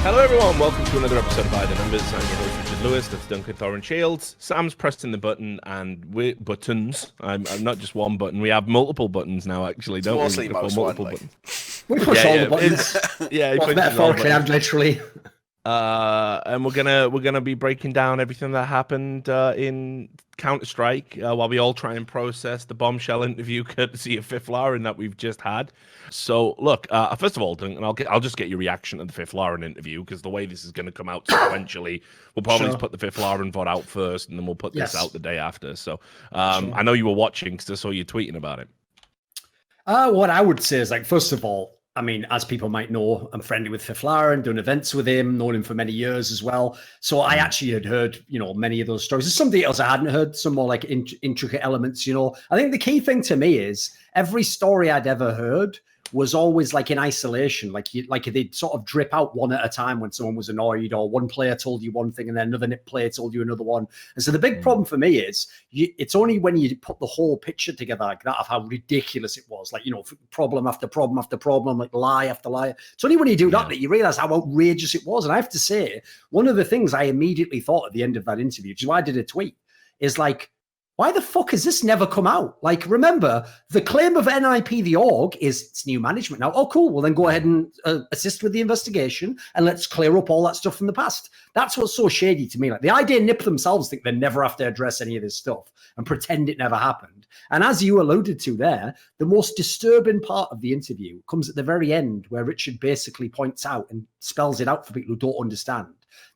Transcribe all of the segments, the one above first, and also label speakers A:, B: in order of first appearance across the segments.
A: Hello everyone, welcome to another episode of By the Numbers. I'm your host Richard Lewis, that's Duncan Thorin Shields. Sam's pressing the button and we're buttons. I'm not just one button, we have multiple buttons now actually, don't
B: mostly
A: we?
B: multiple
A: buttons.
C: We push all the buttons.
A: Yeah,
C: well, metaphorically and literally.
A: And we're gonna be breaking down everything that happened in Counter-Strike while we all try and process the bombshell interview courtesy of Fifth Lauren that we've just had. So look, first of all, Duncan, I'll just get your reaction to the Fifth Lauren interview because the way this is going to come out sequentially, we'll probably just put the Fifth Lauren VOD out first, and then we'll put this out the day after. So I know you were watching because I saw you tweeting about it.
C: What I would say is, like, first of all, I mean, as people might know, I'm friendly with Fifth Lauren, done events with him, known him for many years as well. So I actually had heard, many of those stories. There's some details I hadn't heard, some more like intricate elements, I think the key thing to me is every story I'd ever heard was always like in isolation, like they'd sort of drip out one at a time when someone was annoyed, or one player told you one thing and then another player told you another one. And so the big problem for me is it's only when you put the whole picture together like that of how ridiculous it was, like, problem after problem after problem, like lie after lie. It's only when you do that you realize how outrageous it was. And I have to say, one of the things I immediately thought at the end of that interview, which is why I did a tweet, is like, why the fuck has this never come out? Like, remember, the claim of NIP, the org, is it's new management now. Oh, cool. Well, then go ahead and assist with the investigation and let's clear up all that stuff from the past. That's what's so shady to me. Like, the idea NIP themselves think they never have to address any of this stuff and pretend it never happened. And as you alluded to there, the most disturbing part of the interview comes at the very end, where Richard basically points out and spells it out for people who don't understand.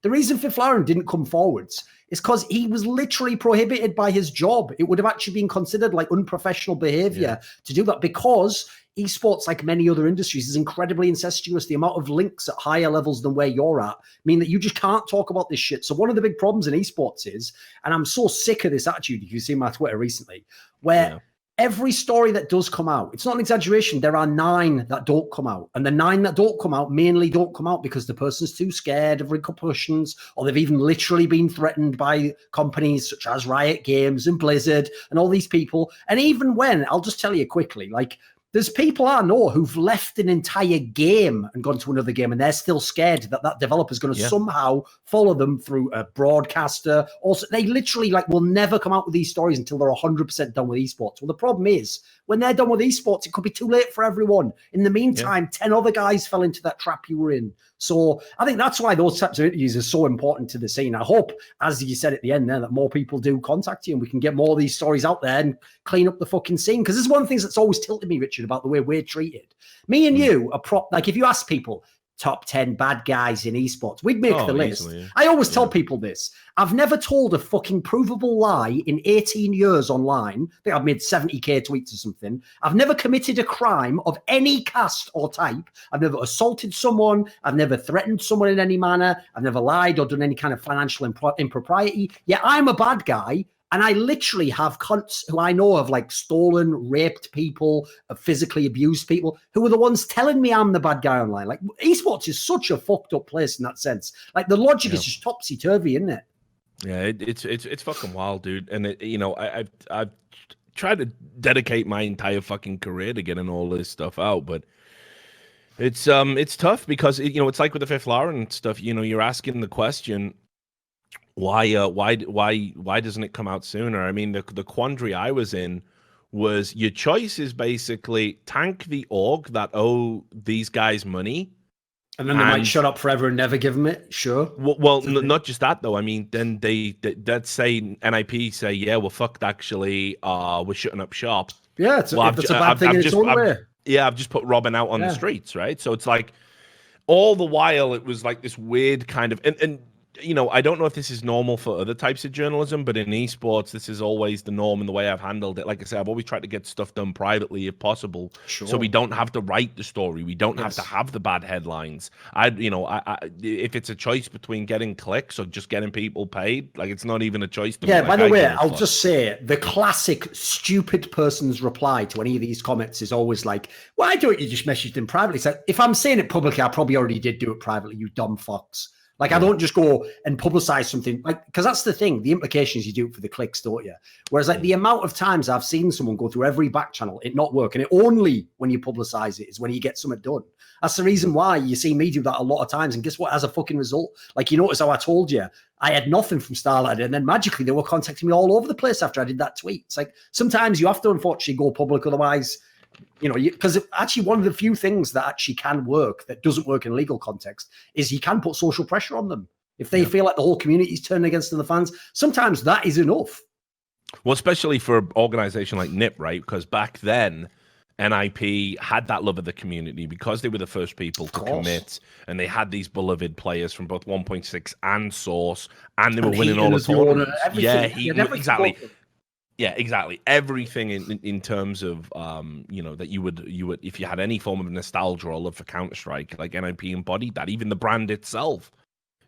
C: The reason Fifth Lauren didn't come forwards is because he was literally prohibited by his job. It would have actually been considered like unprofessional behavior to do that, because esports, like many other industries, is incredibly incestuous. The amount of links at higher levels than where you're at mean that you just can't talk about this shit. So one of the big problems in esports is, and I'm so sick of this attitude, if you've seen my Twitter recently, where every story that does come out, it's not an exaggeration, there are 9 that don't come out. And the 9 that don't come out mainly don't come out because the person's too scared of repercussions, or they've even literally been threatened by companies such as Riot Games and Blizzard and all these people. And even when, I'll just tell you quickly, like, there's people I know who've left an entire game and gone to another game, and they're still scared that that developer's going to somehow follow them through a broadcaster. Also, they literally will never come out with these stories until they're 100% done with esports. Well, the problem is, when they're done with esports, it could be too late for everyone. In the meantime, 10 other guys fell into that trap you were in. So I think that's why those types of interviews are so important to the scene. I hope, as you said at the end there, that more people do contact you and we can get more of these stories out there and clean up the fucking scene. Because this is one of the things that's always tilted me, Richard, about the way we're treated. Me and you are like, if you ask people, top 10 bad guys in esports, we'd make the list. Easily. I always tell people this. I've never told a fucking provable lie in 18 years online. I think I've made 70k tweets or something. I've never committed a crime of any cast or type. I've never assaulted someone. I've never threatened someone in any manner. I've never lied or done any kind of financial impropriety. Yeah, I'm a bad guy. And I literally have cunts who I know have stolen, raped people, physically abused people, who are the ones telling me I'm the bad guy online. Like, esports is such a fucked up place in that sense. Like, the logic is just topsy turvy, isn't it?
A: Yeah, it's fucking wild, dude. And I've tried to dedicate my entire fucking career to getting all this stuff out, but it's tough because it's like with the Fifth Lauren stuff. You're asking the question, why doesn't it come out sooner? I mean, the quandary I was in was, your choice is basically tank the org that owe these guys money,
C: and then they might shut up forever and never give them it. Sure.
A: Well, not just that though. I mean, then they'd say, NIP say, yeah, well, fucked, actually, we're shutting up shop.
C: Yeah, it's a bad thing in its own way.
A: Yeah, I've just put Robin out on the streets, right? So it's like, all the while it was like this weird kind of and I don't know if this is normal for other types of journalism, but in esports, this is always the norm in the way I've handled it. Like I said, I've always tried to get stuff done privately if possible, so we don't have to write the story. We don't have to have the bad headlines. If it's a choice between getting clicks or just getting people paid, like, it's not even a choice to me.
C: By the way, I'll just say, the classic stupid person's reply to any of these comments is always like, why don't you just message them privately? So if I'm saying it publicly, I probably already did do it privately, you dumb fucks. Like, I don't just go and publicize something, like, because that's the thing. The implications, you do it for the clicks, don't you? Whereas, like, the amount of times I've seen someone go through every back channel, it not work, and it only when you publicize it is when you get something done. That's the reason why you see me do that a lot of times. And guess what? As a fucking result, like, you notice how I told you I had nothing from Starlight, and then magically they were contacting me all over the place after I did that tweet. It's like sometimes you have to unfortunately go public, otherwise, you know, because actually one of the few things that actually can work that doesn't work in a legal context is you can put social pressure on them. If they feel like the whole community is turning against the fans, sometimes that is enough.
A: Well, especially for an organization like NIP, right? Because back then, NIP had that love of the community because they were the first people to commit, and they had these beloved players from both 1.6 and Source, and they were winning all the tournaments. Yeah, exactly. Yeah, exactly. Everything in terms of you know, that you would if you had any form of nostalgia or love for Counter-Strike, like NIP embodied that. Even the brand itself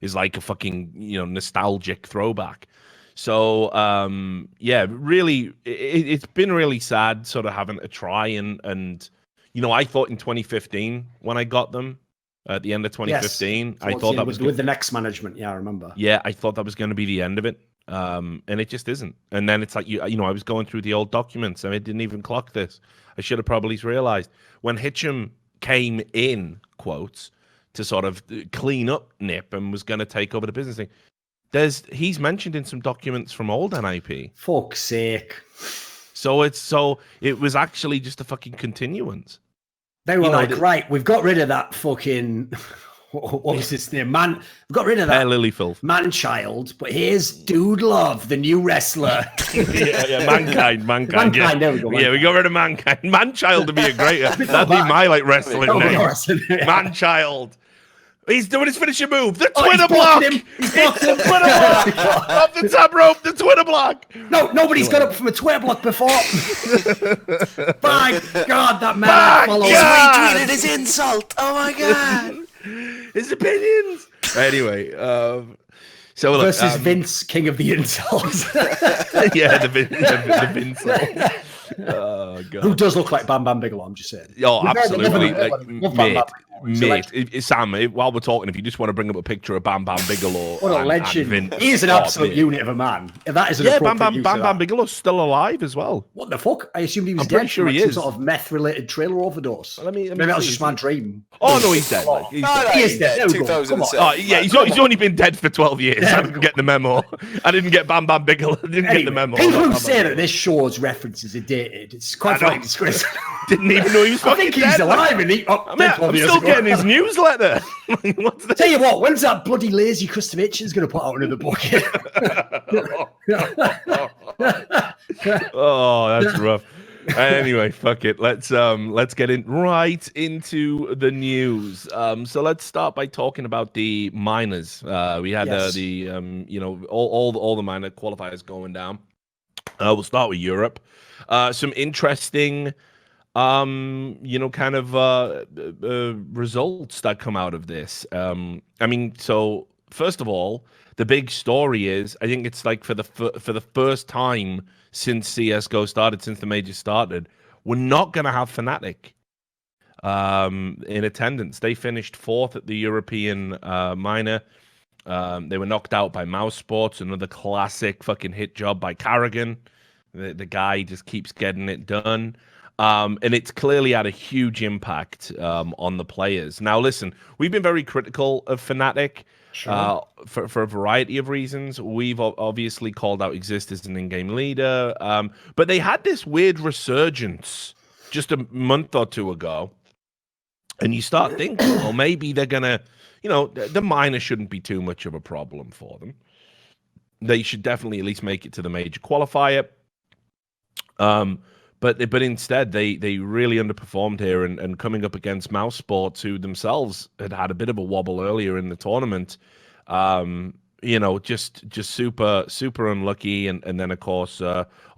A: is like a fucking, you know, nostalgic throwback. So yeah, really, it's been really sad sort of having to try and you know, I thought in 2015 when I got them at the end of 2015, yes, I thought that was
C: with the next management. Yeah, I remember.
A: Yeah, I thought that was going to be the end of it. And it just isn't. And then it's like, you know, I was going through the old documents and I didn't even clock this. I should have probably realized when Hitchum came in, quotes, to sort of clean up NIP and was going to take over the business thing. He's mentioned in some documents from old NIP.
C: Fuck's sake.
A: So it was actually just a fucking continuance.
C: They were right, we've got rid of that fucking, what was his name? We've got rid of that
A: Lilyfilth.
C: Man-child, but here's Dude Love, the new wrestler.
A: yeah, Mankind.
C: Yeah. There we go.
A: Yeah, we got rid of Mankind. Man-child to be a great, that'd be my like wrestling name. Man-child. He's doing his finishing move. The Twitter block.
C: He's blocked him.
A: The Twitter block. Off the top rope. The Twitter block.
C: No, nobody's got up from a Twitter block before. My God, that man follows.
B: He's retweeted his insult. Oh my God.
A: His opinions. Anyway, so look,
C: versus Vince, king of the insults.
A: yeah, the Vince. Oh God.
C: Who does look like Bam Bam Bigelow? I'm just saying.
A: Oh, absolutely, mate. Sam, while we're talking, if you just want to bring up a picture of Bam Bam Bigelow,
C: what a legend! He is an absolute unit of a man. That is
A: Bam Bam Bigelow's still alive as well.
C: What the fuck? I assumed he was dead.
A: Sure he
C: is. Some sort of meth-related trailer overdose. Maybe that was just my dream.
A: Oh no, he's dead.
C: He is dead.
B: 2007.
A: Oh yeah, he's only been dead for 12 years. I didn't get the memo. I didn't get Bam Bam Bigelow. I didn't get the memo.
C: People who say that this show's references are dated, it's quite fucking disgraceful.
A: Didn't even know he was fucking dead.
C: I think he's alive.
A: I'm still getting his newsletter.
C: Tell you what, when's that bloody lazy Custom Hitchens going to put out another book?
A: Oh, that's rough. Anyway, fuck it. Let's get right into the news. So let's start by talking about the minors. We had you know, all the minor qualifiers going down. We'll start with Europe. Some interesting you know, kind of results that come out of this. I mean, so first of all, the big story is, I think it's like for the first time since CS:GO started, since the major started, we're not going to have Fnatic in attendance. They finished 4th at the European minor. They were knocked out by Mouse Sports, another classic fucking hit job by Carrigan. The guy just keeps getting it done. And it's clearly had a huge impact on the players. Now, listen, we've been very critical of Fnatic for a variety of reasons. We've obviously called out Exist as an in-game leader, but they had this weird resurgence just a month or two ago. And you start thinking, well, maybe they're going to, you know, the minor shouldn't be too much of a problem for them. They should definitely at least make it to the major qualifier. But instead, they really underperformed here, and coming up against Mouse Sports, who themselves had a bit of a wobble earlier in the tournament, you know, just super unlucky, and then of course,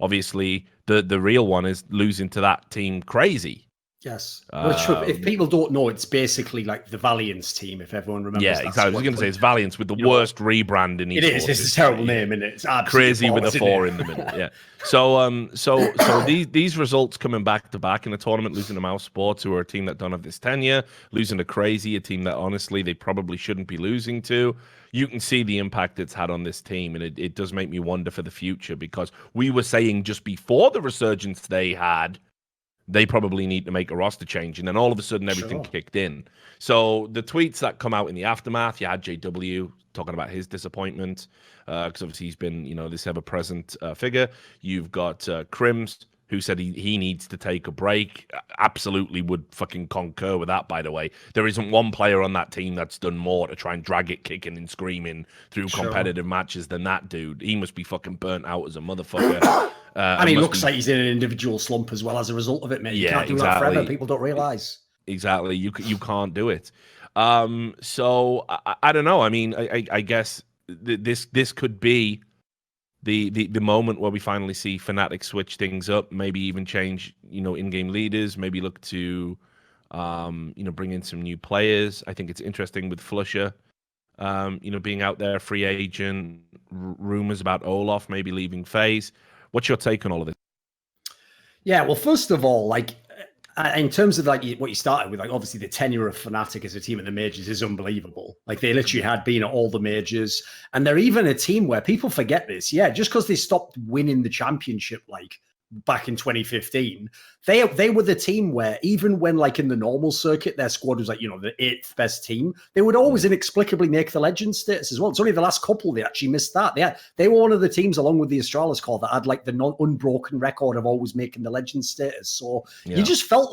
A: obviously the real one is losing to that team Crazy.
C: Yes. Which, if people don't know, it's basically like the Valiance team, if everyone remembers.
A: Yeah, exactly. I was going to say it's Valiance with the worst rebrand in
C: it is. It's a terrible name, and it's
A: crazy with a 4 in the middle. Yeah. So these results coming back to back in the tournament, losing to Mouse Sports, who are a team that don't have this tenure, losing to Crazy, a team that honestly they probably shouldn't be losing to. You can see the impact it's had on this team, and it does make me wonder for the future, because we were saying just before the resurgence they had, they probably need to make a roster change. And then all of a sudden, everything kicked in. So the tweets that come out in the aftermath, you had JW talking about his disappointment, because obviously he's been, this ever-present figure. You've got Crims, who said he needs to take a break. Absolutely would fucking concur with that, by the way. There isn't one player on that team that's done more to try and drag it kicking and screaming through competitive matches than that dude. He must be fucking burnt out as a motherfucker.
C: And he looks like he's in an individual slump as well as a result of it, mate. You can't do that forever. People don't realize.
A: Exactly. You can't do it. So I don't know. I mean, I guess this could be the moment where we finally see Fnatic switch things up, maybe even change, in-game leaders, maybe look to, bring in some new players. I think it's interesting with Flusher, being out there, free agent, rumors about Olaf maybe leaving FaZe. What's your take on all of this?
C: Yeah, well, first of all, in terms of what you started with, obviously the tenure of Fnatic as a team at the majors is unbelievable. They literally had been at all the majors, and they're even a team where people forget this. Yeah, just because they stopped winning the championship, back in 2015, they were the team where even when in the normal circuit, their squad was the 8th best team, they would always inexplicably make the legend status as well. It's only the last couple they actually missed that. They were one of the teams, along with the Astralis core, that had the unbroken record of always making the legend status. So you just felt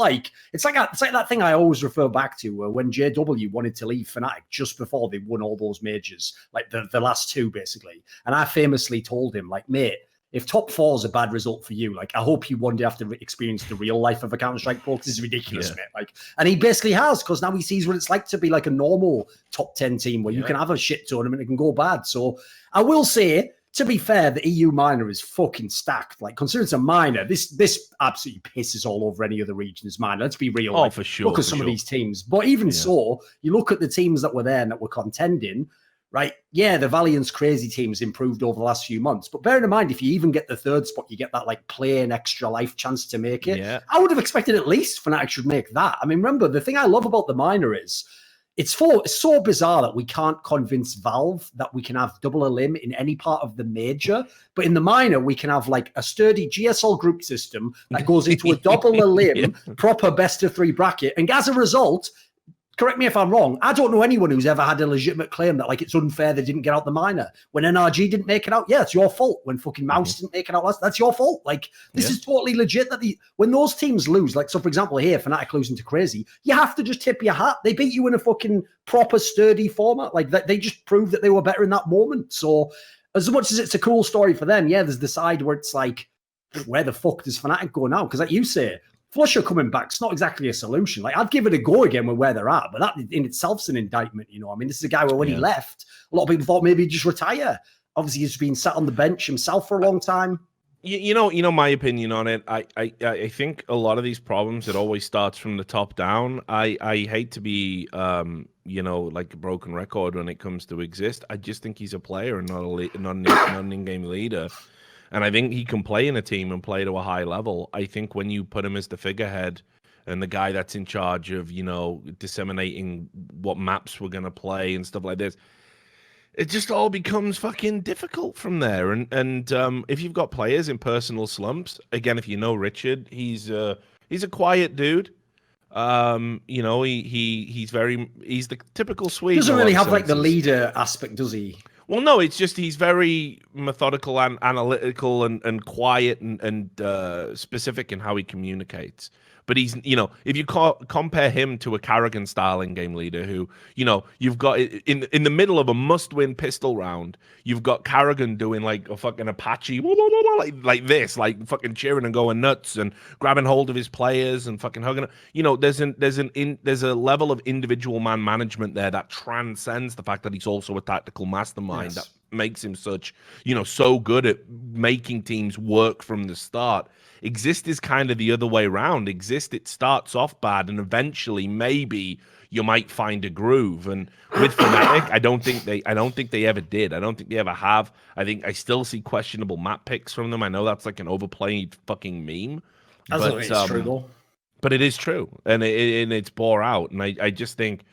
C: it's like that thing I always refer back to, when JW wanted to leave Fnatic just before they won all those majors, the last 2 basically. And I famously told him, mate, if top 4 is a bad result for you, I hope you one day have to experience the real life of a Counter-Strike pro, because this is ridiculous, mate. And he basically has, because now he sees what it's like to be a normal top 10 team where you can have a shit tournament and it can go bad. So I will say, to be fair, the EU minor is fucking stacked. Considering it's a minor, this absolutely pisses all over any other region's minor. Let's be real.
A: Oh, for sure.
C: Look at some of these teams. But even so, you look at the teams that were there and that were contending, right? Yeah, the Valiant's Crazy team's improved over the last few months. But bearing in mind, if you even get the 3rd spot, you get that play an extra life chance to make it.
A: Yeah.
C: I would have expected at least Fnatic should make that. I mean, remember, the thing I love about the minor is it's so bizarre that we can't convince Valve that we can have double elim in any part of the major. But in the minor, we can have a sturdy GSL group system that goes into a double elim, proper best of 3 bracket. And as a result, correct me if I'm wrong, I don't know anyone who's ever had a legitimate claim that it's unfair they didn't get out the minor. When NRG didn't make it out, yeah, it's your fault. When fucking Mouse didn't make it out, that's your fault. This is totally legit that when those teams lose, so for example here, Fnatic losing to Crazy, you have to just tip your hat. They beat you in a fucking proper sturdy format. They just proved that they were better in that moment. So as much as it's a cool story for them, yeah, there's the side where it's where the fuck does Fnatic go now? Because you say, Flusher coming back, it's not exactly a solution. I'd give it a go again with where they're at, but that in itself is an indictment, I mean, this is a guy where when he left, a lot of people thought maybe he'd just retire. Obviously, he's been sat on the bench himself for a long time.
A: You know my opinion on it. I think a lot of these problems, it always starts from the top down. I hate to be a broken record when it comes to exist. I just think he's a player and not an in-game leader. And I think he can play in a team and play to a high level. I think when you put him as the figurehead and the guy that's in charge of, disseminating what maps we're going to play and stuff like this, it just all becomes fucking difficult from there. And if you've got players in personal slumps, again, if you know Richard, he's a quiet dude. He's the typical Swede.
C: He doesn't really have the leader aspect, does he?
A: Well, no, it's just he's very methodical and analytical and quiet and specific in how he communicates. But he's, if you compare him to a Karrigan style in-game leader who, you've got in the middle of a must-win pistol round, you've got Karrigan doing a fucking Apache, like this, fucking cheering and going nuts and grabbing hold of his players and fucking hugging. There's a level of individual man management there that transcends the fact that he's also a tactical mastermind.
C: Yes.
A: makes him such, so good at making teams work from the start. Exist is kind of the other way around. Exist, it starts off bad, and eventually maybe you might find a groove. And with Fnatic, I don't think they ever did. I don't think they ever have. I still see questionable map picks from them. I know that's like an overplayed fucking meme.
C: It's true though.
A: But it is true, and it's bore out. And I just think,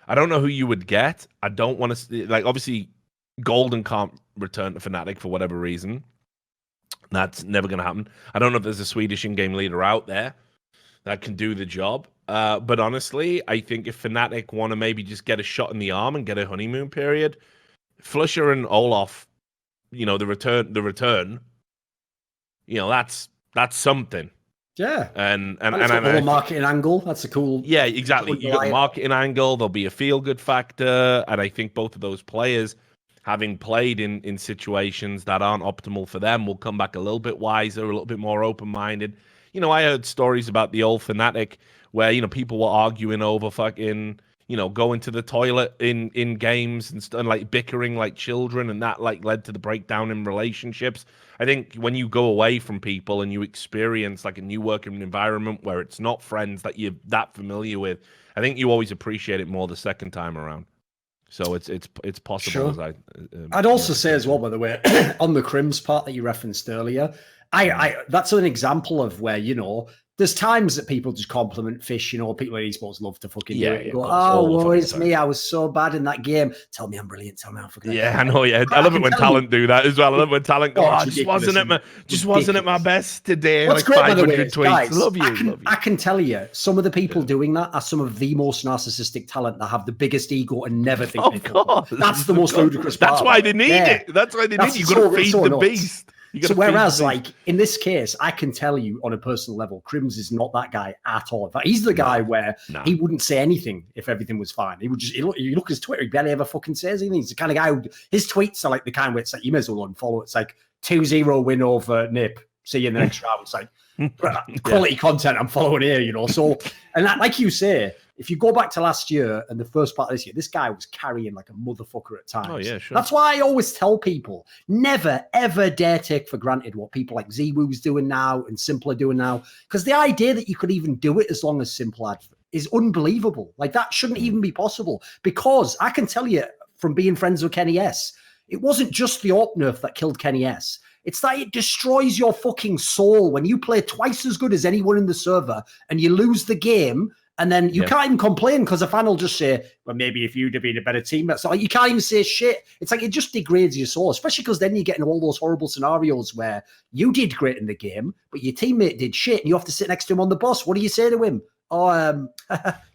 A: I don't know who you would get. I don't want to, like, obviously Golden can't return to Fnatic for whatever reason. That's never going to happen. I don't know if there's a Swedish in-game leader out there that can do the job. But honestly, I think if Fnatic want to maybe just get a shot in the arm and get a honeymoon period, flusha and Olaf, the return, that's something.
C: Yeah,
A: and
C: it's got a marketing angle. That's a cool.
A: Yeah, exactly. You got a marketing angle. There'll be a feel-good factor, and I think both of those players, having played in situations that aren't optimal for them, will come back a little bit wiser, a little bit more open-minded. I heard stories about the old Fnatic where people were arguing over fucking going to the toilet in games and like bickering like children, and that like led to the breakdown in relationships. I think when you go away from people and you experience like a new working environment where it's not friends that you're that familiar with, I think you always appreciate it more the second time around. So it's possible.
C: Sure. I'd also say as well, by the way, on the Crims part that you referenced earlier, I that's an example of where there's times that people just compliment Fish, people in esports love to fucking do it. And go, woe is me, I was so bad in that game. Tell me I'm brilliant. Tell me I'm fucking.
A: Yeah, I know. Yeah, I love it when talent do that as well. I love when talent go, just wasn't at my best today.
C: What's
A: like
C: great,
A: 500 tweets.
C: Guys,
A: love you.
C: I can tell you, some of the people doing that are some of the most narcissistic talent that have the biggest ego and never think they can. That's the most ludicrous part.
A: That's why they need it. That's why they need it. You got to feed the beast.
C: So whereas, like, in this case, I can tell you on a personal level, Crims is not that guy at all. In fact, he's the guy where he wouldn't say anything if everything was fine. He would just, you look at his Twitter, he barely ever fucking says anything. He's the kind of guy who, his tweets are like the kind where it's like, you may as well unfollow. It's like 2-0 win over Nip. See you in the next round. It's like quality content I'm following here, So, and that, like you say, if you go back to last year and the first part of this year, this guy was carrying like a motherfucker at times.
A: Oh, yeah, sure.
C: That's why I always tell people, never, ever dare take for granted what people like ZWoo's doing now and Simple are doing now. Because the idea that you could even do it as long as Simple had is unbelievable. Like, that shouldn't even be possible. Because I can tell you from being friends with Kenny S, it wasn't just the AWP nerf that killed Kenny S. It's that it destroys your fucking soul when you play twice as good as anyone in the server and you lose the game. And then you can't even complain because a fan will just say, well, maybe if you'd have been a better teammate. So you can't even say shit. It's like it just degrades your soul, especially because then you get into all those horrible scenarios where you did great in the game, but your teammate did shit and you have to sit next to him on the bus. What do you say to him? Oh,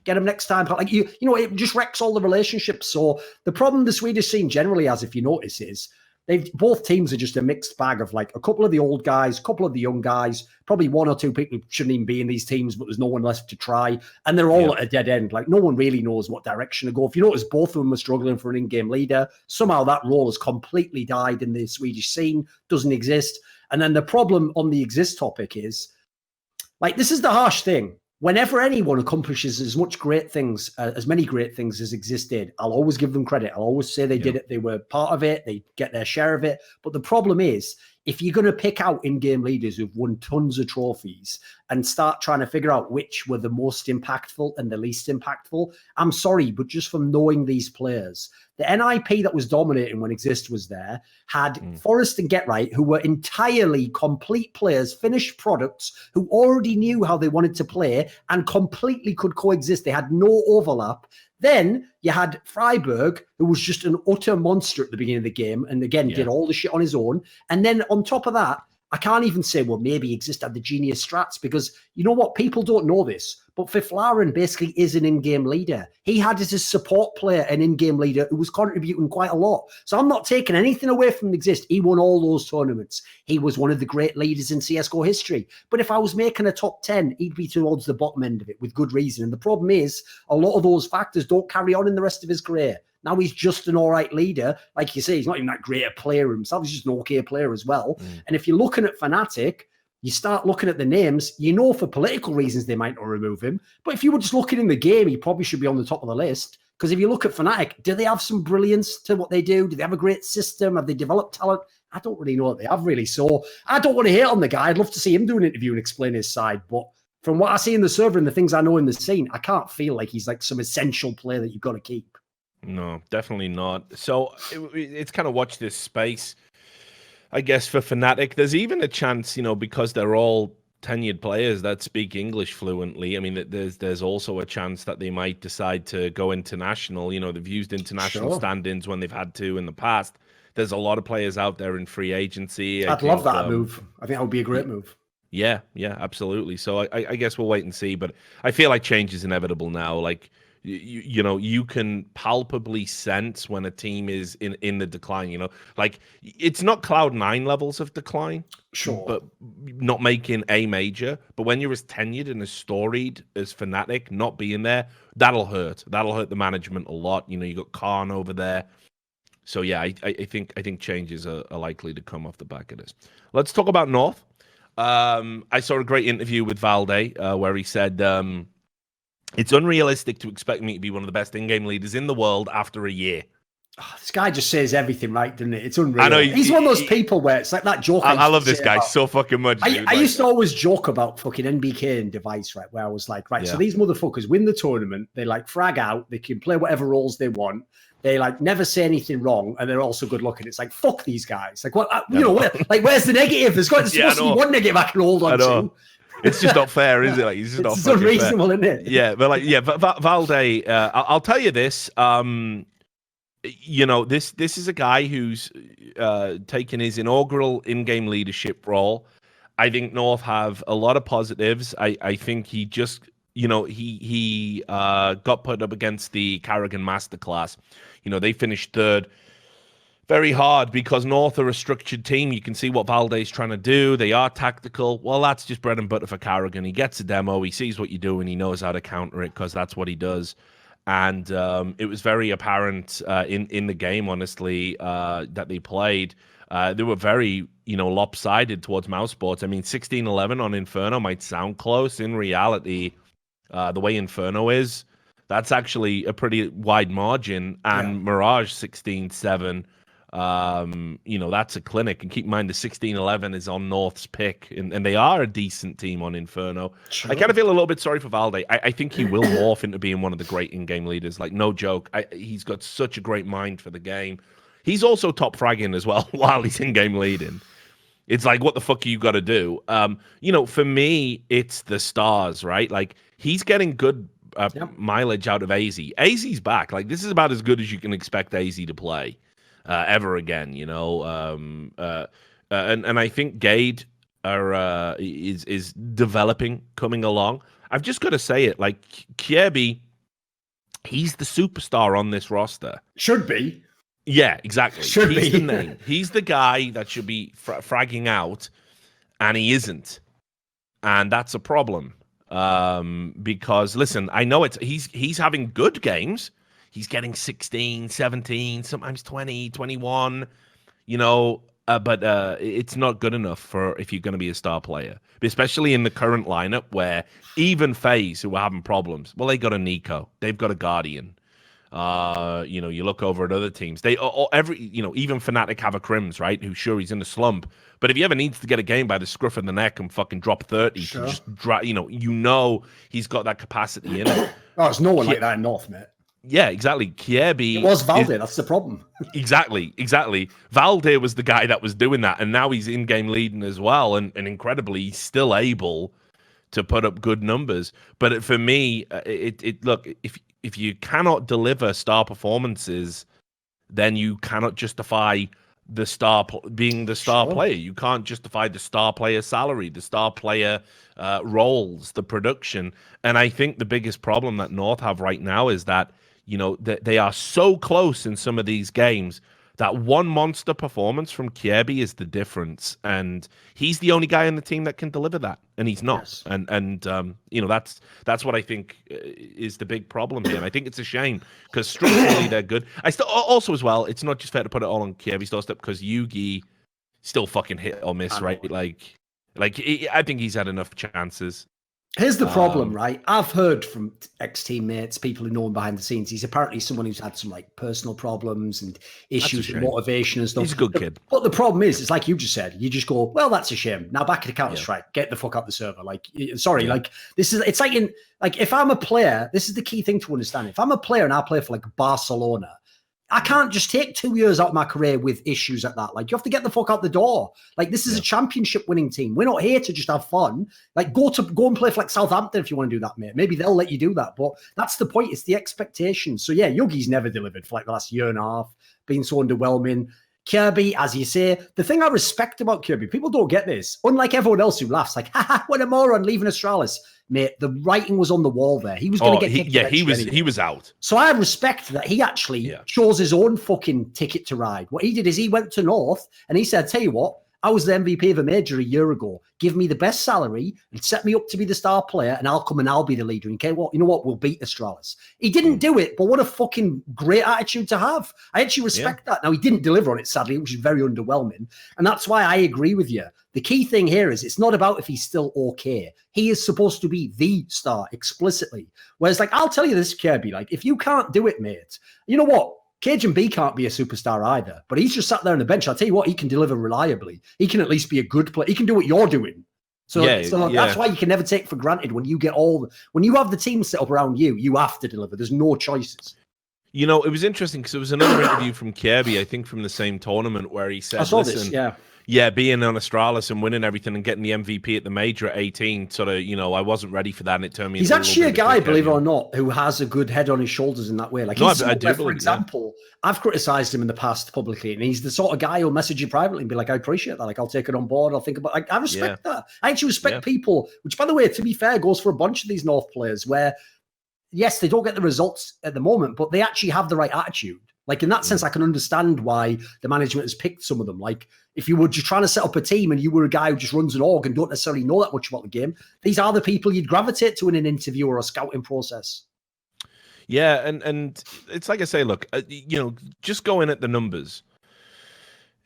C: get him next time. Like it just wrecks all the relationships. So the problem the Swedish scene generally has, if you notice, is both teams are just a mixed bag of like a couple of the old guys, a couple of the young guys, probably one or two people who shouldn't even be in these teams, but there's no one left to try. And they're all at a dead end. Like no one really knows what direction to go. If you notice, both of them are struggling for an in-game leader. Somehow that role has completely died in the Swedish scene, doesn't exist. And then the problem on the exist topic is, like, this is the harsh thing. Whenever anyone accomplishes as many great things as existed, I'll always give them credit. I'll always say they did it. They were part of it. They get their share of it. But the problem is, if you're going to pick out in-game leaders who've won tons of trophies and start trying to figure out which were the most impactful and the least impactful, I'm sorry, but just from knowing these players, the NIP that was dominating when Exist was there had Forrest and Get Right, who were entirely complete players, finished products, who already knew how they wanted to play and completely could coexist. They had no overlap. Then you had Freiburg, who was just an utter monster at the beginning of the game and again did all the shit on his own. And then on top of that, I can't even say, well, maybe Exist had the genius strats because you know what? People don't know this, but Fiflaren basically is an in-game leader. He had as his support player an in-game leader who was contributing quite a lot. So I'm not taking anything away from Exist. He won all those tournaments. He was one of the great leaders in CSGO history. But if I was making a top 10, he'd be towards the bottom end of it with good reason. And the problem is a lot of those factors don't carry on in the rest of his career. Now he's just an all right leader. Like you say, he's not even that great a player himself. He's just an okay player as well. And if you're looking at Fnatic, you start looking at the names, for political reasons they might not remove him. But if you were just looking in the game, he probably should be on the top of the list Because if you look at Fnatic, do they have some brilliance to what they do? Do they have a great system? Have they developed talent? I don't really know what they have, really. So I don't want to hate on the guy. I'd love to see him do an interview and explain his side. But from what I see in the server and the things I know in the scene, I can't feel like he's like some essential player that you've got to keep.
A: No, definitely not. So it's kind of watch this space, I guess, for Fnatic. There's even a chance, because they're all tenured players that speak English fluently. I mean, there's also a chance that they might decide to go international. They've used international stand-ins when they've had to in the past. There's a lot of players out there in free agency.
C: I'd love that move. I think that would be a great move.
A: Yeah, absolutely. So I guess we'll wait and see. But I feel like change is inevitable now. Like, you can palpably sense when a team is in the decline. Like, it's not Cloud9 levels of decline,
C: sure,
A: but not making a major. But when you're as tenured and as storied as Fnatic, not being there, that'll hurt. That'll hurt the management a lot. You got Khan over there. So yeah, I think changes are likely to come off the back of this. Let's talk about North. I saw a great interview with Valde where he said, it's unrealistic to expect me to be one of the best in-game leaders in the world after a year.
C: Oh, this guy just says everything right, doesn't it? It's unreal.
A: I know,
C: he's one of those people where it's like that joke.
A: I love this guy so fucking much.
C: I used to always joke about fucking NBK and Device, right? Where I was like, right, so these motherfuckers win the tournament. They like frag out. They can play whatever roles they want. They like never say anything wrong, and they're also good looking. It's like, fuck these guys. Like, what? Where's the negative? There's got to be one negative I can hold on to.
A: It's just not fair, is it? Like, it's just
C: it's unreasonable, isn't it?
A: Yeah, but Valde. I'll tell you this. This is a guy who's taken his inaugural in-game leadership role. I think North have a lot of positives. I think he just, he got put up against the Karrigan Masterclass. They finished third. Very hard because North are a structured team. You can see what Valde's trying to do. They are tactical. Well, that's just bread and butter for Karrigan. He gets a demo. He sees what you do, and he knows how to counter it because that's what he does. And it was very apparent in the game, honestly, that they played. They were very, lopsided towards Mousesports. I mean, 16-11 on Inferno might sound close. In reality, the way Inferno is, that's actually a pretty wide margin. And Mirage 16-7. That's a clinic. And keep in mind, the 16-11 is on North's pick, and they are a decent team on Inferno. Sure. I kind of feel a little bit sorry for Valde. I think he will morph into being one of the great in-game leaders. Like, no joke. He's got such a great mind for the game. He's also top fragging as well while he's in-game leading. It's like, what the fuck are you got to do? For me, it's the stars, right? Like, he's getting good mileage out of AZ. AZ's back. Like, this is about as good as you can expect AZ to play. Ever again, and I think Gade is developing, coming along. I've just got to say it, like Kjaerbye, he's the superstar on this roster.
C: Should be.
A: Yeah, exactly.
C: He's
A: the name. He's the guy that should be fragging out, and he isn't, and that's a problem. Because listen, I know he's having good games. He's getting 16, 17, sometimes 20, 21, but it's not good enough for if you're going to be a star player, especially in the current lineup where even FaZe, who are having problems, well, they got a Nico, they've got a Guardian. You look over at other teams, they even Fnatic have a Crims, right? Who sure he's in the slump, but if he ever needs to get a game by the scruff of the neck and fucking drop 30,
C: sure.
A: Just he's got that capacity in it.
C: Oh, there's no one like that in North, mate.
A: Yeah, exactly. Kjaerbye.
C: It was Valde. That's the problem.
A: Exactly. Valde was the guy that was doing that, and now he's in-game leading as well, and incredibly, he's still able to put up good numbers. But for me, look, if you cannot deliver star performances, then you cannot justify being the star player. You can't justify the star player salary, the star player roles, the production. And I think the biggest problem that North have right now is that they are so close in some of these games that one monster performance from Kjaerbye is the difference, and he's the only guy on the team that can deliver that, and he's not. Yes. And that's what I think is the big problem here. And I think it's a shame because structurally they're good. I still also as well. It's not just fair to put it all on Kjaerbye's doorstep because Yugi still fucking hit or miss, right? Like I think he's had enough chances.
C: Here's the problem, right? I've heard from ex-teammates, people who know him behind the scenes. He's apparently someone who's had some like personal problems and issues with motivation and stuff.
A: He's a good kid.
C: But the problem is, it's like you just said. You just go, well, that's a shame. Now back at Counter-Strike, get the fuck out the server. Like, sorry, like this is. It's like if I'm a player, this is the key thing to understand. If I'm a player and I play for like Barcelona, I can't just take 2 years out of my career with issues like that. Like, you have to get the fuck out the door. Like, this is a championship winning team. We're not here to just have fun. Like, go and play for like Southampton if you want to do that, mate. Maybe they'll let you do that. But that's the point. It's the expectation. So yeah, Yugi's never delivered for like the last year and a half, been so underwhelming. Kirby, as you say, the thing I respect about Kirby, people don't get this. Unlike everyone else who laughs, like, haha, what a moron leaving Astralis. Mate, the writing was on the wall there. He was going to get kicked.
A: He was out.
C: So I respect that he actually chose his own fucking ticket to ride. What he did is he went to North and he said, tell you what, I was the MVP of a major a year ago. Give me the best salary and set me up to be the star player, and I'll come and I'll be the leader. And okay, what? You know what? We'll beat Astralis. He didn't do it, but what a fucking great attitude to have. I actually respect that. Now, he didn't deliver on it, sadly, which is very underwhelming. And that's why I agree with you. The key thing here is it's not about if he's still okay. He is supposed to be the star explicitly. Whereas, like, I'll tell you this, Kirby, like, if you can't do it, mate, you know what? Cajun B can't be a superstar either, but he's just sat there on the bench. I'll tell you what, he can deliver reliably. He can at least be a good player. He can do what you're doing. So that's why you can never take for granted when you get when you have the team set up around you, you have to deliver. There's no choices.
A: You know, it was interesting because there was another interview from Kirby, I think from the same tournament, where he said, being on Astralis and winning everything and getting the MVP at the major at 18, sort of, you know, I wasn't ready for that, and it turned me.
C: He's actually a guy, believe it or not, who has a good head on his shoulders in that way. Like, for example, I've criticized him in the past publicly, and he's the sort of guy who'll message you privately and be like, I appreciate that. Like, I'll take it on board. I'll think about. Like, I respect that. I actually respect people, which, by the way, to be fair, goes for a bunch of these North players where, yes, they don't get the results at the moment, but they actually have the right attitude. Like, in that sense, I can understand why the management has picked some of them. Like, if you were just trying to set up a team and you were a guy who just runs an org and don't necessarily know that much about the game, these are the people you'd gravitate to in an interview or a scouting process.
A: Yeah, and it's like I say, look, you know, just going at the numbers,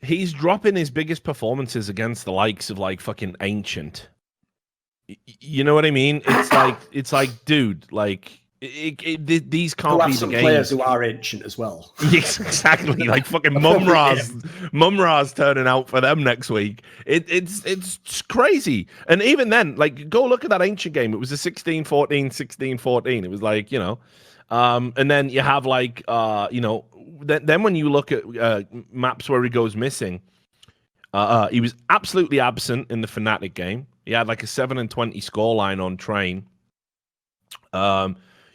A: he's dropping his biggest performances against the likes of, like, fucking Ancient. You know what I mean? It's like, dude, like, these can't be the games.
C: Players who are ancient as well.
A: Yes, exactly. Like fucking Mumra's turning out for them next week. It's crazy. And even then, like, go look at that Ancient game. It was a 16-14, 16-14. It was like, you know, and then you have like, you know, then when you look at maps where he goes missing, he was absolutely absent in the Fnatic game. He had like a 7-20 scoreline on Train.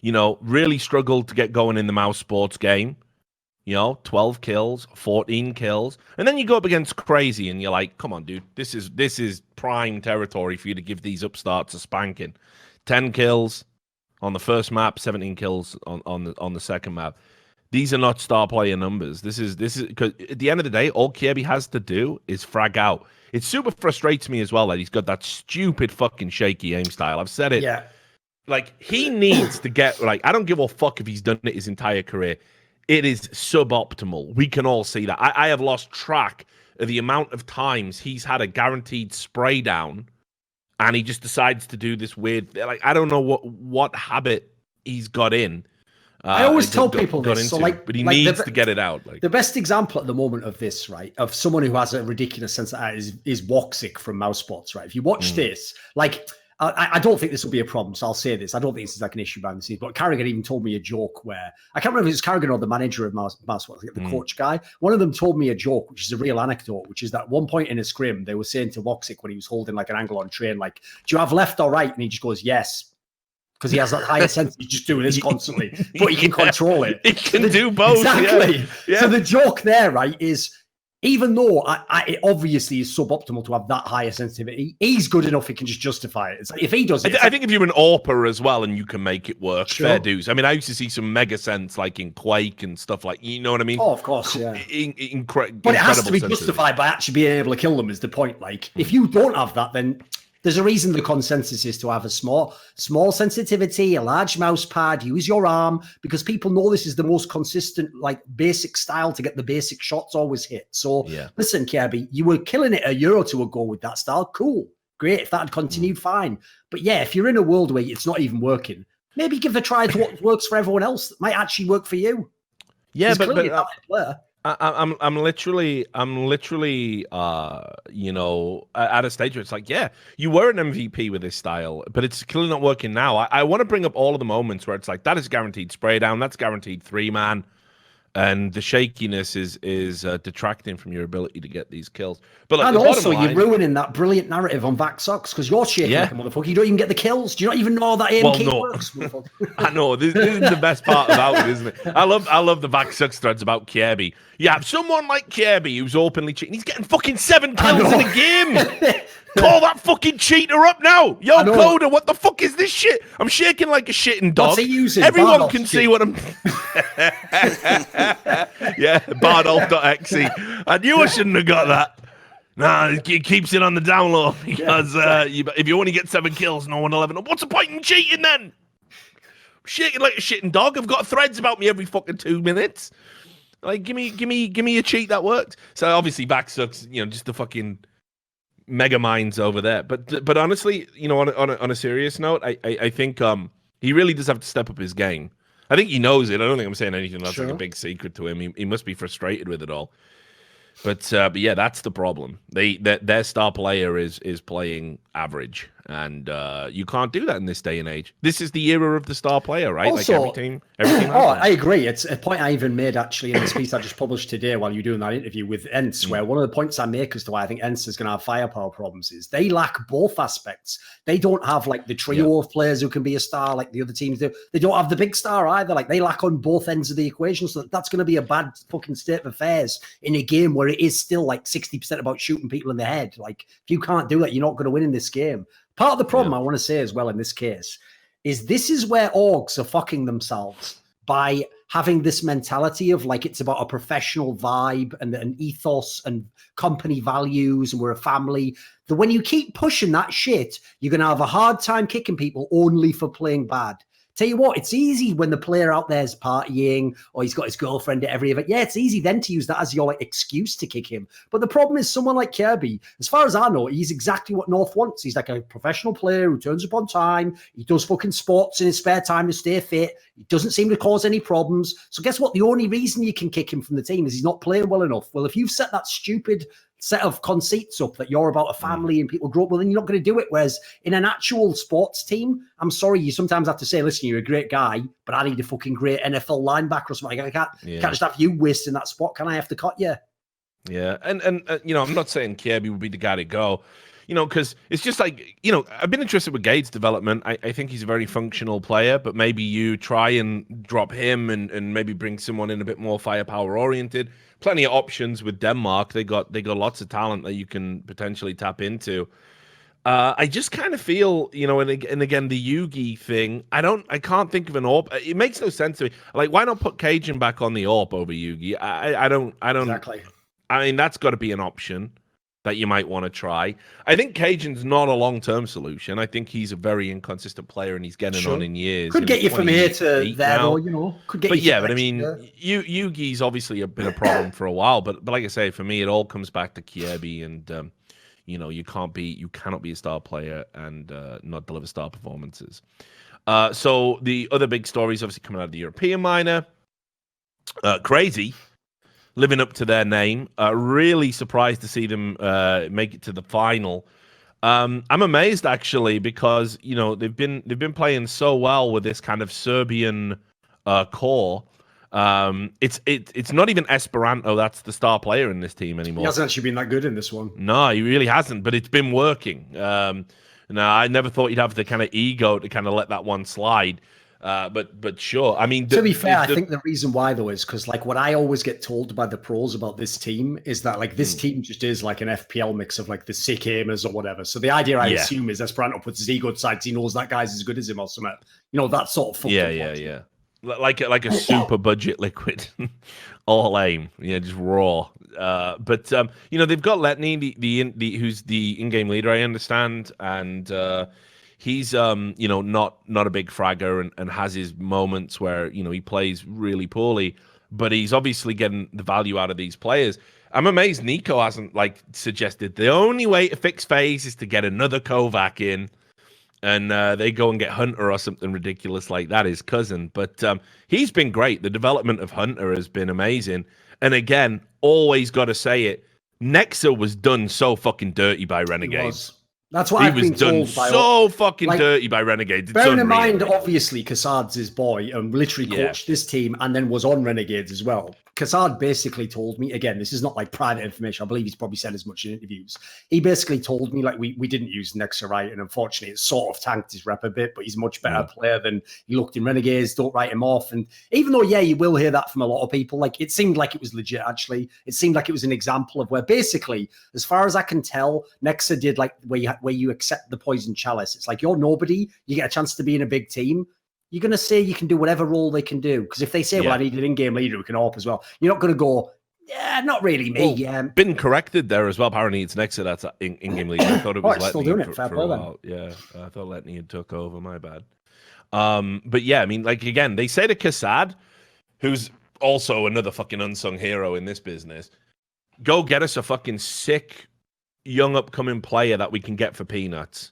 A: You know, really struggled to get going in the Mouse Sports game. You know, 12 kills, 14 kills. And then you go up against Crazy and you're like, come on, dude, this is prime territory for you to give these upstarts a spanking. 10 kills on the first map, 17 kills on the second map. These are not star player numbers. This is because at the end of the day, all Kirby has to do is frag out. It super frustrates me as well that he's got that stupid fucking shaky aim style. I've said it.
C: Yeah.
A: Like, he needs to get, like, I don't give a fuck if he's done it his entire career. It is suboptimal. We can all see that. I have lost track of the amount of times he's had a guaranteed spray down and he just decides to do this weird, like, I don't know what habit he's got in.
C: I always tell people this, so like,
A: but he needs to get it out. Like,
C: the best example at the moment of this, right, of someone who has a ridiculous sense of that is Woxic from Mousespots, right? If you watch this, like, I don't think this will be a problem, so I'll say this. I don't think this is like an issue behind the scenes, but Carrigan even told me a joke where, I can't remember if it was Carrigan or the manager of Mousespots, the coach guy. One of them told me a joke, which is a real anecdote, which is that at one point in a scrim, they were saying to Woxic when he was holding like an angle on Train, like, do you have left or right? And he just goes, yes. Because he has that higher sense, he's just doing this constantly, but he can control it.
A: He can do both.
C: Exactly.
A: Yeah.
C: So the joke there, right, is even though it obviously is suboptimal to have that higher sensitivity, he's good enough he can just justify it. It's like, if he does it,
A: I think if you're an AWPer as well and you can make it work, fair dues. I mean, I used to see some mega sense like in Quake and stuff like, you know what I mean?
C: Oh, of course, yeah.
A: But
C: it has to be justified by actually being able to kill them is the point. Like, if you don't have that, then there's a reason the consensus is to have a small sensitivity, a large mouse pad, use your arm, because people know this is the most consistent, like, basic style to get the basic shots always hit. So listen, Kirby, you were killing it a year or two ago with that style. Cool. great. If that had continued, fine. But yeah, if you're in a world where it's not even working, maybe give a try to what works for everyone else. That might actually work for you.
A: Yeah, but
C: player.
A: I'm literally, you know, at a stage where it's like, yeah, you were an MVP with this style, but it's clearly not working now. I want to bring up all of the moments where it's like, that is guaranteed spray down, that's guaranteed 3-man, and the shakiness is detracting from your ability to get these kills. But like,
C: and also, you're ruining that brilliant narrative on VaxSox because you're shaking like a motherfucker. You don't even get the kills. Do you not even know that AMK works?
A: I know. This is the best part about it, isn't it? I love the VaxSucks threads about Kirby. You have someone like Kirby who's openly cheating. He's getting fucking 7 kills in a game. Call that fucking cheater up now. Yo, Coda, what the fuck is this shit? I'm shaking like a shitting dog.
C: What's he using?
A: Everyone
C: Bardolph
A: can see what I'm... Yeah, Bardolph.exe. I knew I shouldn't have got that. Nah, it keeps it on the down low because if you only get 7 kills, no one will ever know. What's the point in cheating then? Shaking like a shitting dog. I've got threads about me every fucking 2 minutes. Like, give me a cheat that works. So obviously, VaxSucks, you know, just the fucking mega minds over there. But honestly, you know, on a serious note, I think he really does have to step up his game. I think he knows it. I don't think I'm saying anything that's like a big secret to him. He must be frustrated with it all. But yeah, that's the problem. Their star player is playing average, and you can't do that in this day and age. This is the era of the star player, right?
C: Also,
A: like every team
C: I agree. It's a point I even made actually in this piece I just published today while you're doing that interview with Ents, where one of the points I make as to why I think Ents is going to have firepower problems is they lack both aspects. They don't have like the trio of players who can be a star like the other teams do. They don't have the big star either. Like they lack on both ends of the equation. So that's going to be a bad fucking state of affairs in a game where it is still like 60% about shooting people in the head. Like if you can't do that, you're not going to win in this game. Part of the problem I want to say as well in this case is this is where orgs are fucking themselves by having this mentality of like it's about a professional vibe and an ethos and company values and we're a family. That when you keep pushing that shit, you're going to have a hard time kicking people only for playing bad. Tell you what, it's easy when the player out there is partying or he's got his girlfriend at every event. Yeah, it's easy then to use that as your like excuse to kick him. But the problem is someone like Kirby, as far as I know, he's exactly what North wants. He's like a professional player who turns up on time. He does fucking sports in his spare time to stay fit. He doesn't seem to cause any problems. So guess what? The only reason you can kick him from the team is he's not playing well enough. Well, if you've set that stupid set of conceits up that you're about a family and people grow up, well, then you're not going to do it. Whereas in an actual sports team, I'm sorry, you sometimes have to say, listen, you're a great guy, but I need a fucking great NFL linebacker or something. I can't just have you wasting that spot. Can I have to cut you?
A: Yeah, and you know, I'm not saying Kirby would be the guy to go, you know, because it's just like, you know, I've been interested with Gade's development. I think he's a very functional player, but maybe you try and drop him and maybe bring someone in a bit more firepower oriented. Plenty of options with Denmark. They got lots of talent that you can potentially tap into. I just kind of feel, you know, and again the Yugi thing. I can't think of an AWP. It makes no sense to me. Like, why not put Cajun back on the AWP over Yugi? I don't
C: Exactly.
A: I mean, that's got to be an option that you might want to try. I think Cajun's not a long-term solution. I think he's a very inconsistent player, and he's getting on in years.
C: Could get you from here to there, or you know, could get.
A: But yeah, but I mean, Yugi's obviously been a problem for a while. But like I say, for me, it all comes back to Kirby, and you know, you cannot be a star player and not deliver star performances. So the other big stories, obviously coming out of the European minor, Crazy. Living up to their name. Really surprised to see them make it to the final. I'm amazed actually because, you know, they've been playing so well with this kind of Serbian core. It's not even Esperanto that's the star player in this team anymore.
C: He hasn't actually been that good in this one.
A: No, he really hasn't, but it's been working. Now I never thought he'd have the kind of ego to kind of let that one slide. But sure. I mean,
C: to be fair, I think the reason why though is because like what I always get told by the pros about this team is that like this team just is like an FPL mix of like the sick aimers or whatever. So the idea I assume is Esperanto puts his ego aside because he knows that guy's as good as him or something. You know, that sort of
A: yeah. Like a super budget liquid, all aim, just raw. But you know, they've got Letney, the who's the in-game leader, I understand, and he's you know, not a big fragger and has his moments where, you know, he plays really poorly. but he's obviously getting the value out of these players. I'm amazed Nico hasn't like suggested the only way to fix FaZe is to get another Kovac in, and they go and get Hunter or something ridiculous like that, his cousin. But he's been great. The development of Hunter has been amazing. And again, always got to say it, Nexa was done so fucking dirty by Renegades.
C: That's what I've been told by
A: so fucking dirty by Renegades.
C: Bearing in mind, obviously, Kassad's his boy and literally coached this team and then was on Renegades as well. Kassad basically told me, again, this is not like private information. I believe he's probably said as much in interviews. He basically told me like we didn't use Nexa right, and unfortunately, it sort of tanked his rep a bit. But he's a much better player than he looked in Renegades. Don't write him off. And even though, yeah, you will hear that from a lot of people. Like it seemed like it was legit. Actually, it seemed like it was an example of where basically, as far as I can tell, Nexa did like where you accept the poison chalice. It's like you're nobody. You get a chance to be in a big team. You're going to say you can do whatever role they can do. Because if they say, well, I need an in-game leader who can AWP as well, you're not going to go, yeah, not really me.
A: Well, been corrected there as well. Apparently it's Nexa that's in-game leader. I thought it was
C: still doing it. Fair play then.
A: Yeah, I thought Letney had took over. My bad. But yeah, I mean, like, again, they say to Kassad, who's also another fucking unsung hero in this business, go get us a fucking sick, young upcoming player that we can get for peanuts.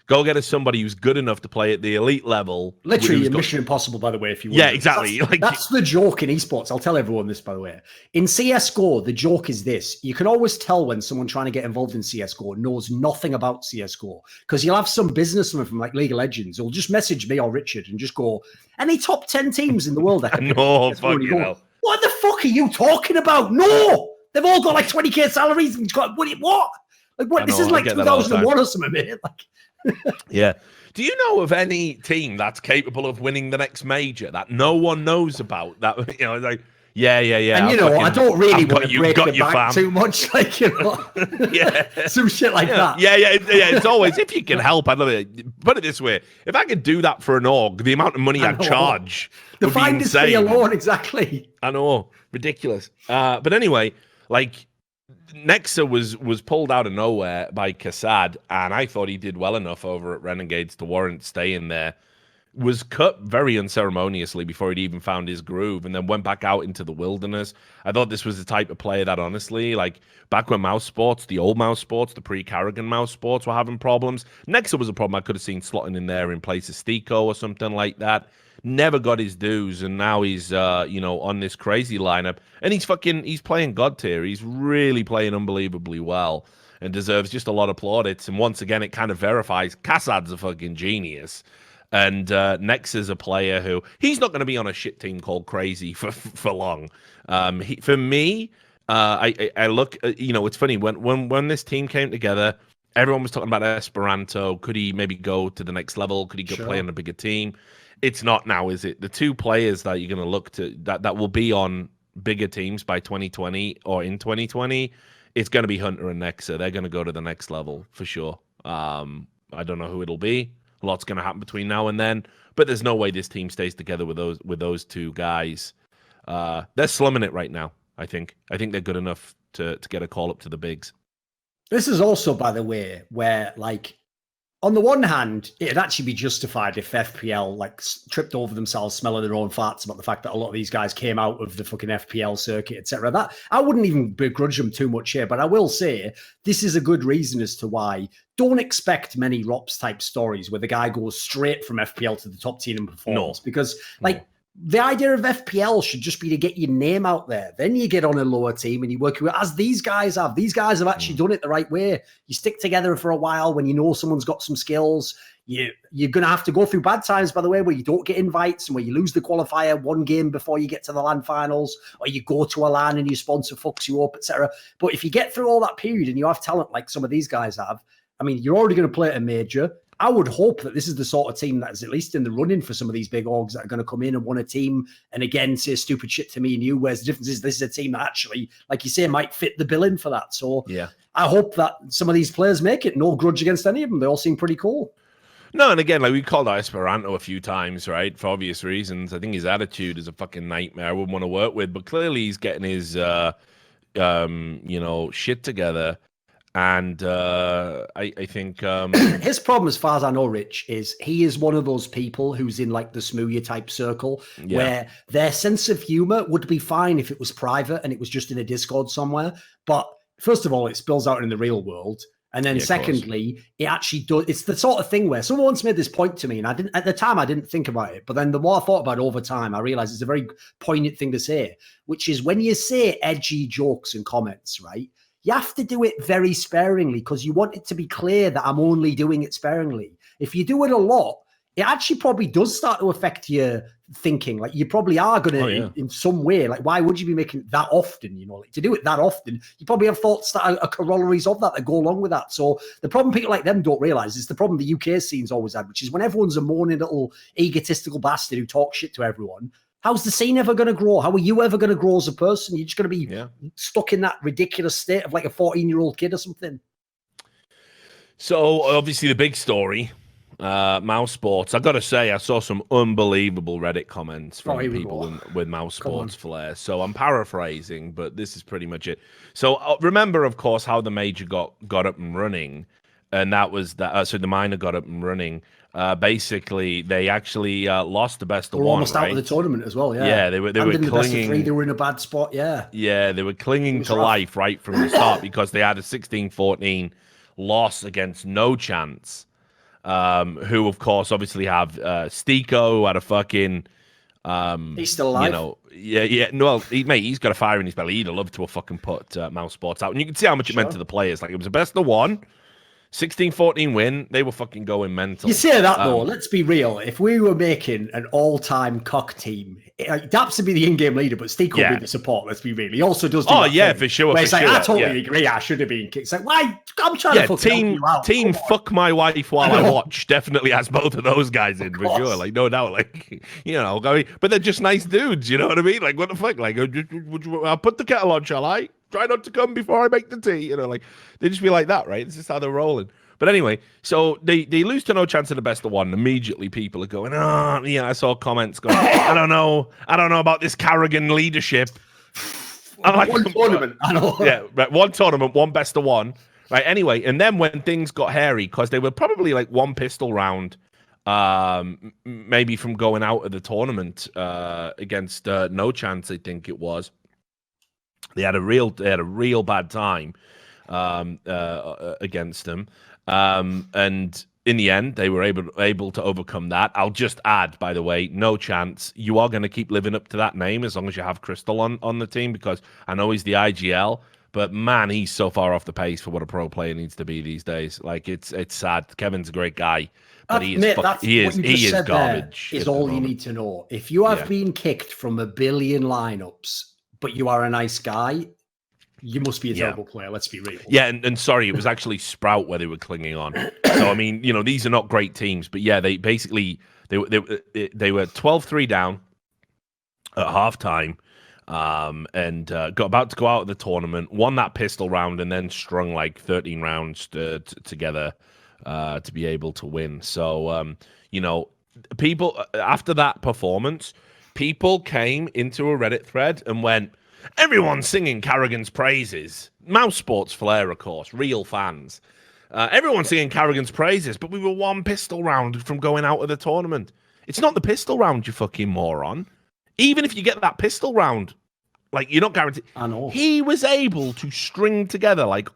A: Go get us somebody who's good enough to play at the elite level.
C: Literally, Mission Impossible, by the way, if you want.
A: Yeah, exactly.
C: That's the joke in esports. I'll tell everyone this, by the way. In CSGO, the joke is this. You can always tell when someone trying to get involved in CSGO knows nothing about CSGO. Because you'll have some businessman from like League of Legends who'll just message me or Richard and just go, any top 10 teams in the world?
A: No, fucking hell.
C: What the fuck are you talking about? No! They've all got like 20k salaries and got what? Like what? This is like 2001 or something, man. Like
A: yeah. Do you know of any team that's capable of winning the next major that no one knows about? That you know, like yeah.
C: And you know, I don't really want to break the back too much, like you know, some shit like that.
A: Yeah. It's always if you can help. I love it. Put it this way: if I could do that for an org, the amount of money I'd charge,
C: the finder's fee alone, exactly.
A: I know, ridiculous. But anyway, like. Nexa was pulled out of nowhere by Kassad, and I thought he did well enough over at Renegades to warrant staying there. Was cut very unceremoniously before he'd even found his groove, and then went back out into the wilderness. I thought this was the type of player that, honestly, like back when Mouse Sports, the old Mouse Sports, the pre-Carrigan Mouse Sports were having problems. Nexa was a problem I could have seen slotting in there in place of Stico or something like that. Never got his dues, and now he's on this crazy lineup, and he's playing god tier. He's really playing unbelievably well and deserves just a lot of plaudits. And once again, it kind of verifies Kassad's a fucking genius. And Nexa's a player who he's not going to be on a shit team called Crazy for long. For me, I look, it's funny when this team came together, everyone was talking about Esperanto. Could he maybe go to the next level? Could he go play on a bigger team? It's not now, is it? The two players that you're going to look to that will be on bigger teams by 2020 or in 2020, it's going to be Hunter and Nexa. They're going to go to the next level for sure. I don't know who it'll be. A lot's going to happen between now and then, but there's no way this team stays together with those two guys. They're slumming it right now. I think they're good enough to get a call up to the bigs.
C: This is also, by the way, where like on the one hand, it'd actually be justified if FPL like tripped over themselves, smelling their own farts about the fact that a lot of these guys came out of the fucking FPL circuit, etc. That I wouldn't even begrudge them too much here, but I will say this is a good reason as to why. Don't expect many ROPS type stories where the guy goes straight from FPL to the top team in performance because the idea of FPL should just be to get your name out there. Then you get on a lower team and you work with, as these guys have. These guys have actually done it the right way. You stick together for a while when you know someone's got some skills. You're going to have to go through bad times, by the way, where you don't get invites and where you lose the qualifier one game before you get to the LAN finals, or you go to a LAN and your sponsor fucks you up, etc. But if you get through all that period and you have talent like some of these guys have, I mean, you're already going to play at a major. I would hope that this is the sort of team that is at least in the running for some of these big orgs that are going to come in and win a team and again say stupid shit to me and you. Whereas the difference is this is a team that actually, like you say, might fit the bill in for that. So yeah, I hope that some of these players make it. No grudge against any of them. They all seem pretty cool.
A: No, and again, like we called out Esperanto a few times, right? For obvious reasons. I think his attitude is a fucking nightmare. I wouldn't want to work with, but clearly he's getting his, shit together. And I think
C: his problem, as far as I know, Rich, is he is one of those people who's in like the Smooya type circle where their sense of humor would be fine if it was private and it was just in a Discord somewhere. But first of all, it spills out in the real world. And then secondly, it actually does. It's the sort of thing where someone once made this point to me, and I didn't at the time. I didn't think about it, but then the more I thought about it over time, I realized it's a very poignant thing to say, which is when you say edgy jokes and comments, right? You have to do it very sparingly because you want it to be clear that I'm only doing it sparingly. If you do it a lot, it actually probably does start to affect your thinking. Like you probably are going to, in some way, like why would you be making it that often? You know, like to do it that often, you probably have thoughts that are corollaries of that go along with that. So the problem people like them don't realize is the problem the UK scene's always had, which is when everyone's a moaning little egotistical bastard who talks shit to everyone. How's the scene ever going to grow? How are you ever going to grow as a person? You're just going to be stuck in that ridiculous state of like a 14-year-old kid or something.
A: So obviously the big story, Mouse Sports. I got to say, I saw some unbelievable Reddit comments from people with Mouse Sports flair. So I'm paraphrasing, but this is pretty much it. So remember, of course, how the major got up and running, and that was that. So the minor got up and running. Basically, they actually lost the best of one.
C: Almost out of the tournament as well. Yeah,
A: they were clinging.
C: The best of three, they were in a bad spot. Yeah,
A: they were clinging to life right from the start because they had a 16-14 loss against No Chance, who of course obviously have Stico, who had a fucking.
C: He's still alive.
A: You know, well, he's got a fire in his belly. He'd have loved to have fucking put Mouse Sports out, and you can see how much it meant to the players. Like it was a best of one. 16-14 win. They were fucking going mental.
C: You say that though. Let's be real. If we were making an all-time cock team, Daps would be the in-game leader, but Steve would be the support. Let's be real. He also does. Do thing,
A: for sure.
C: Where it's like, I totally agree. I should have been kicked. It's like, why? I'm trying to fucking help you out.
A: Team fuck my wife while I watch definitely has both of those guys in for sure. Like no doubt. Like but they're just nice dudes. You know what I mean? Like what the fuck? Like I'll put the kettle on, shall I? Try not to come before I make the tea. You know, like they just be like that, right? This is how they're rolling. But anyway, so they lose to No Chance of the best of one. Immediately, people are going, I saw comments going, I don't know about this Carrigan leadership.
C: One tournament, I know.
A: Yeah, right, one tournament, one best of one. Right, anyway, and then when things got hairy, because they were probably like one pistol round, maybe from going out of the tournament against No Chance, I think it was. They had a real bad time against them. And in the end, they were able to overcome that. I'll just add, by the way, No Chance. You are going to keep living up to that name as long as you have Crystal on the team, because I know he's the IGL, but man, he's so far off the pace for what a pro player needs to be these days. Like it's sad. Kevin's a great guy, but he is garbage.
C: Is all you need to know. If you have been kicked from a billion lineups, but you are a nice guy, you must be a terrible player. Let's be real.
A: Yeah, and sorry, it was actually Sprout where they were clinging on. So I mean, these are not great teams, but yeah, they basically they were 12-3 down at halftime, and got about to go out of the tournament, won that pistol round, and then strung like 13 rounds together to be able to win. So people after that performance, people came into a Reddit thread and went, everyone's singing Carrigan's praises. Mouse Sports flair, of course, real fans. Everyone's singing Carrigan's praises, but we were one pistol round from going out of the tournament. It's not the pistol round, you fucking moron. Even if you get that pistol round, like, you're not guaranteed.
C: I know.
A: He was able to string together, like,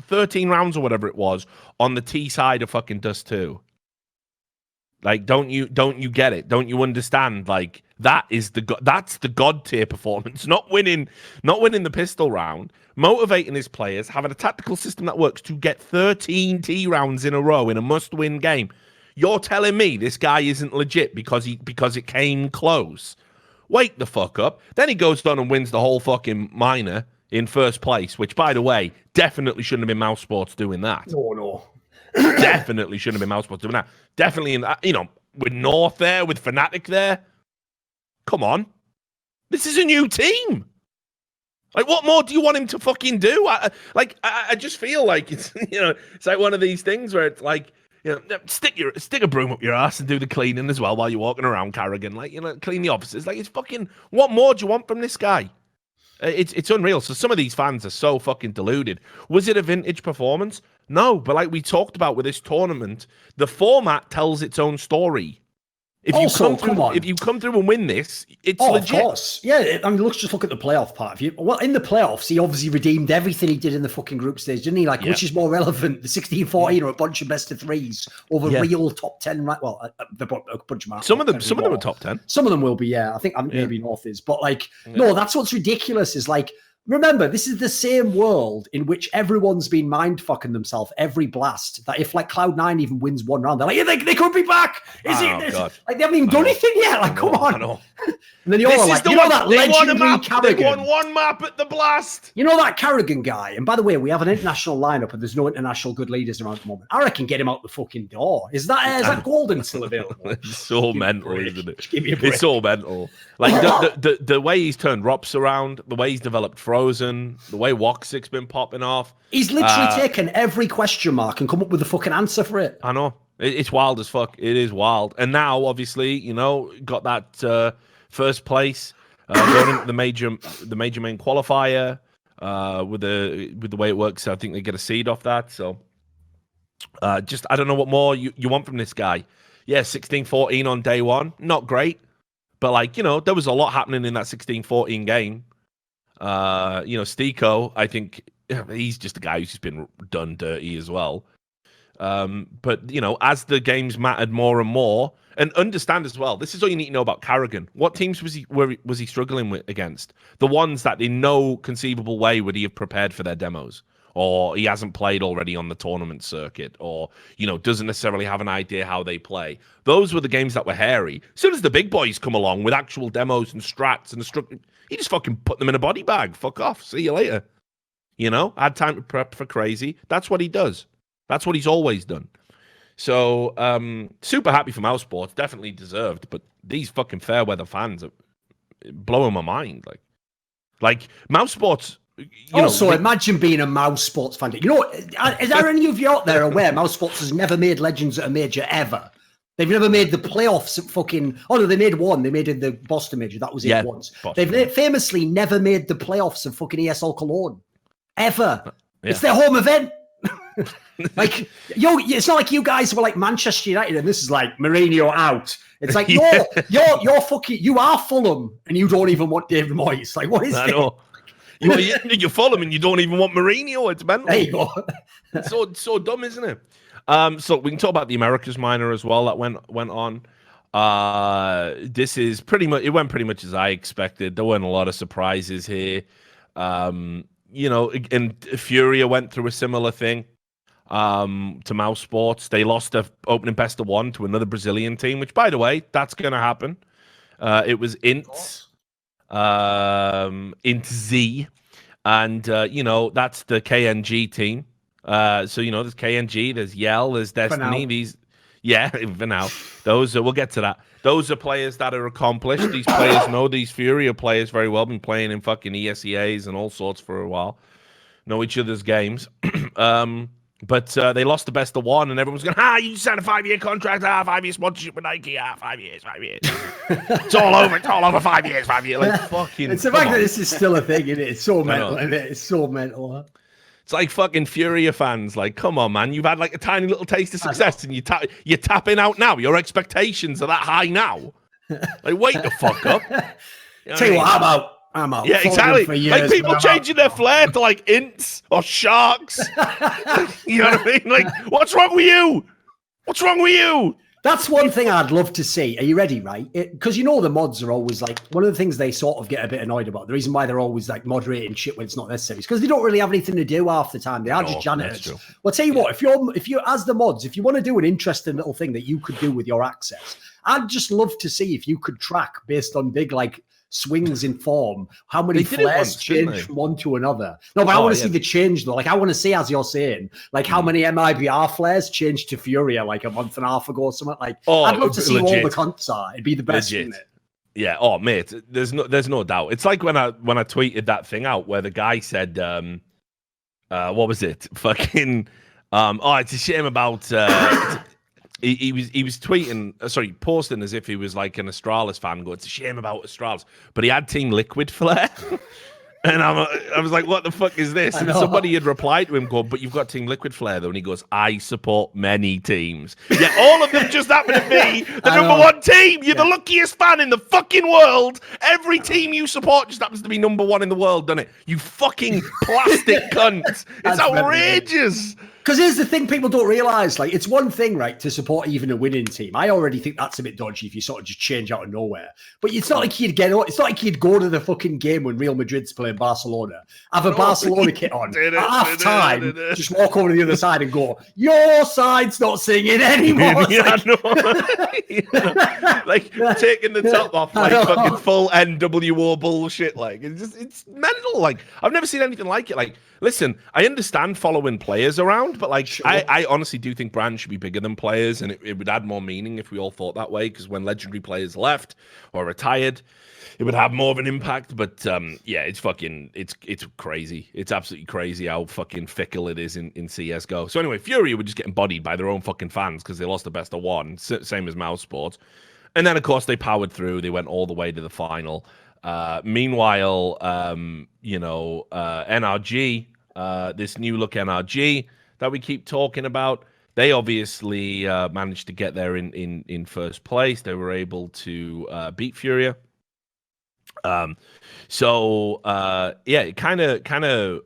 A: 13 rounds or whatever it was on the T side of fucking Dust 2. Like, don't you get it? Don't you understand? Like, that's the god tier performance. Not winning the pistol round, motivating his players, having a tactical system that works to get 13 T rounds in a row in a must-win game. You're telling me this guy isn't legit because it came close? Wake the fuck up. Then he goes on and wins the whole fucking minor in first place, which, by the way, definitely shouldn't have been Mouse Sports doing that.
C: No.
A: Definitely shouldn't have been Mouse Sports doing that. Definitely, with North there, with Fnatic there. Come on. This is a new team. Like, what more do you want him to fucking do? I just feel like it's, it's like one of these things where it's like, stick a broom up your ass and do the cleaning as well while you're walking around Carrigan. Like, clean the offices. Like, it's fucking, what more do you want from this guy? It's unreal. So some of these fans are so fucking deluded. Was it a vintage performance? No, but like we talked about with this tournament, the format tells its own story. If
C: Also,
A: you
C: come on.
A: if you come through and win this, it's
C: Of
A: legit.
C: course. Yeah, I mean, let's just look at the playoff part. Well, in the playoffs, he obviously redeemed everything he did in the fucking group stage, didn't he? Like, which is more relevant, the 16-14 or a bunch of best of threes over real top 10, right? Well, a bunch of
A: some of them are top 10.
C: Some of them will be, yeah. I think maybe North is. But, like, no, that's what's ridiculous is, like, remember, this is the same world in which everyone's been mind-fucking themselves every blast. That if, like, Cloud9 even wins one round, they're like, they could be back.
A: God.
C: Like, they haven't even done anything yet. Like, come on.
A: I know.
C: And then you're like, you know that legendary Carrigan.
A: They won one map at the Blast.
C: You know that Carrigan guy. And by the way, we have an international lineup, and there's no international good leaders around at the moment. I reckon get him out the fucking door. Is that Golden still available?
A: It's so mental, isn't it?
C: Give me a break.
A: It's so mental. Like the way he's turned Rops around, the way he's developed Frozen, the way Woxic's been popping off.
C: He's literally taken every question mark and come up with a fucking answer for it.
A: I know. It's wild as fuck. It is wild. And now, obviously, you know, got that first place going into the major main qualifier with the way it works. I think they get a seed off that. So just I don't know what more you want from this guy. Yeah, 16-14 on day one. Not great. But, like, you know, there was a lot happening in that 16-14 game. You know, Stiko, I think he's just a guy who's just been done dirty as well. But, you know, as the games mattered more and more, and understand as well, this is all you need to know about Carrigan. What teams was he struggling with against? The ones that in no conceivable way would he have prepared for their demos, or he hasn't played already on the tournament circuit, or, you know, doesn't necessarily have an idea how they play. Those were the games that were hairy. As soon as the big boys come along with actual demos and strats and he just fucking put them in a body bag. Fuck off. See you later. You know, had time to prep for crazy. That's what he does. That's what he's always done. So, super happy for Mouse Sports. Definitely deserved. But these fucking fair weather fans are blowing my mind. Like Mouse Sports.
C: Imagine being a Mouse Sports fan. You know, is there any of you out there aware Mouse Sports has never made Legends at a major ever? They've never made the playoffs at fucking... Oh, no, they made one. They made it the Boston major. That was it once. They've famously never made the playoffs of fucking ESL Cologne. Ever. Yeah. It's their home event. Like, it's not like you guys were like Manchester United and this is like Mourinho out. It's like, no, you're fucking... You are Fulham and you don't even want David Moyes. Like, what is
A: I
C: this?
A: know. You're Fulham and you don't even want Mourinho. It's mental.
C: There you go.
A: so dumb, isn't it? So we can talk about the Americas minor as well that went on. This is pretty much, it went pretty much as I expected. There weren't a lot of surprises here. You know, and Furia went through a similar thing to Mouse Sports. They lost their opening best of one to another Brazilian team, which, by the way, that's going to happen. It was Int Z, and you know, that's the KNG team. So, you know, there's KNG, there's Yell, there's Destiny. For now. Those we'll get to that. Those are players that are accomplished. These players know these Furia players very well. Been playing in fucking ESEAs and all sorts for a while. Know each other's games. But they lost the best of one, and everyone's going, you just signed a 5-year contract, 5-year sponsorship with Nike, 5 years. It's all over 5 years, 5 years. Like, fucking.
C: It's the fact that this is still a thing, isn't it? It's so mental, isn't it? It's so mental.
A: It's like fucking Furia fans. Like, come on, man. You've had like a tiny little taste of success, and you're tapping out now. Your expectations are that high now. Like, wake the fuck up.
C: Tell you what, I'm out.
A: Yeah, exactly. Years, like people changing their flair to like ints or sharks. You know what I mean? Like, what's wrong with you? What's wrong with you?
C: That's one thing I'd love to see. Are you ready, right? Because you know the mods are always like, one of the things they sort of get a bit annoyed about, the reason why they're always like moderating shit when it's not necessary, is because they don't really have anything to do half the time. They are just janitors. Well, tell you what, if you're as the mods, if you want to do an interesting little thing that you could do with your access, I'd just love to see if you could track based on big like swings in form, how many flares change from one to another. No, but I want to see the change though. Like I want to see, as you're saying, like how many MIBR flares changed to Furia like a month and a half ago or something. Like I'd love to see all the cunts are. It'd be the best, wouldn't it?
A: Yeah. Oh, mate, there's no doubt. It's like when I tweeted that thing out where the guy said, what was it? Fucking, it's a shame about. He was tweeting, posting as if he was like an Astralis fan. Going, it's a shame about Astralis, but he had Team Liquid flair, And I was like, what the fuck is this? And somebody had replied to him going, but you've got Team Liquid Flare, though. And he goes, I support many teams. Yeah, all of them just happen to be the number one team. You're the luckiest fan in the fucking world. Every team you support just happens to be number one in the world, doesn't it? You fucking plastic cunt. It's outrageous.
C: Because here's the thing people don't realise, like, it's one thing, right, to support even a winning team. I already think that's a bit dodgy if you sort of just change out of nowhere. But it's not like it's not like you'd go to the fucking game when Real Madrid's playing Barcelona, have a Barcelona kit on, at half time, just walk over to the other side and go, your side's not singing anymore.
A: Yeah, like taking the top off, like fucking full NWO bullshit. Like, it's mental. Like, I've never seen anything like it. Like, listen, I understand following players around, but like, sure. I honestly do think brands should be bigger than players, and it would add more meaning if we all thought that way. Because when legendary players left or retired, it would have more of an impact. But yeah, it's crazy. It's absolutely crazy how fucking fickle it is in CS:GO. So anyway, Fury were just getting bodied by their own fucking fans because they lost the best of one, same as Mouse Sports. And then of course they powered through. They went all the way to the final. Meanwhile, NRG, this new look NRG that we keep talking about, they obviously managed to get there in first place. They were able to beat Furia. It kind of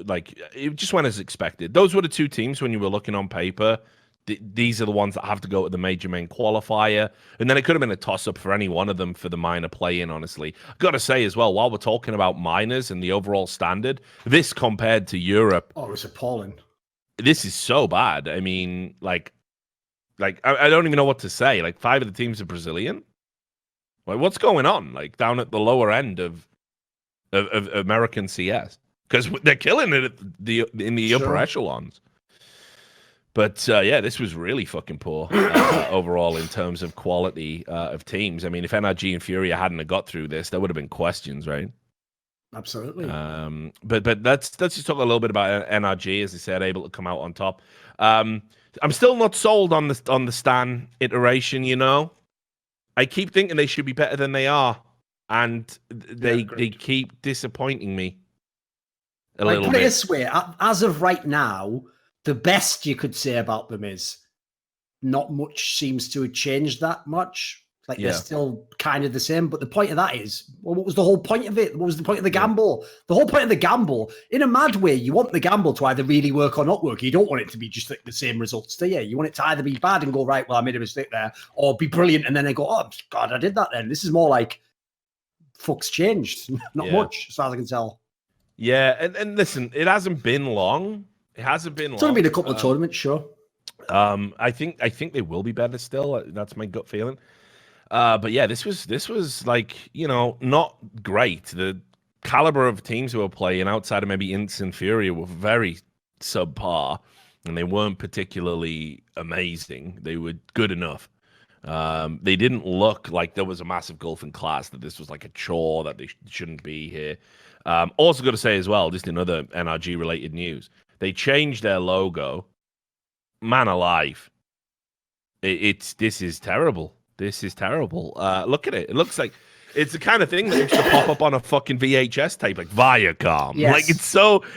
A: like it just went as expected. Those were the two teams when you were looking on paper. These are the ones that have to go to the major main qualifier. And then it could have been a toss-up for any one of them for the minor play-in, honestly. I've got to say as well, while we're talking about minors and the overall standard, this compared to Europe...
C: Oh, it's appalling.
A: This is so bad. I mean, like I don't even know what to say. Like, 5 of the teams are Brazilian. Like, what's going on? Like, down at the lower end of American CS. Because they're killing it in the upper echelons. But yeah, this was really fucking poor overall in terms of quality of teams. I mean, if NRG and Furia hadn't have got through this, there would have been questions, right?
C: Absolutely.
A: But let's just talk a little bit about NRG, as I said, able to come out on top. I'm still not sold on the Stan iteration. You know, I keep thinking they should be better than they are, and they keep disappointing me a little bit.
C: Put it this way: as of right now, the best you could say about them is not much seems to have changed that much. Like, they're still kind of the same. But the point of that is, well, what was the whole point of it? What was the point of the gamble? The whole point of the gamble, in a mad way, you want the gamble to either really work or not work. You don't want it to be just like the same results, do you? You want it to either be bad and go, right, well, I made a mistake there, or be brilliant and then they go, oh, God, I did that then. This is more like, fuck's changed. Not much, as far as I can tell.
A: Yeah, and listen, it hasn't been long. It hasn't been long.
C: It's only been a couple of tournaments, sure.
A: I think they will be better still. That's my gut feeling. But yeah, this was like, you know, not great. The caliber of teams who were playing outside of maybe Ints and Furia were very subpar, and they weren't particularly amazing. They were good enough. They didn't look like there was a massive gulf in class, that this was like a chore, that they shouldn't be here. Also got to say as well, just in other NRG related news, they changed their logo. Man alive. This is terrible. This is terrible. Look at it. It looks like it's the kind of thing that used to pop up on a fucking VHS tape, like Viacom. Yes. Like,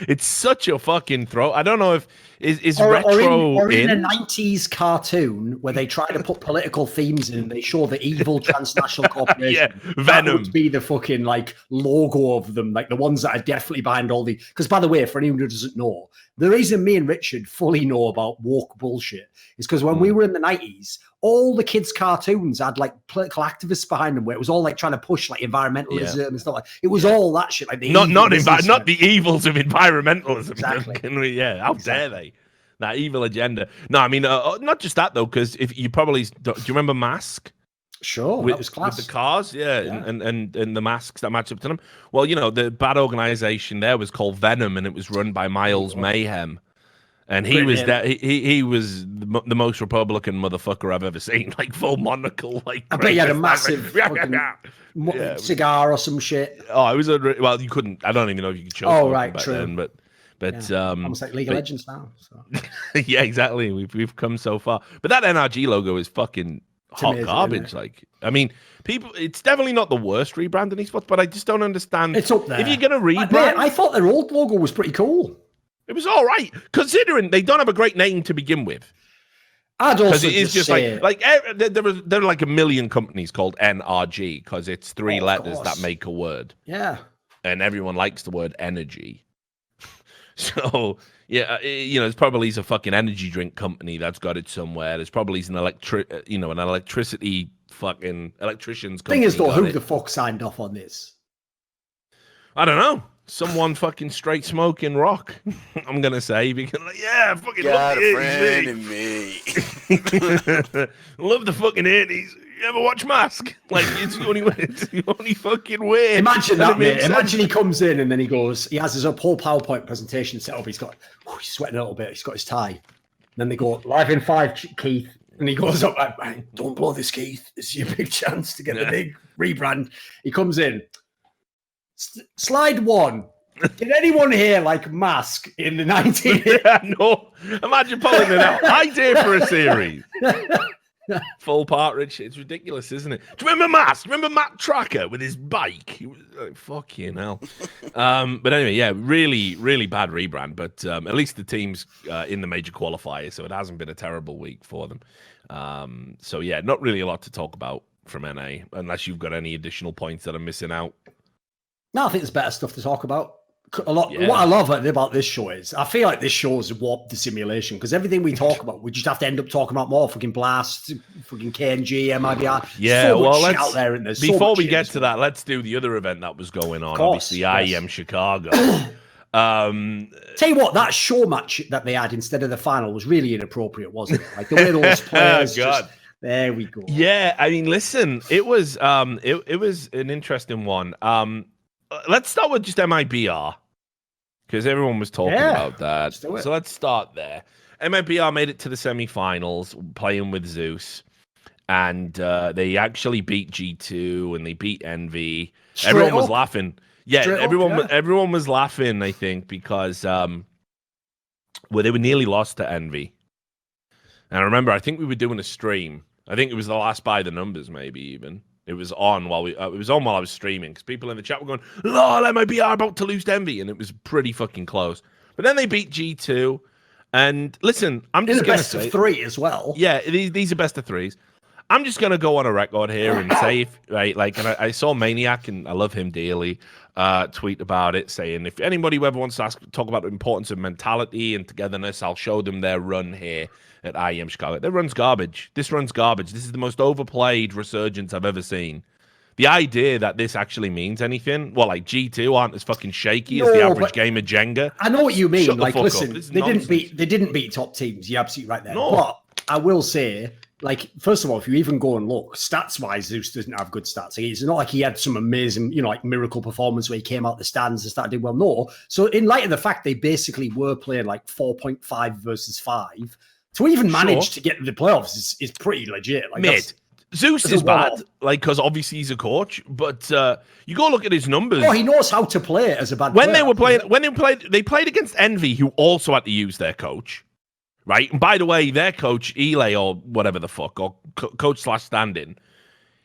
A: it's such a fucking throw. I don't know if is retro
C: or in a 90s cartoon where they try to put political themes in and they show the evil transnational corporation.
A: Yeah, Venom.
C: That would be the fucking like logo of them, like the ones that are definitely behind all the. Because by the way, for anyone who doesn't know, the reason me and Richard fully know about woke bullshit is because when we were in the 90s, all the kids' cartoons had like political activists behind them, where it was all like trying to push like environmentalism and stuff like. It was all that shit, like the
A: not the evils of environmentalism.
C: Exactly.
A: How dare they? That evil agenda. No, I mean not just that though, because if you probably do you remember Mask?
C: Sure, that was class.
A: With the cars, and the masks that match up to them. Well, you know, the bad organization there was called Venom, and it was run by Miles Mayhem. And he was that he was the most Republican motherfucker I've ever seen. Like, full monocle. Like,
C: I bet he had a massive cigar or some shit.
A: Oh, it was well, you couldn't. I don't even know if you could choke.
C: Oh, right, true.
A: Then, but
C: almost like League of Legends now. So.
A: Yeah, exactly. We've come so far. But that NRG logo is fucking hot garbage. Like, I mean, people, it's definitely not the worst rebrand in esports, but I just don't understand.
C: It's up there.
A: If you're going to rebrand,
C: Mate, I thought their old logo was pretty cool.
A: It was all right, considering they don't have a great name to begin with.
C: I'd also
A: it is just
C: say
A: like there are like a million companies called NRG because it's three letters that make a word.
C: Yeah,
A: and everyone likes the word energy. So yeah, there's probably a fucking energy drink company that's got it somewhere. There's probably an electricity fucking electrician's company.
C: Thing is, though, who
A: it.
C: the fuck signed off on this?
A: I don't know. Someone fucking straight smoking rock. I'm gonna say because I fucking
B: got
A: love
B: a
A: the
B: friend in me.
A: love the fucking 80s. You ever watch Mask? Like it's the only way. It's the only fucking way.
C: Imagine that, mate. Imagine he comes in and then he goes. He has his whole PowerPoint presentation set up. He's sweating a little bit. He's got his tie. And then they go live in 5, Keith. And he goes up like, "Don't blow this, Keith. This is your big chance to get the big rebrand." He comes in. Slide 1. Did anyone here like Mask in the 1980s?
A: Yeah, no. Imagine pulling it out. Idea for a series. Full partridge. It's ridiculous, isn't it? Do you remember Mask? Remember Matt Tracker with his bike? He was like, fucking hell. But anyway, yeah, really, really bad rebrand. But at least the team's in the major qualifier, so it hasn't been a terrible week for them. So yeah, not really a lot to talk about from NA, unless you've got any additional points that I'm missing out.
C: No, I think there's better stuff to talk about. A lot.
A: Yeah.
C: What I love about this show is I feel like this show has warped the simulation because everything we talk about, we just have to end up talking about more. Fucking Blast, fucking KNG, MIBR.
A: Yeah,
C: so
A: well,
C: let's out there. And there's
A: before we get to that, let's do the other event that was going on. Obviously, IEM Chicago. Tell
C: you what, that show match that they had instead of the final was really inappropriate, wasn't it? Like the way those players. There we go.
A: Yeah, I mean, listen, it was it was an interesting one. Let's start with just MIBR because everyone was talking about that. So let's start there. MIBR made it to the semifinals, playing with Zeus, and they actually beat G2 and they beat Envy. Everyone was laughing. Yeah, everyone was laughing. I think because they were nearly lost to Envy. And I remember, I think we were doing a stream. I think it was the last by the numbers, maybe even. It was on while I was streaming because people in the chat were going, "Lol, MIBR about to lose to Envy," and it was pretty fucking close. But then they beat G2, and listen, I'm just going to say
C: best of 3 as well.
A: Yeah, these are best of 3s. I'm just going to go on a record here and say, and I saw Maniac, and I love him dearly, tweet about it, saying if anybody who ever wants to talk about the importance of mentality and togetherness, I'll show them their run here at IEM Chicago. Their run's garbage. This run's garbage. This is the most overplayed resurgence I've ever seen. The idea that this actually means anything, well, like G2 aren't as fucking shaky as the average game of Jenga.
C: I know what you mean. Like, listen,
A: they
C: didn't beat top teams. You're absolutely right there.
A: No.
C: But I will say, like, first of all, if you even go and look, stats-wise, Zeus doesn't have good stats. It's not like he had some amazing, like, miracle performance where he came out the stands and started doing well. No. So in light of the fact they basically were playing, like, 4.5 versus 5, to even manage to get to the playoffs is pretty legit. Like,
A: mate, Zeus is bad, like, because obviously he's a coach, but you go look at his numbers.
C: Oh, he knows how to play as a bad player.
A: They played against Envy, who also had to use their coach. Right, and by the way, their coach, Elay or whatever the fuck, or coach/stand-in,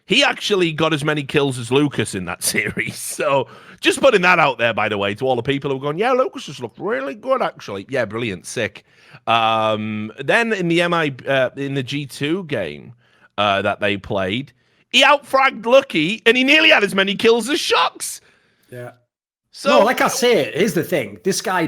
A: he actually got as many kills as Lucas in that series. So just putting that out there, by the way, to all the people who are going, yeah, Lucas just looked really good, actually. Yeah, brilliant, sick. Then in the in the G2 game that they played, he outfragged Lucky, and he nearly had as many kills as Shocks.
C: Yeah. So, like I say, here's the thing. This guy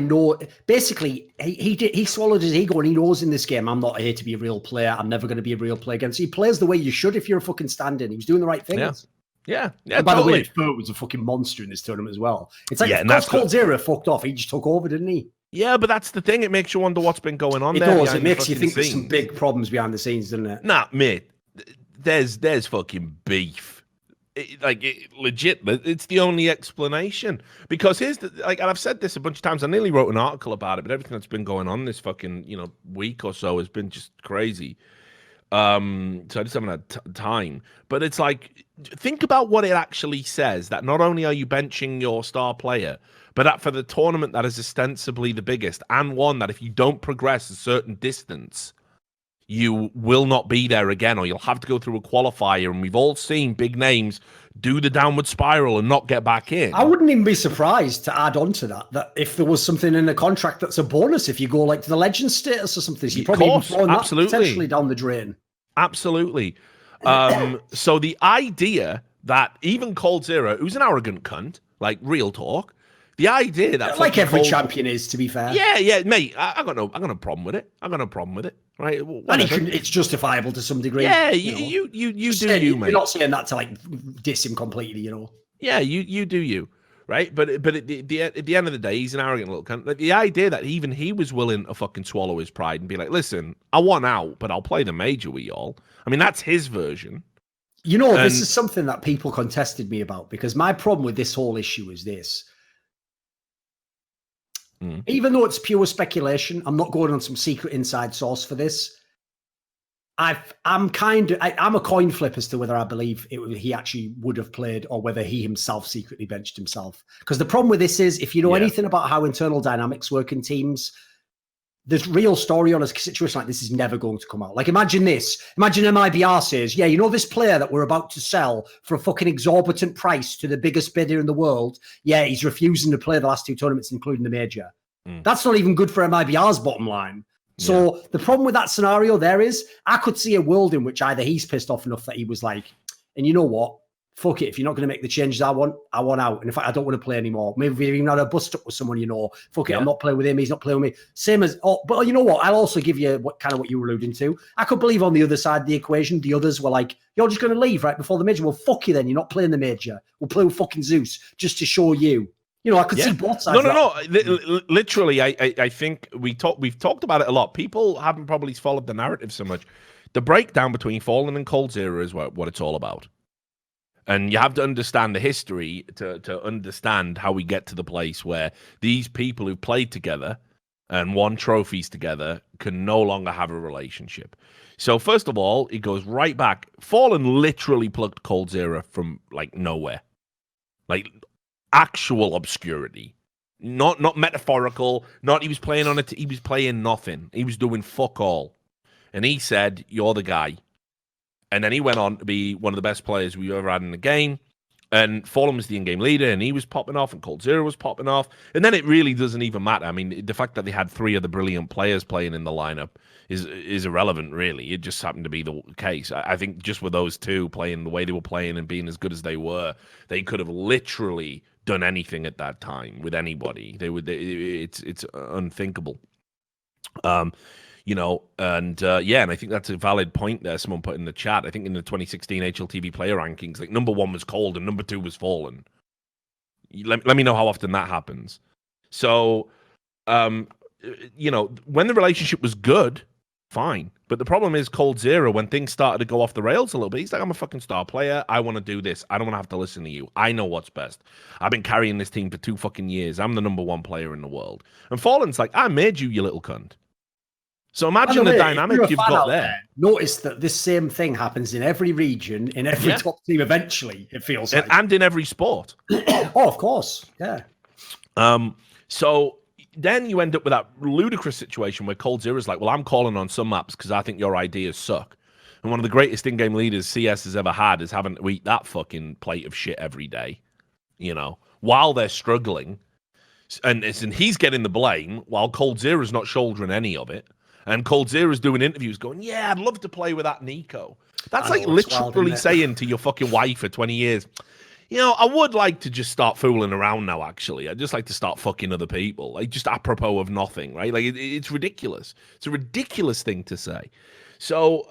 C: basically he swallowed his ego and he knows in this game, I'm not here to be a real player. I'm never going to be a real player again. So he plays the way you should if you're a fucking stand-in. He was doing the right things.
A: Yeah.
C: And by the way, Furt was a fucking monster in this tournament as well. It's like, Cold Zero fucked off. He just took over, didn't he?
A: Yeah, but that's the thing. It makes you wonder what's been going on there.
C: It does. It makes you think there's some big problems behind the scenes, doesn't it?
A: Nah, mate. There's fucking beef. Legit, it's the only explanation. Because here's and I've said this a bunch of times. I nearly wrote an article about it, but everything that's been going on this fucking week or so has been just crazy. So I just haven't had time. But it's like, think about what it actually says. That not only are you benching your star player, but that for the tournament that is ostensibly the biggest, and one that if you don't progress a certain distance, you will not be there again, or you'll have to go through a qualifier. And we've all seen big names do the downward spiral and not get back in.
C: I wouldn't even be surprised to add on to that if there was something in the contract that's a bonus if you go like to the legend status or something. So you probably even throw that potentially down the drain.
A: Absolutely. So the idea that even coldzera, who's an arrogant cunt, like real talk, the idea that
C: like every champion is, to be fair.
A: Yeah, mate. I got no problem with it. Right?
C: And it's justifiable to some degree.
A: Yeah, you do you, mate.
C: You're not saying that to like diss him completely, you know.
A: Yeah, you do you, right? But at the end of the day, he's an arrogant little cunt. Like, the idea that even he was willing to fucking swallow his pride and be like, listen, I want out, but I'll play the major with y'all. I mean, that's his version.
C: You know, this is something that people contested me about, because my problem with this whole issue is this. Even though it's pure speculation, I'm not going on some secret inside source for this. I'm a coin flip as to whether I believe he actually would have played or whether he himself secretly benched himself. Because the problem with this is, if you know anything about how internal dynamics work in teams, the real story on a situation like this is never going to come out. Like, imagine this. Imagine MIBR says, yeah, you know this player that we're about to sell for a fucking exorbitant price to the biggest bidder in the world? Yeah, he's refusing to play the last two tournaments, including the major. That's not even good for MIBR's bottom line. So the problem with that scenario there is, I could see a world in which either he's pissed off enough that he was like, and you know what? Fuck it. If you're not going to make the changes I want out. And in fact, I don't want to play anymore. Maybe we've even had a bust up with someone, you know. Fuck it. I'm not playing with him. He's not playing with me. Same as, but you know what? I'll also give you what you were alluding to. I could believe on the other side of the equation, the others were like, you're just going to leave right before the major. Well, fuck you then. You're not playing the major. We'll play with fucking Zeus just to show you. You know, I could see both sides.
A: No. Literally, I think we've talked about it a lot. People haven't probably followed the narrative so much. The breakdown between Fallen and coldzera is what it's all about. And you have to understand the history to understand how we get to the place where these people who played together and won trophies together can no longer have a relationship. So first of all, it goes right back. Fallen literally plucked coldzera from like nowhere, like actual obscurity, not metaphorical. Not he was playing on it. He was playing nothing. He was doing fuck all, and he said, "You're the guy." And then he went on to be one of the best players we ever had in the game. And Fallen was the in-game leader, and he was popping off, and coldzera was popping off. And then it really doesn't even matter. I mean, the fact that they had three other brilliant players playing in the lineup is irrelevant, really. It just happened to be the case. I think just with those two playing the way they were playing and being as good as they were, they could have literally done anything at that time with anybody. It's unthinkable. You know, and and I think that's a valid point there. Someone put in the chat. I think in the 2016 HLTV player rankings, like number 1 was Cold and number 2 was Fallen. Let me know how often that happens. So, you know, when the relationship was good, fine. But the problem is coldzera, when things started to go off the rails a little bit, he's like, I'm a fucking star player. I want to do this. I don't want to have to listen to you. I know what's best. I've been carrying this team for 2 fucking years. I'm the number 1 player in the world. And Fallen's like, I made you little cunt. So imagine the dynamic you've got there.
C: Notice that this same thing happens in every region, in every top team eventually, it feels like.
A: And in every sport.
C: Oh, of course. Yeah.
A: So then you end up with that ludicrous situation where coldzera's like, well, I'm calling on some maps because I think your ideas suck. And one of the greatest in-game leaders CS has ever had is having to eat that fucking plate of shit every day, you know, while they're struggling. And he's getting the blame while coldzera's not shouldering any of it. And coldzera's doing interviews going, yeah, I'd love to play with that Nico. That's like literally saying to your fucking wife for 20 years, you know, I would like to just start fooling around now, actually. I'd just like to start fucking other people. Like, just apropos of nothing, right? Like, it's ridiculous. It's a ridiculous thing to say. So,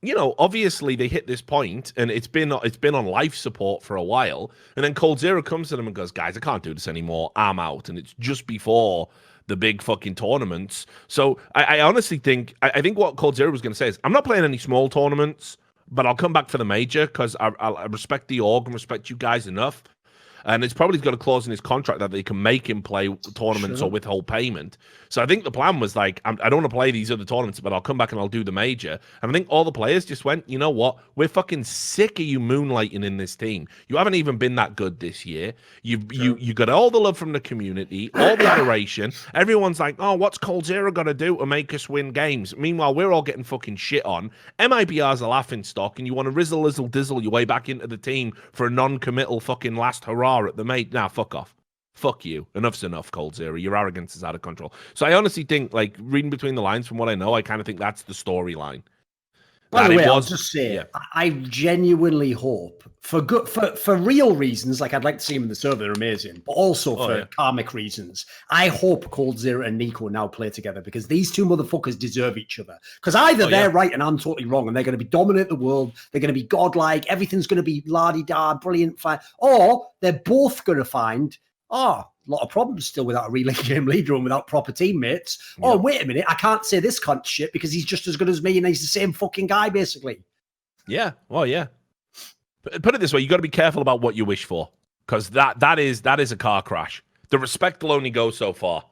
A: you know, obviously they hit this point, and it's been on life support for a while. And then coldzera comes to them and goes, guys, I can't do this anymore. I'm out. And it's just before the big fucking tournaments. So I honestly think, I think what coldzera was going to say is, I'm not playing any small tournaments, but I'll come back for the major because I respect the org and respect you guys enough. and it's probably got a clause in his contract that they can make him play tournaments or withhold payment. So I think the plan was like, I don't want to play these other tournaments, but I'll come back and I'll do the major. And I think all the players just went, you know what? We're fucking sick of you moonlighting in this team. You haven't even been that good this year. You got all the love from the community, all the adoration. Everyone's like, oh, what's coldzera got to do to make us win games? Meanwhile, we're all getting fucking shit on. MIBR's a laughing stock, and you want to rizzle, dizzle your way back into the team for a non-committal fucking last hurrah at the mate. Nah, fuck off. Fuck you. Enough's enough, coldzera. Your arrogance is out of control. So I honestly think, like, reading between the lines from what I know, I kind of think that's the storyline.
C: By the way, I'll just say, I genuinely hope, for real reasons, like I'd like to see him in the server, they're amazing, but also for karmic reasons, I hope coldzera and Nico now play together, because these two motherfuckers deserve each other. Because either they're right and I'm totally wrong, and they're going to be dominant the world, they're going to be godlike, everything's going to be la-di-da, brilliant, fine, or they're both going to find, a lot of problems still without a relay game leader and without proper teammates. Oh, wait a minute, I can't say this cunt shit because he's just as good as me and he's the same fucking guy, basically.
A: Yeah, well, yeah. Put it this way, you got to be careful about what you wish for, because that is a car crash. The respect will only go so far,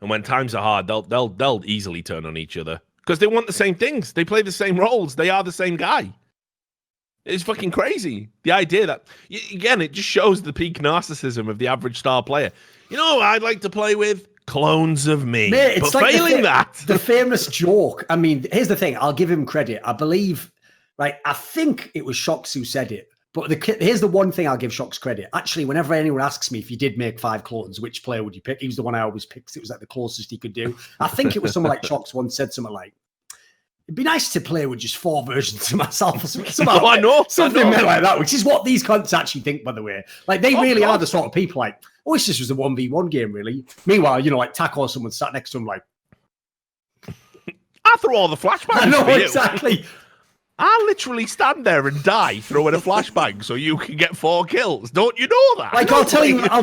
A: and when times are hard, they'll easily turn on each other because they want the same things. They play the same roles. They are the same guy. It's fucking crazy. The idea that, again, it just shows the peak narcissism of the average star player. You know, I'd like to play with clones of me. Mate, it's but like failing the
C: famous joke. I mean, here's the thing. I'll give him credit. I believe, right? I think it was Shocks who said it. But here's the one thing I'll give Shocks credit. Actually, whenever anyone asks me if you did make 5 clones, which player would you pick? He was the one I always picked because it was like the closest he could do. I think it was someone like Shocks once said something like, it'd be nice to play with just 4 versions of myself or something.
A: I know.
C: Something like that, which is what these cunts actually think, by the way. Like, they really are the sort of people like, I wish this was a 1v1 game, really. Meanwhile, you know, like, Taco or someone sat next to him like,
A: I throw all the flashbangs.
C: I know, exactly.
A: I literally stand there and die throwing a flashbang so you can get 4 kills. Don't you know that?
C: Like, I'll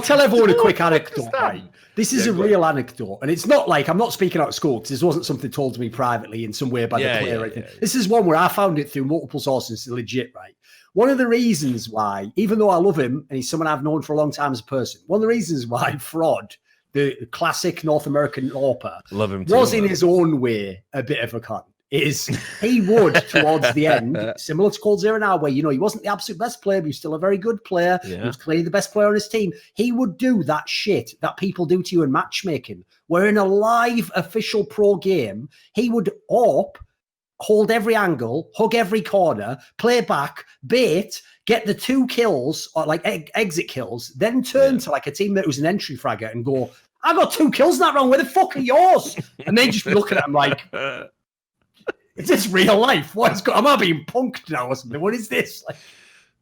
C: tell everyone a quick anecdote, right? This is a real anecdote, and it's not like I'm not speaking out of school because this wasn't something told to me privately in some way by the player or anything. This is one where I found it through multiple sources, legit, right? One of the reasons why, even though I love him and he's someone I've known for a long time as a person, one of the reasons why Fraud, the classic North American AWPer,
A: love him too,
C: was in his own way a bit of a cunt. Is he would towards the end, similar to coldzera now, where, you know, he wasn't the absolute best player, but he was still a very good player. He was clearly the best player on his team. He would do that shit that people do to you in matchmaking, where in a live official pro game, he would AWP, hold every angle, hug every corner, play back, bait, get the 2 kills, or like exit kills, then turn to like a teammate who's an entry fragger and go, I got 2 kills in that round, where the fuck are yours? And they just be looking at him like, is this real life? Am I being punked now or something? What is this? Like,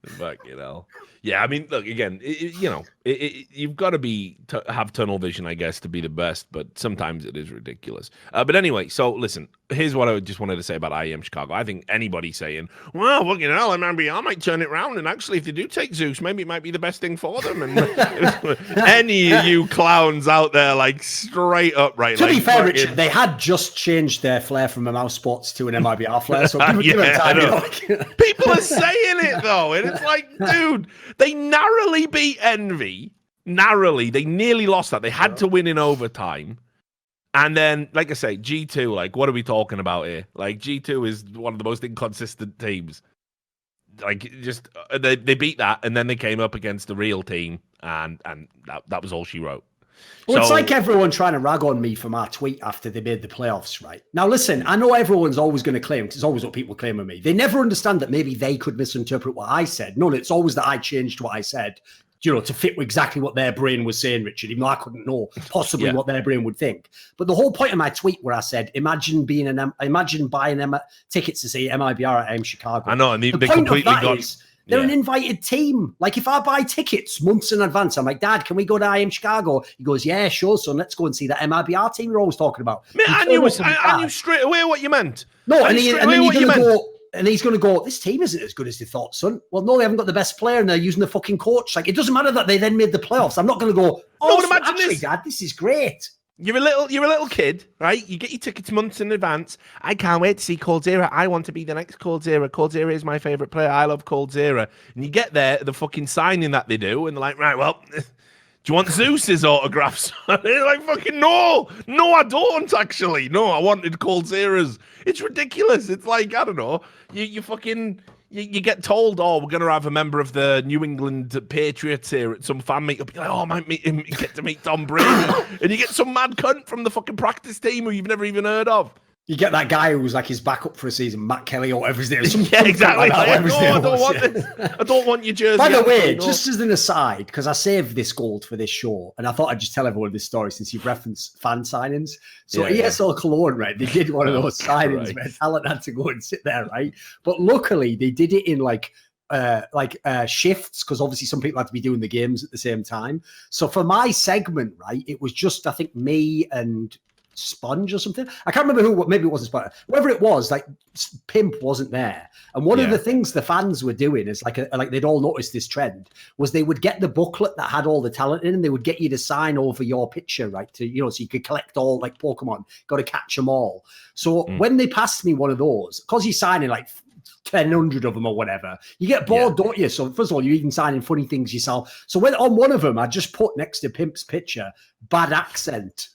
A: fuck, you know. Yeah, I mean, look, again, you've got to have tunnel vision, I guess, to be the best, but sometimes it is ridiculous. But anyway, so listen, here's what I just wanted to say about IEM Chicago. I think anybody saying, well, fucking hell, I might turn it around, and actually, if they do take Zeus, maybe it might be the best thing for them. And any of you clowns out there, like, straight up, right?
C: To be fair, Richard, they had just changed their flare from a mouse spots to an MIBR flare, so give it time.
A: People are saying it, though, and it's like, dude, they narrowly beat Envy. Narrowly. They nearly lost that. They had to win in overtime. And then, like I say, G2, like, what are we talking about here? Like, G2 is one of the most inconsistent teams. Like, just, they beat that, and then they came up against the real team, and that was all she wrote.
C: Well, it's like everyone trying to rag on me for my tweet after they made the playoffs, right? Now, listen, I know everyone's always going to claim, because it's always what people claim of me. They never understand that maybe they could misinterpret what I said. No, it's always that I changed what I said, you know, to fit exactly what their brain was saying, Richard, even though I couldn't know possibly what their brain would think. But the whole point of my tweet where I said, imagine buying tickets to see MIBR at Chicago.
A: I know, and they completely got...
C: They're an invited team. Like, if I buy tickets months in advance, I'm like, Dad, can we go to IM Chicago? He goes, yeah, sure, son. Let's go and see that MIBR team you're always talking about.
A: Man, I knew straight away what you meant.
C: No, and he's going to go, this team isn't as good as they thought, son. Well, no, they haven't got the best player, and they're using the fucking coach. Like, it doesn't matter that they then made the playoffs. I'm not going to go, Dad, this is great.
A: You're a little kid, right? You get your tickets months in advance. I can't wait to see Coldzera. I want to be the next Coldzera. Coldzera is my favorite player. I love Coldzera. And you get there, the fucking signing that they do, and they're like, right, well, do you want Zeus's autographs? And they're like, fucking no, I don't actually. No, I wanted Coldzera's. It's ridiculous. It's like, I don't know, you fucking. You get told, oh, we're going to have a member of the New England Patriots here at some fan meetup. You're like, oh, I might get to meet Tom Brady. And you get some mad cunt from the fucking practice team who you've never even heard of.
C: You get that guy who's like his backup for a season, Matt Kelly or whatever his name is.
A: Yeah, exactly. I don't want your jersey.
C: By the way, just as an aside, because I saved this gold for this show, and I thought I'd just tell everyone this story since you've referenced fan signings. So ESL Cologne, right, they did one of those signings where talent had to go and sit there, right? But luckily, they did it in shifts, because obviously some people had to be doing the games at the same time. So for my segment, right, it was just, I think, me and Sponge or something. I can't remember who, maybe it wasn't Sponge. Whoever it was, like Pimp wasn't there. And one of the things the fans were doing is like they'd all noticed this trend was they would get the booklet that had all the talent in and they would get you to sign over your picture, right? To, you know, so you could collect all like Pokemon, got to catch them all. So when they passed me one of those, because you're signing like 1,000 of them or whatever, you get bored, don't you? So first of all, you're even signing funny things yourself. So when on one of them, I just put next to Pimp's picture, bad accent.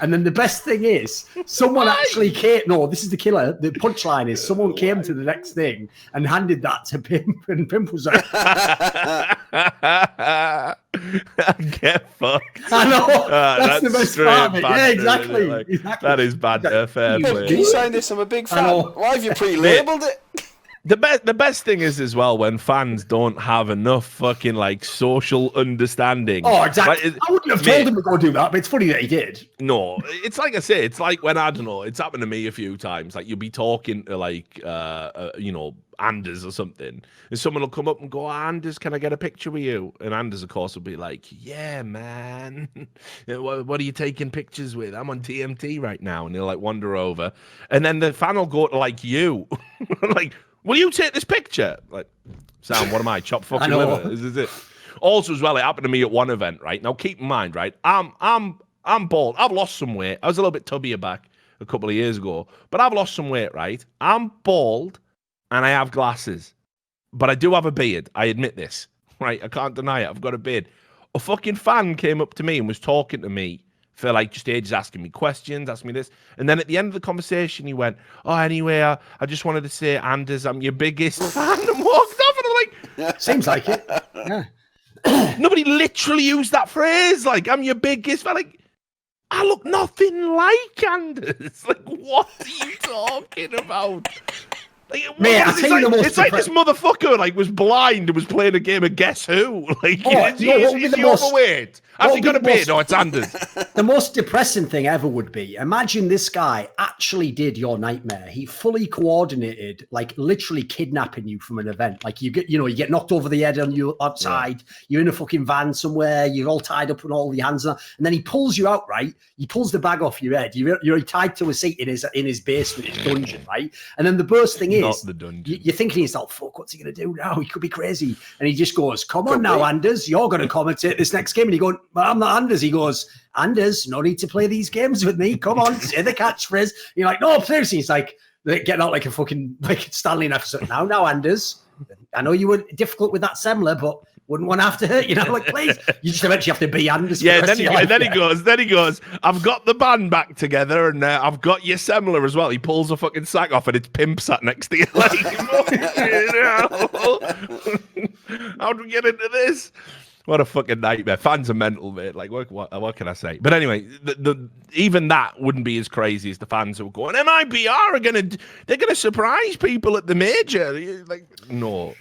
C: And then the best thing is, someone actually came. No, this is the killer. The punchline is someone came to the next thing and handed that to Pimp, and Pimp was like,
A: "Get fucked."
C: I know. That's the best part of it. Yeah, exactly.
A: Like, exactly. That is bad. Fair play.
B: Can you sign this? I'm a big fan. Why have you pre-labeled it?
A: The best thing is as well when fans don't have enough fucking like social understanding.
C: Oh, exactly. Like, I wouldn't have told him to go do that, but it's funny that he did.
A: No, it's like I say, it's like when I don't know, it's happened to me a few times. Like you'll be talking to like Anders or something, and someone will come up and go, Anders, can I get a picture with you? And Anders, of course, will be like, yeah, man. What are you taking pictures with? I'm on TMT right now. And he'll like wander over, and then the fan will go to like you, like, will you take this picture? Like, Sam, what am I? Chop fucking liver? Is it? Also, as well, it happened to me at one event, right? Now, keep in mind, right? I'm bald. I've lost some weight. I was a little bit tubbier back a couple of years ago, but I've lost some weight, right? I'm bald and I have glasses, but I do have a beard. I admit this, right? I can't deny it. I've got a beard. A fucking fan came up to me and was talking to me for like just ages, asking me questions, asking me this. And then at the end of the conversation, he went, oh, anyway, I just wanted to say, Anders, I'm your biggest fan, and walked off. And I'm like,
C: seems like it. Yeah.
A: Nobody literally used that phrase. Like, I'm your biggest fan. Like, I look nothing like Anders. Like, what are you talking about? Like,
C: mate,
A: it's like this motherfucker like was blind and was playing a game of Guess Who. Like, is he overweight? Has he got a beard? No, it's Anders.
C: The most depressing thing ever would be, imagine this guy actually did your nightmare. He fully coordinated, like literally kidnapping you from an event. Like you get knocked over the head on you outside. Yeah. You're in a fucking van somewhere. You're all tied up with all your hands on, and then he pulls you out. Right, he pulls the bag off your head. You're tied to a seat in his basement, his dungeon. Right, and then the worst thing is,
A: not the dungeon.
C: You're thinking to yourself, "Fuck, what's he gonna do now? He could be crazy." And he just goes, "Come on now, Anders, you're gonna commentate this next game." And he going, "But I'm not Anders." He goes, "Anders, no need to play these games with me. Come on, say the catchphrase." And you're like, "No, seriously." He's like getting out like a fucking like Stanley episode. Now, Anders, I know you were difficult with that Semler, but wouldn't want to have to hurt you know. Like, please, you just eventually have to be Anders.
A: Yeah, then he goes. I've got the band back together, and I've got your Semler as well. He pulls a fucking sack off, and it's Pimp sat next to you. Like, how do we get into this? What a fucking nightmare. Fans are mental, mate. Like, what can I say? But anyway, even that wouldn't be as crazy as the fans who are going, MIBR they're gonna surprise people at the major. Like, no.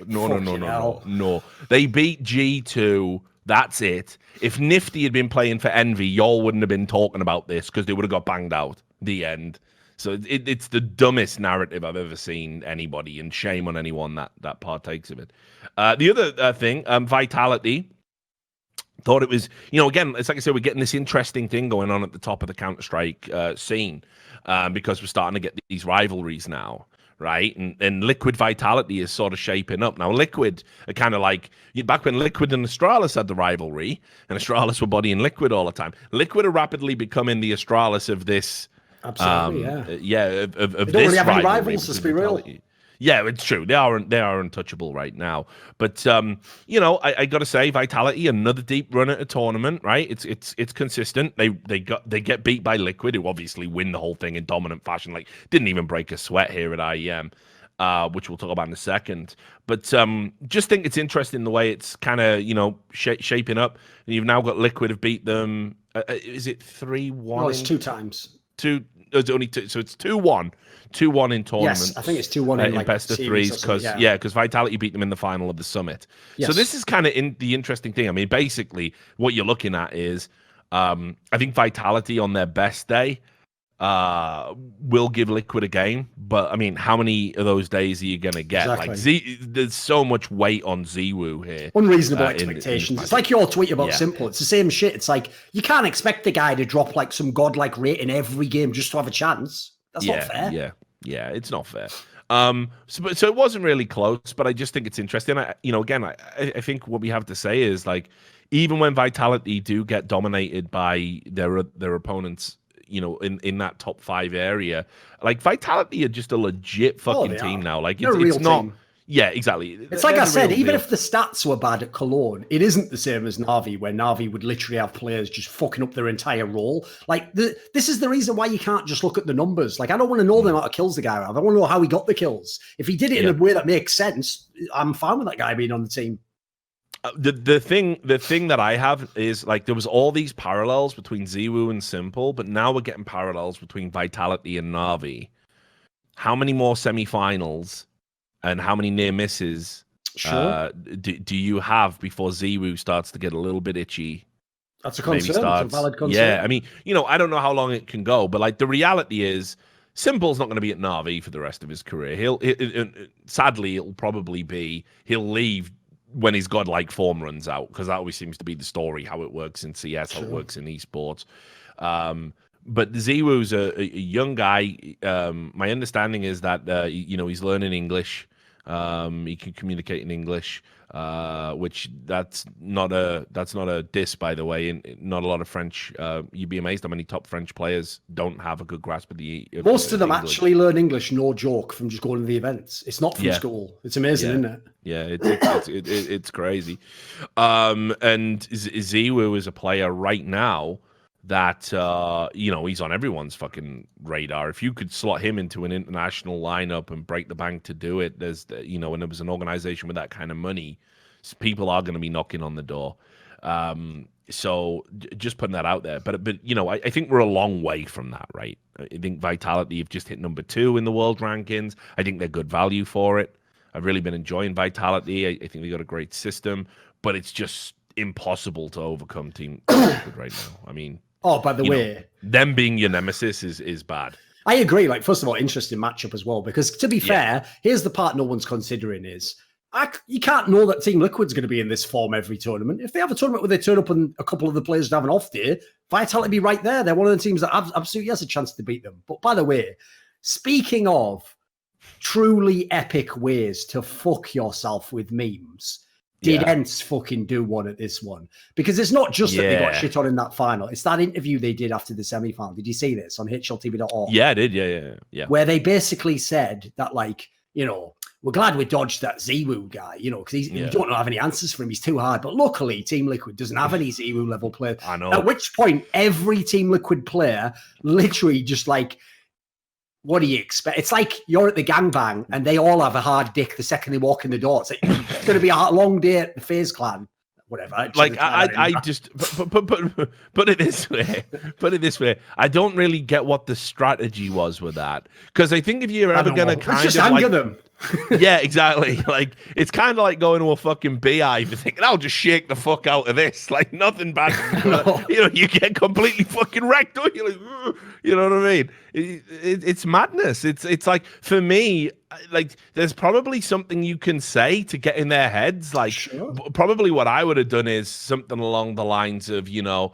A: They beat G2. That's it. If Nifty had been playing for Envy, y'all wouldn't have been talking about this because they would have got banged out. The end. So it's the dumbest narrative I've ever seen anybody, and shame on anyone that partakes of it. The other thing, Vitality. Thought it was, again, it's like I said, we're getting this interesting thing going on at the top of the Counter-Strike scene because we're starting to get these rivalries now, right? And Liquid Vitality is sort of shaping up. Now, Liquid are kind of like, back when Liquid and Astralis had the rivalry, and Astralis were bodying Liquid all the time, Liquid are rapidly becoming the Astralis of this.
C: Absolutely,
A: of
C: they don't
A: this
C: really have any
A: rivalry
C: rivals, let's
A: between
C: be real.
A: Vitality. Yeah, it's true. They are untouchable right now. But you know, I got to say, Vitality, another deep run at a tournament, right? It's consistent. They get beat by Liquid, who obviously win the whole thing in dominant fashion. Like, didn't even break a sweat here at IEM, which we'll talk about in a second. But just think it's interesting the way it's kind of, you know, shaping up. And you've now got Liquid have beat them. Is it 3-1?
C: No, it's 2 times.
A: There's only 2, so it's 2-1. 2-1 in tournaments.
C: Yes, I think it's 2-1 in like
A: best of threes because because Vitality beat them in the final of the Summit. Yes. So this is kind of the interesting thing. I mean, basically, what you're looking at is, I think Vitality on their best day will give Liquid a game, but I mean, how many of those days are you gonna get? Exactly. Like there's so much weight on ZywOo here.
C: Unreasonable expectations. It's like your tweet about Simple. It's the same shit. It's like you can't expect the guy to drop like some godlike rate in every game just to have a chance. That's not fair.
A: Yeah, it's not fair. So it wasn't really close, but I just think it's interesting. I think what we have to say is, like, even when Vitality do get dominated by their opponents, you know, in that top 5 area, like, Vitality are just a legit fucking team now. Like, it's not. Team. Yeah, exactly.
C: It's like I said, even if the stats were bad at Cologne, it isn't the same as Na'Vi, where Na'Vi would literally have players just fucking up their entire role. Like, this is the reason why you can't just look at the numbers. Like, I don't want to know the amount of kills the guy have. I want to know how he got the kills. If he did it in a way that makes sense, I'm fine with that guy being on the team.
A: The thing that I have is, like, there was all these parallels between ZywOo and Simple, but now we're getting parallels between Vitality and Na'Vi. How many more semifinals and how many near misses do you have before ZywOo starts to get a little bit itchy?
C: That's a concern. That's a valid concern.
A: Yeah, I mean, you know, I don't know how long it can go, but, like, the reality is, Simple's not going to be at Na'Vi for the rest of his career. Sadly, it'll probably be he'll leave when his godlike form runs out, because that always seems to be the story, how it works in CS, how it works in esports. But ZywOo's a young guy. My understanding is that you know, he's learning English. He can communicate in English, which that's not a diss, by the way. And not a lot of French. You'd be amazed how many top French players don't have a good grasp of the.
C: Most of them actually learn English, no joke, from just going to the events. It's not from school. It's amazing, isn't it?
A: Yeah, it's crazy. And ZywOo is a player right now that you know, he's on everyone's fucking radar. If you could slot him into an international lineup and break the bank to do it, there's, you know, and there was an organization with that kind of money, people are going to be knocking on the door. So just putting that out there. But you know, I think we're a long way from that, right? I think Vitality have just hit number 2 in the world rankings. I think they're good value for it. I've really been enjoying Vitality. I think they got a great system, but it's just impossible to overcome Team Liquid right now. I mean,
C: oh, by the way,
A: them being your nemesis is bad.
C: I agree. Like, first of all, interesting matchup as well, because to be fair, here's the part no one's considering is you can't know that Team Liquid's going to be in this form every tournament. If they have a tournament where they turn up and a couple of the players have an off day, Vitality be right there. They're one of the teams that absolutely has a chance to beat them. But by the way, speaking of truly epic ways to fuck yourself with memes, did Ents fucking do one at this one? Because it's not just that they got shit on in that final. It's that interview they did after the semi-final. Did you see this on HLTV.org?
A: Yeah, I did. Yeah.
C: Where they basically said that, like, you know, we're glad we dodged that ZywOo guy, you know, because we don't have any answers for him. He's too hard. But luckily, Team Liquid doesn't have any ZywOo level players.
A: I know.
C: At which point, every Team Liquid player literally just like, what do you expect? It's like you're at the gangbang and they all have a hard dick the second they walk in the door. It's like, it's going to be a long day at the FaZe Clan. Whatever.
A: Like, I just put it this way. Put it this way. I don't really get what the strategy was with that. Because I think if you're ever going to kind
C: just
A: of
C: anger them.
A: Yeah, exactly. Like, it's kind of like going to a fucking beehive and thinking, I'll just shake the fuck out of this. Like, nothing bad. You know, you get completely fucking wrecked. Don't you? Like, you know what I mean? It's madness. It's like, for me, like, there's probably something you can say to get in their heads. Like, probably what I would have done is something along the lines of, you know,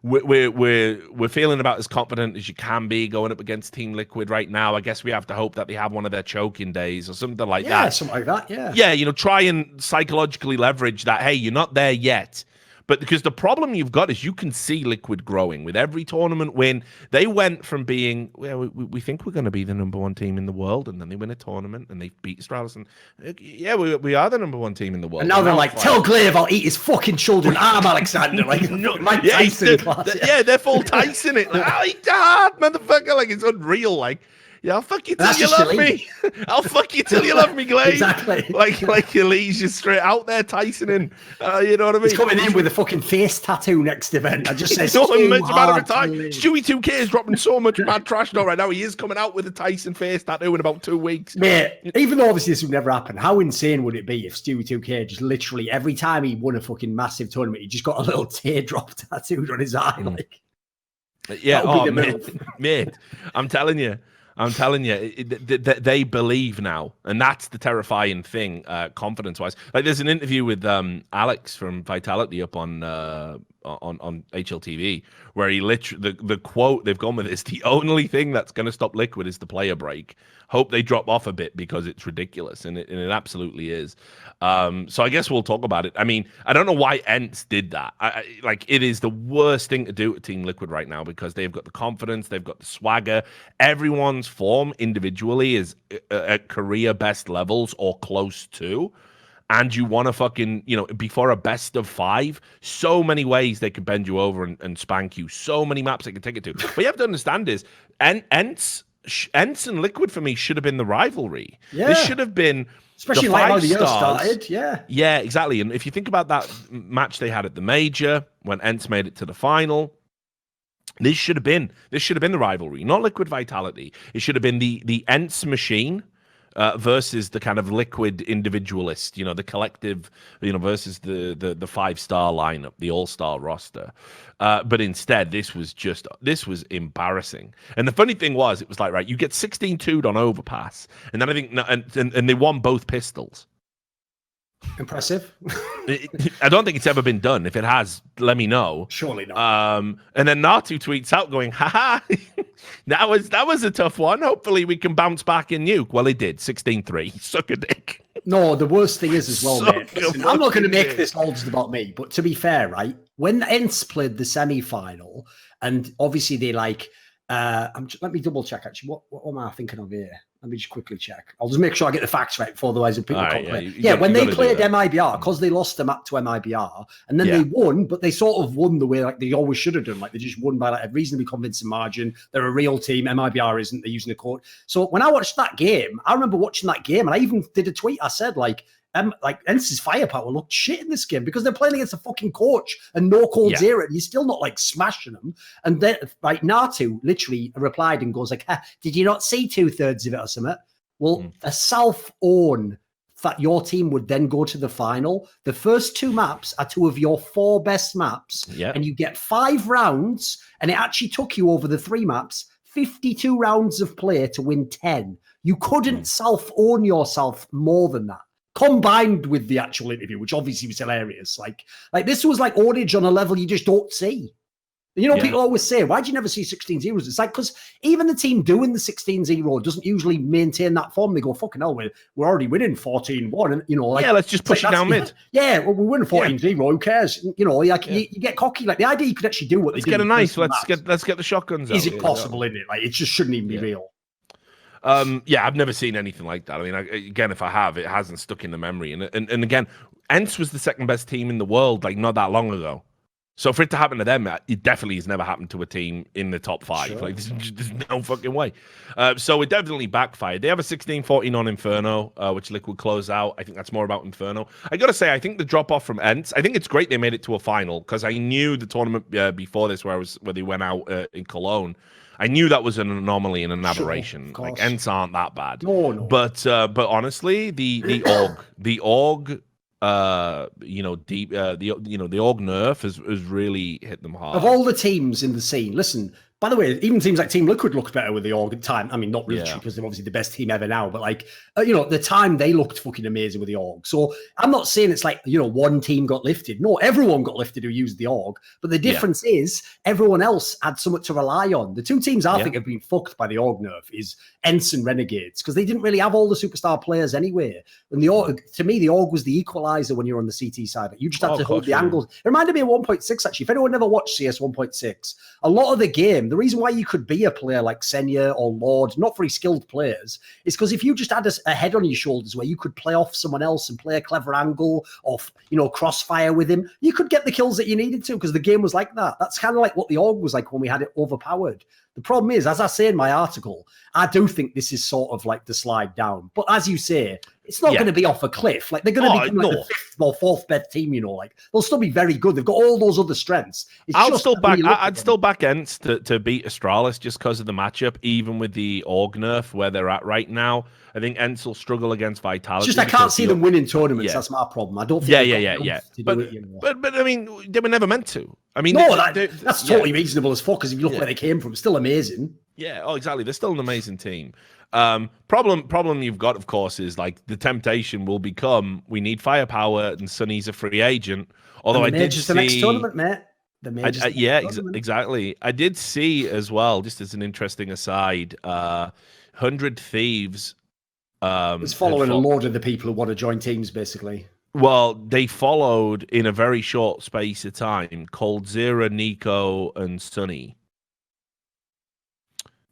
A: We're feeling about as confident as you can be going up against Team Liquid right now. I guess we have to hope that they have one of their choking days or something like that.
C: Yeah, something like that. Yeah.
A: Yeah, try and psychologically leverage that. Hey, you're not there yet. But because the problem you've got is you can see Liquid growing with every tournament win. They went from being, well, we think we're going to be the number one team in the world, and then they win a tournament and they beat Astralis, and yeah, we are the number one team in the world.
C: And now they're like, tell Glaive I'll eat his fucking children. I'm Alexander. Like, Mike Tyson class.
A: Yeah, they're full Tyson it. Like, I eat hard, motherfucker. Like, it's unreal. Like, yeah, I'll fuck you till you love me. I'll fuck you till you love me, Glaive.
C: Exactly.
A: Like he leaves you straight out there, Tyson. You know what I mean?
C: He's coming in with a fucking face tattoo next event. I just says,
A: Stewie 2K is dropping so much mad trash now right now. He is coming out with a Tyson face tattoo in about 2 weeks.
C: Mate, even though obviously this would never happen, how insane would it be if Stewie 2K just literally every time he won a fucking massive tournament, he just got a little teardrop tattooed on his eye? Like,
A: yeah, mate, I'm telling you, they believe now, and that's the terrifying thing, confidence-wise. Like, there's an interview with Alex from Vitality up on HLTV where he literally the quote they've gone with is, the only thing that's going to stop Liquid is the player break. Hope they drop off a bit because it's ridiculous, and it absolutely is. So I guess we'll talk about it. I mean, I don't know why ENCE did that. It is the worst thing to do to Team Liquid right now because they've got the confidence, they've got the swagger. Everyone's form individually is at career best levels or close to. And you want to fucking, before a best of 5, so many ways they could bend you over and spank you. So many maps they can take it to. But you have to understand is, ENCE and Liquid for me should have been the rivalry.
C: Yeah.
A: This should have been,
C: especially like how the year started.
A: Yeah, exactly. And if you think about that match they had at the major when ENCE made it to the final, this should have been the rivalry, not Liquid Vitality. It should have been the ENCE machine versus the kind of Liquid individualist, the collective, versus the 5-star lineup, the all-star roster. But instead, this was embarrassing. And the funny thing was, it was like, right, you get 16-2'd on Overpass, and then I think, and they won both pistols.
C: Impressive.
A: I don't think it's ever been done. If it has, let me know.
C: Surely not.
A: And then Natu tweets out going, haha, that was a tough one. Hopefully we can bounce back in nuke. Well, he did. 16-3. Suck a dick.
C: No, the worst thing is as well, mate. Listen, I'm not going to make this all just about me, but to be fair, right, when ENCE played the semi-final, and obviously they let me double check actually. What am I thinking of here? Let me just quickly check. I'll just make sure I get the facts right, for otherwise people can't play. When they played MIBR, because they lost them up to MIBR, and then they won, but they sort of won the way like they always should have done. Like they just won by like a reasonably convincing margin. They're a real team. MIBR isn't. They're using the court. So when I watched that game, I remember watching that game, and I even did a tweet. I said ENCE's firepower looked shit in this game because they're playing against a fucking coach and no cold zero, and you're still not like smashing them. And then Natu literally replied and goes like, did you not see 2/3 of it or something? Well, a self-own that your team would then go to the final. The first 2 maps are 2 of your 4 best maps, and you get 5 rounds, and it actually took you over the 3 maps 52 rounds of play to win 10. You couldn't self-own yourself more than that, combined with the actual interview, which obviously was hilarious. Like this was like Orange on a level you just don't see. People always say, why do you never see 16-0s? It's like, because even the team doing the 16-0 doesn't usually maintain that form. They go, fucking hell, we're already winning 14-1. And,
A: let's just push it down mid.
C: Yeah, well, we're winning 14-0. Who cares? You get cocky. Like, the idea you could actually do what they do.
A: Let's get the shotguns out.
C: Is it possible, isn't it? Like, it just shouldn't even be real.
A: I've never seen anything like that. I mean, again, if I have, it hasn't stuck in the memory. And again, ENCE was the second best team in the world, like not that long ago. So for it to happen to them, it definitely has never happened to a team in the top 5. Sure. Like, there's no fucking way. So it definitely backfired. They have a 16-14 on Inferno, which Liquid close out. I think that's more about Inferno. I got to say, I think the drop-off from ENCE, I think it's great they made it to a final, because I knew the tournament before this where they went out in Cologne, I knew that was an anomaly and an aberration.
C: Sure,
A: like, ENCE aren't that bad.
C: No.
A: But honestly, the org, the org nerf has really hit them hard.
C: Of all the teams in the scene, listen, By the way, even teams like Team Liquid looked better with the org at the time. I mean, not literally
A: Yeah.
C: because they're obviously the best team ever now, but like, the time they looked fucking amazing with the org. So I'm not saying it's like, one team got lifted. No, everyone got lifted who used the org. But the difference is everyone else had something to rely on. The two teams I think have been fucked by the org nerf is Ents and Renegades because they didn't really have all the superstar players anyway. And the org, to me, the org was the equalizer when you're on the CT side. You just had to hold the angles. It reminded me of 1.6 actually. If anyone never watched CS 1.6, a lot of the game, the reason why you could be a player like Senya or Lord, not very skilled players, is because if you just had a head on your shoulders where you could play off someone else and play a clever angle off, crossfire with him, you could get the kills that you needed to because the game was like that. That's kind of like what the org was like when we had it overpowered. The problem is, as I say in my article, I do think this is sort of like the slide down. But as you say, it's not going to be off a cliff. Like they're going to be the fifth or fourth best team. Like they'll still be very good. They've got all those other strengths.
A: I'd still back Ents to beat Astralis just because of the matchup, even with the org nerf where they're at right now. I think Ents will struggle against Vitality.
C: It's just I can't see them winning tournaments. That's my problem. I don't think.
A: But I mean, they were never meant to. I mean,
C: no, that's totally reasonable as fuck. Because if you look where they came from, it's still amazing.
A: Yeah. Oh, exactly. They're still an amazing team. Problem you've got, of course, is like the temptation will become we need firepower and Sunny's a free agent. Although I did see
C: the next tournament, mate.
A: Exactly. I did see as well, just as an interesting aside, 100 Thieves.
C: It's following a load of the people who want to join teams, basically.
A: Well, they followed in a very short space of time coldzera, Nico, and Sunny.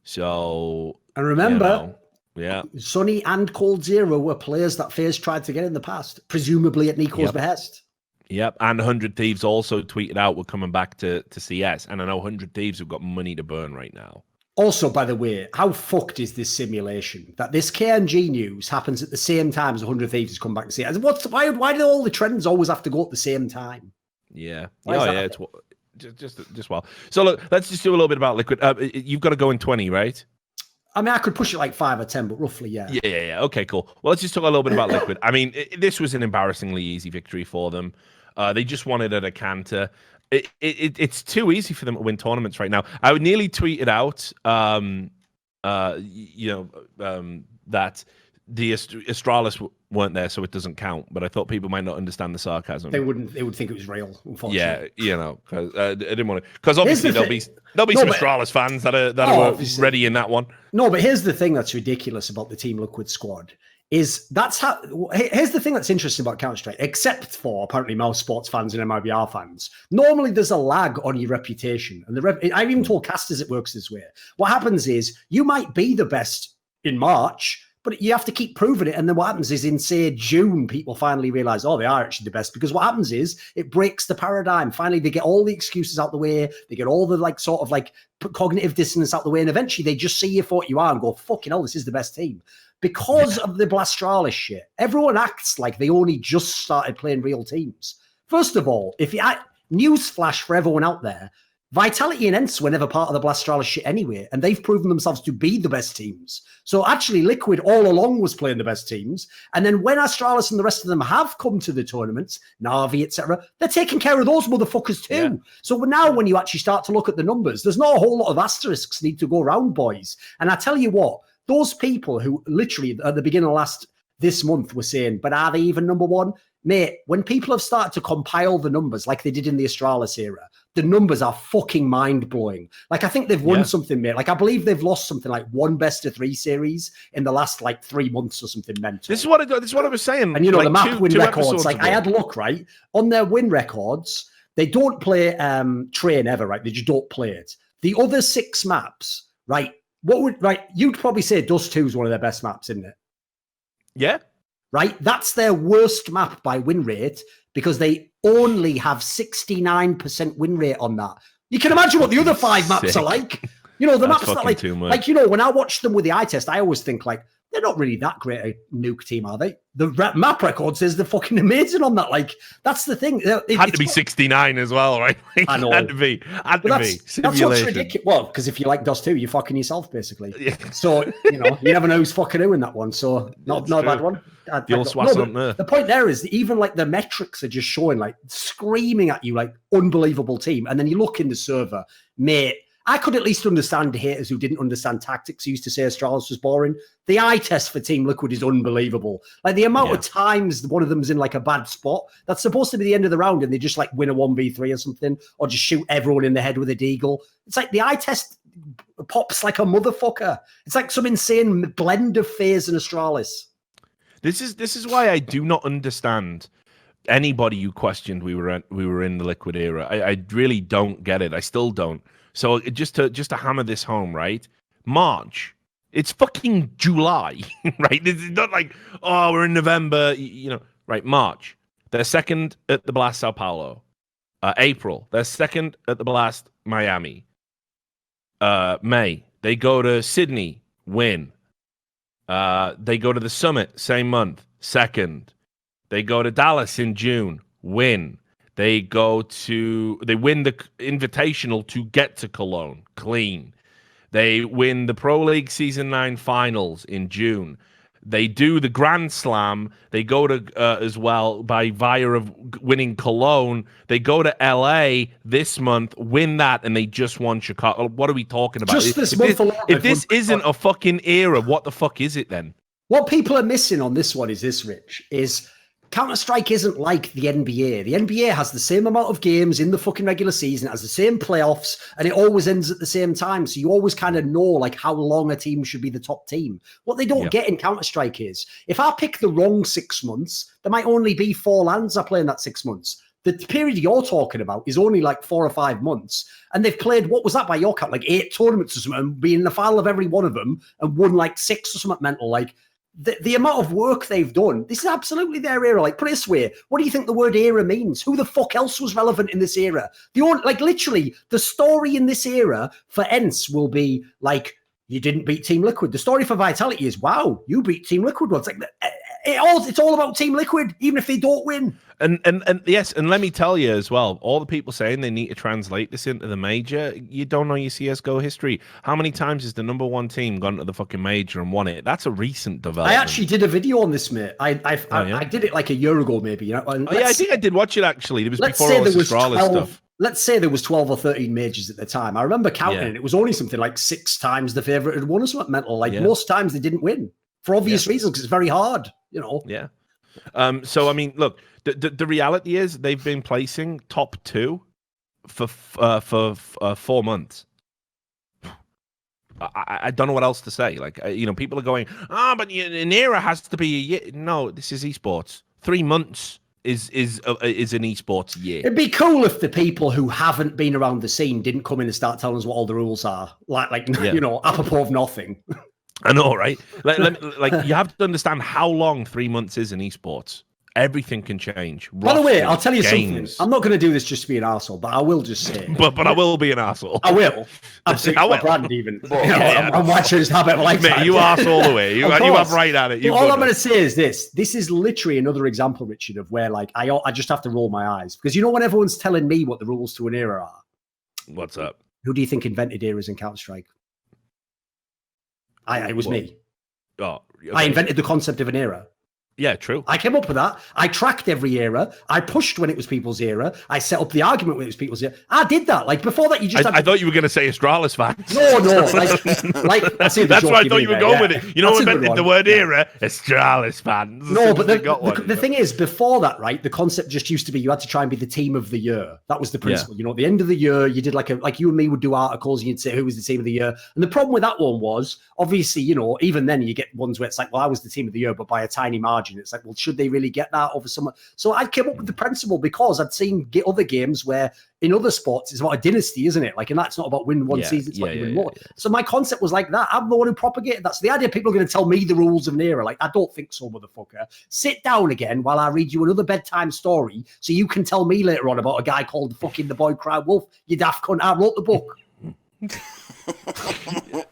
A: So,
C: and remember,
A: yeah,
C: Sunny and coldzera were players that FaZe tried to get in the past, presumably at Nico's behest.
A: Yep, and 100 Thieves also tweeted out we're coming back to CS, and I know 100 Thieves have got money to burn right now.
C: Also, by the way, how fucked is this simulation that this KNG news happens at the same time as 100 Thieves has come back to CS? Why do all the trends always have to go at the same time?
A: Yeah, it's just well. So look, let's just do a little bit about Liquid. You've got to go in 20, right?
C: I mean, I could push it like 5 or 10, but roughly, yeah.
A: Yeah. Okay, cool. Well, let's just talk a little bit about Liquid. I mean, this was an embarrassingly easy victory for them. They just won it at a canter. It's too easy for them to win tournaments right now. I would nearly tweet it out, that the Astralis weren't there, so it doesn't count. But I thought people might not understand the sarcasm.
C: They would think it was real. Unfortunately,
A: yeah, I didn't want to, because obviously there'll be some Astralis fans that are ready in that one.
C: No, but here's the thing that's ridiculous about the Team Liquid squad. Here's the thing that's interesting about Counter-Strike, except for apparently most sports fans and MIBR fans. Normally there's a lag on your reputation. And I've even told casters it works this way. What happens is you might be the best in March, but you have to keep proving it. And then what happens is in, say, June, people finally realize, they are actually the best. Because what happens is it breaks the paradigm. Finally, they get all the excuses out the way. They get all the cognitive dissonance out the way. And eventually they just see you for what you are and go, fucking hell, this is the best team. Because of the Blastralis shit, everyone acts like they only just started playing real teams. First of all, newsflash for everyone out there, Vitality and Ents were never part of the Blastralis shit anyway, and they've proven themselves to be the best teams. So actually, Liquid all along was playing the best teams, and then when Astralis and the rest of them have come to the tournaments, Na'Vi, etc., they're taking care of those motherfuckers too. Yeah. So now when you actually start to look at the numbers, there's not a whole lot of asterisks need to go around, boys. And I tell you what, those people who literally at the beginning of this month were saying, but are they even number one? Mate, when people have started to compile the numbers like they did in the Astralis era, the numbers are fucking mind-blowing. Like, I think they've won something, mate. Like, I believe they've lost something like one best-of-3 series in the last, 3 months or something mental.
A: This is what I was saying.
C: And, the map win records, I had a look, right? On their win records, they don't play Train ever, right? They just don't play it. The other 6 maps, right? You'd probably say Dust 2 is one of their best maps, isn't it?
A: Yeah.
C: Right? That's their worst map by win rate because they only have 69% win rate on that. You can imagine what the other 5 maps are like. The maps that when I watch them with the eye test, I always think they're not really that great a nuke team, are they? The map record says they're fucking amazing on that. That's the thing.
A: It had to be 69 as well, right?
C: I know.
A: Had to be.
C: That's what's ridiculous. Well, because if you like DOS 2, you're fucking yourself, basically. Yeah. So, you never know who's fucking who in that one. So, not a bad one. The point there is that even the metrics are just showing, screaming at you, unbelievable team. And then you look in the server, mate, I could at least understand haters who didn't understand tactics who used to say Astralis was boring. The eye test for Team Liquid is unbelievable. Like the amount of times one of them's in like a bad spot, that's supposed to be the end of the round and they just like win a 1v3 or something, or just shoot everyone in the head with a deagle. It's like the eye test pops like a motherfucker. It's like some insane blend of FaZe and Astralis.
A: This is why I do not understand anybody who questioned we were in the Liquid era. I really don't get it. I still don't. So just to hammer this home, right? March. It's fucking July, right? It's not like, oh, we're in November, right? March. They're second at the Blast Sao Paulo. April. They're second at the Blast Miami. May. They go to Sydney, win. They go to the Summit, same month, second. They go to Dallas in June, win. They win the Invitational to get to Cologne, clean. They win the Pro League Season 9 finals in June. They do the Grand Slam. They go to, as well, by via of winning Cologne. They go to LA this month, win that, and they just won Chicago. What are we talking about?
C: Just this month alone.
A: If this isn't a fucking era, what the fuck is it then?
C: What people are missing on this one is this, Rich, is Counter-Strike isn't like the NBA. The NBA has the same amount of games in the fucking regular season, it has the same playoffs, and it always ends at the same time. So you always kind of know like how long a team should be the top team. What they don't get in Counter-Strike is, if I pick the wrong 6 months, there might only be 4 lands I play in that 6 months. The period you're talking about is only like 4 or 5 months. And they've played, what was that by your count? Like 8 tournaments or something, and be in the final of every one of them and won like 6 or something mental. Like, the amount of work they've done, this is absolutely their era. Like, put it this way, what do you think the word era means? Who the fuck else was relevant in this era? Literally, the story in this era for ENCE will be like, you didn't beat Team Liquid. The story for Vitality is, wow, you beat Team Liquid once. Like, it's all about Team Liquid, even if they don't win.
A: And yes, and let me tell you as well, all the people saying they need to translate this into the major, you don't know your CSGO history. How many times has the #1 team gone to the fucking major and won it? That's a recent development.
C: I actually did a video on this, mate. I did it like a year ago, maybe. You know?
A: I think I did watch it actually. It was before all this Astralis stuff.
C: Let's say there was 12 or 13 majors at the time. I remember counting it. It was only something like 6 times the favorite had won or something mental. Like most times they didn't win for obvious reasons because it's very hard, you know.
A: Yeah. So I mean, look, the reality is they've been placing top 2 for 4 months. I don't know what else to say. Like, people are going, but an era has to be a year. No, this is esports. 3 months is an esports year.
C: It'd be cool if the people who haven't been around the scene didn't come in and start telling us what all the rules are. Like apropos of nothing.
A: I know, right? Like you have to understand how long 3 months is in esports. Everything can change.
C: By the way, I'll tell you something. I'm not going to do this just to be an arsehole, but I will just say.
A: But I will be an arsehole.
C: I will. Absolutely. I will. Brand even. I'm watching this habit of a lifetime.
A: Mate, you arse all the way. You have right at it.
C: All I'm going to say is this. This is literally another example, Richard, of where like I just have to roll my eyes. Because when everyone's telling me what the rules to an era are.
A: What's up?
C: Who do you think invented eras in Counter-Strike? It was me.
A: Oh, okay.
C: I invented the concept of an era.
A: Yeah, true.
C: I came up with that. I tracked every era. I pushed when it was people's era. I set up the argument when it was people's era. I did that. Like before that, you just.
A: I thought you were going to say Astralis fans.
C: No. That's
A: why I thought you were going with it. You know what invented the word era? Astralis fans.
C: No, but the thing is, before that, right? The concept just used to be you had to try and be the team of the year. That was the principle. At the end of the year, you did like you and me would do articles, and you'd say who was the team of the year. And the problem with that one was obviously, even then you get ones where it's like, well, I was the team of the year, but by a tiny margin. It's like, well, should they really get that over someone? So I came up with the principle because I'd seen other games where in other sports it's about a dynasty, isn't it? Like, and that's not about winning one season, it's about winning more. So my concept was like that. I'm the one who propagated that. So the idea people are going to tell me the rules of an era, like, I don't think so, motherfucker. Sit down again while I read you another bedtime story so you can tell me later on about a guy called fucking the boy cried wolf. You daft cunt, I wrote the book.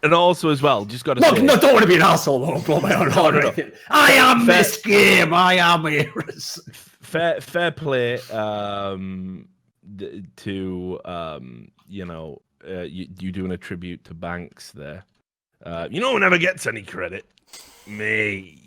A: And also as well, just got to say,
C: no, don't want to be an asshole. Don't blow my own horn or anything. I am this game. I am eras.
A: Fair play to you doing a tribute to Banks there. No one ever gets any credit. Me.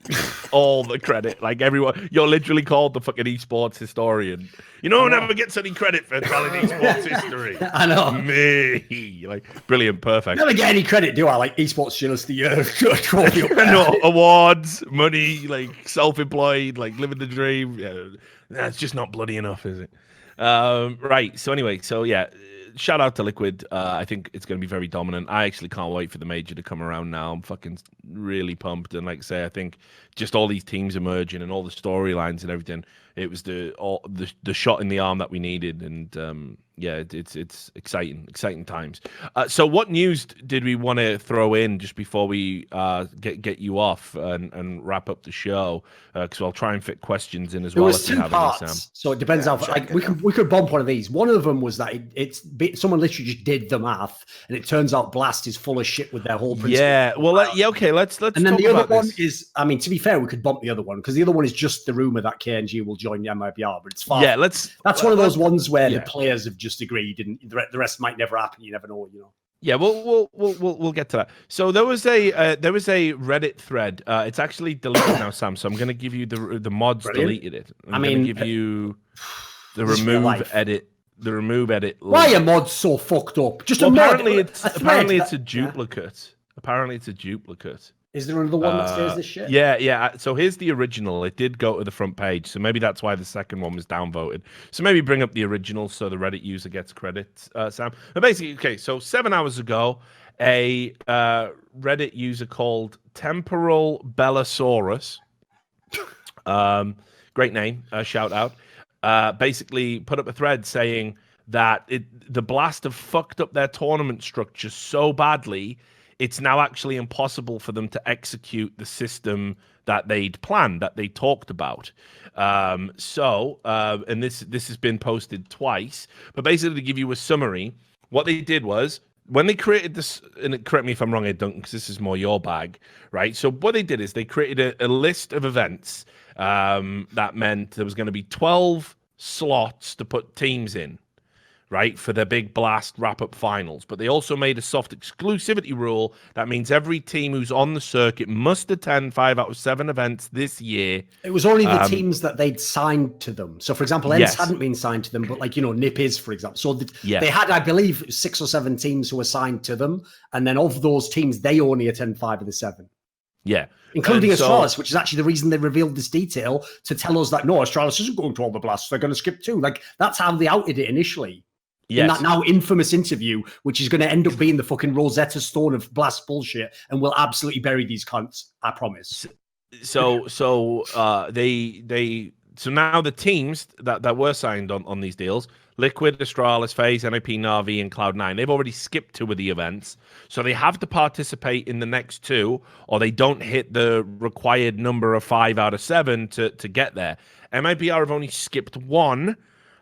A: All the credit. Like everyone, you're literally called the fucking esports historian. You know who never gets any credit for telling esports history?
C: I know.
A: Me. Like, brilliant, perfect.
C: Never get any credit, do I? Like esports journalist of the year, trophy.
A: No, awards, money, like self-employed, like living the dream. Yeah, that's just not bloody enough, is it? Right. So anyway, yeah, shout out to Liquid. I think it's going to be very dominant. I actually can't wait for the major to come around now. I'm fucking really pumped. And like I say, I think just all these teams emerging and all the storylines and everything, it was the shot in the arm that we needed. And yeah, it's exciting times. So what news did we want to throw in just before we get you off and wrap up the show? Because I'll try and fit questions in as well.
C: There was two parts, so it depends how. Like we could bump one of these. One of them was that someone literally just did the math, and it turns out Blast is full of shit with their whole principle.
A: Yeah, well, okay, let's.
C: And then the other one is, I mean, to be fair, we could bump the other one because the other one is just the rumor that KNG will join the MIBR, but it's far.
A: Yeah,
C: That's one of those ones where the players have just agreed, and the rest might never happen. You never know,
A: Yeah, we'll get to that. So there was a Reddit thread. It's actually deleted now, Sam. So I'm going to give you the mods deleted it. I'm going to give you the remove edit. The remove edit.
C: Why are mods so fucked up? Just
A: apparently it's a duplicate. Yeah. Apparently it's a duplicate.
C: Is there another one that says this shit?
A: Yeah. So here's the original. It did go to the front page, so maybe that's why the second one was downvoted. So maybe bring up the original so the Reddit user gets credit, Sam. But basically, okay, so 7 hours ago, a Reddit user called Temporal Bellasaurus, great name, shout out, basically put up a thread saying that the Blast have fucked up their tournament structure so badly it's now actually impossible for them to execute the system that they'd planned, that they talked about. And this has been posted twice, but basically to give you a summary, what they did was when they created this, and correct me if I'm wrong here, Duncan, because this is more your bag, right? So what they did is they created a list of events that meant there was going to be 12 slots to put teams in, right, for their big Blast wrap-up finals. But they also made a soft exclusivity rule that means every team who's on the circuit must attend 5 out of 7 events this year.
C: It was only the teams that they'd signed to them. So, for example, ENCE hadn't been signed to them, but NIP is, for example. So they had, I believe, 6 or 7 teams who were signed to them. And then of those teams, they only attend 5 of the 7.
A: Yeah.
C: Including Astralis, which is actually the reason they revealed this detail to tell us that, no, Astralis isn't going to all the Blasts. They're going to skip 2. Like, that's how they outed it initially. Yes. In that now infamous interview, which is going to end up being the fucking Rosetta Stone of Blast bullshit, and will absolutely bury these cunts. I promise.
A: So now the teams that were signed on these deals: Liquid, Astralis, FaZe, NIP, Na'Vi, and Cloud9. They've already skipped 2 of the events, so they have to participate in the next 2, or they don't hit the required number of 5 out of 7 to get there. MIBR have only skipped 1.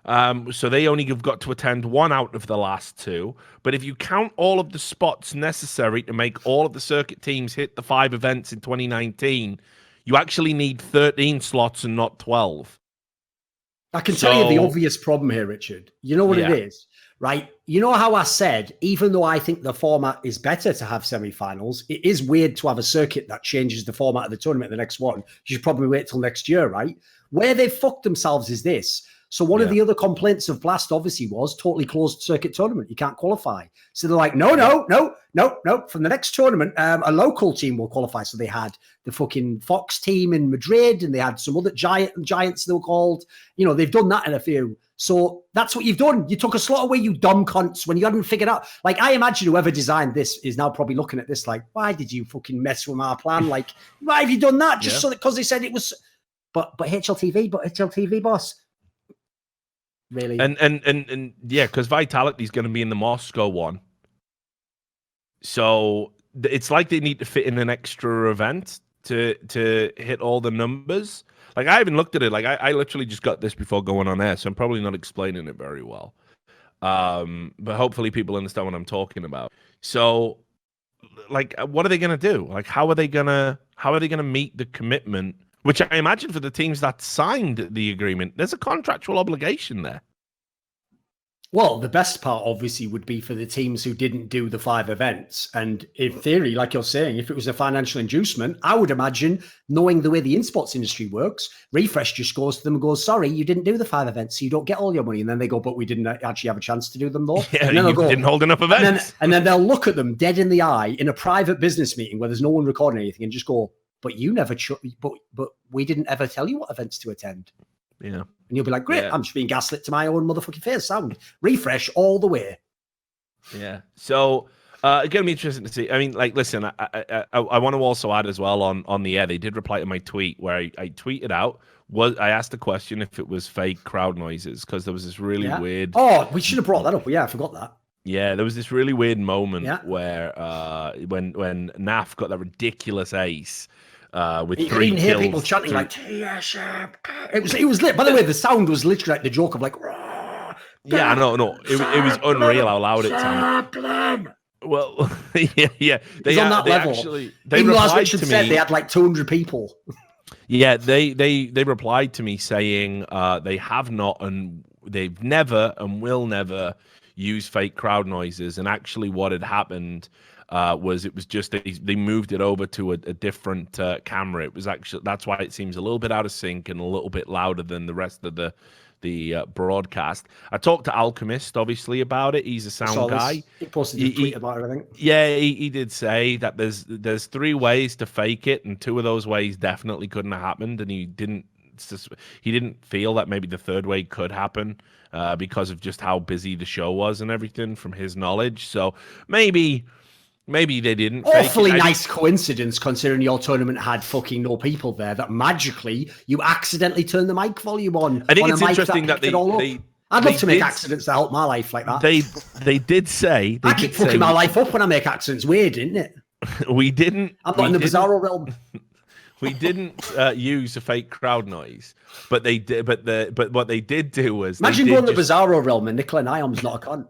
A: So they only have got to attend 1 out of the last 2. But if you count all of the spots necessary to make all of the circuit teams hit the 5 events in 2019, you actually need 13 slots and not 12.
C: I can tell you the obvious problem here, Richard. You know what it is, right? You know how I said, even though I think the format is better to have semifinals, it is weird to have a circuit that changes the format of the tournament the next one. You should probably wait till next year, right? Where they've fucked themselves is this. So one of the other complaints of Blast obviously was totally closed circuit tournament. You can't qualify. So they're like, no. From the next tournament, a local team will qualify. So they had the fucking Fox team in Madrid, and they had some other giants they were called. They've done that in a few. So that's what you've done. You took a slot away, you dumb cunts, when you hadn't figured out. Like, I imagine whoever designed this is now probably looking at this like, why did you fucking mess with our plan? Like, why have you done that? Just so that because they said it was. But HLTV, boss. Really?
A: And yeah, because Vitality is going to be in the Moscow one. So it's like they need to fit in an extra event to hit all the numbers. Like, I haven't looked at it. Like, I literally just got this before going on air, so I'm probably not explaining it very well. But hopefully people understand what I'm talking about. So, like, what are they going to do? Like, how are they going to meet the commitment? Which I imagine for the teams that signed the agreement, there's a contractual obligation there.
C: Well, the best part obviously would be for the teams who didn't do the 5 events. And in theory, like you're saying, if it was a financial inducement, I would imagine, knowing the way the in-sports industry works, Refresh just goes to them and goes, sorry, you didn't do the 5 events, so you don't get all your money. And then they go, but we didn't actually have a chance to do them though.
A: Yeah,
C: and then
A: you didn't hold enough events.
C: And then they'll look at them dead in the eye in a private business meeting where there's no one recording anything and just go, but you never, but we didn't ever tell you what events to attend.
A: Yeah.
C: And you'll be like, great, I'm just being gaslit to my own motherfucking face. Sound Refresh all the way.
A: Yeah. So it's going to be interesting to see. I mean, like, listen, I want to also add as well on the air, they did reply to my tweet where I tweeted out, I asked the question if it was fake crowd noises, because there was this really weird.
C: Oh, we should have brought that up. Yeah, I forgot that.
A: Yeah, there was this really weird moment where when NAF got that ridiculous ace. With you 3
C: couldn't hear people chanting like TSM. It was lit. By the way, the sound was literally like the joke of like.
A: Yeah, no, it was unreal how loud it sounded. Well, yeah, they
C: on that level.
A: Actually, they
C: even though, as
A: replied
C: Richard
A: to
C: said,
A: me.
C: they had like 200 people.
A: Yeah, they replied to me saying they have not and they've never and will never use fake crowd noises. And actually, what had happened. It was just they moved it over to a different camera. It was actually that's why it seems a little bit out of sync and a little bit louder than the rest of the broadcast. I talked to Alchemist obviously about it. He's a sound guy.
C: He posted a tweet about it, I think.
A: Yeah, he did say that there's 3 ways to fake it, and 2 of those ways definitely couldn't have happened, and he didn't feel that maybe the 3rd way could happen because of just how busy the show was and everything from his knowledge. So maybe they didn't.
C: Awfully nice coincidence considering your tournament had fucking no people there that magically you accidentally turned the mic volume on.
A: I think it's interesting that I'd
C: love to make accidents to help my life like that.
A: They did say...
C: I keep fucking my life up when I make accidents. Weird, isn't it?
A: We didn't...
C: I'm not in the Bizarro realm.
A: We didn't use a fake crowd noise, but they did. But what they did do was...
C: Imagine going to the Bizarro realm and Nicola Niam's not a cunt.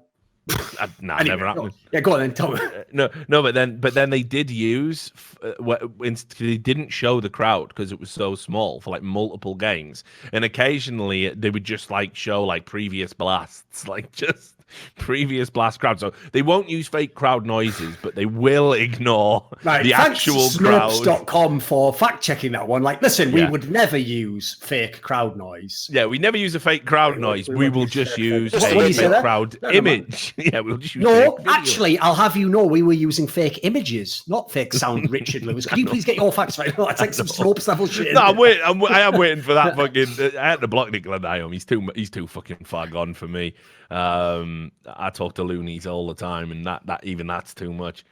A: Anyway, never happened.
C: Yeah, go on then, tell me.
A: No, but then they did use. They didn't show the crowd because it was so small for like multiple games, and occasionally they would just like show like previous blasts, like just previous blast crowd. So they won't use fake crowd noises, but they will ignore the actual crowd.
C: Snopes.com for fact checking that one. Like, listen, we would never use fake crowd noise.
A: Yeah, we never use a fake crowd noise. We will just use a fake crowd image. Yeah, we'll just use.
C: No, actually, I'll have you know we were using fake images, not fake sound. Richard Lewis, can you please get your facts right? That's like some Snopes level shit.
A: No, I am waiting for that fucking. I had to block Nicola Niam. He's too fucking far gone for me. I talk to loonies all the time, and that's too much.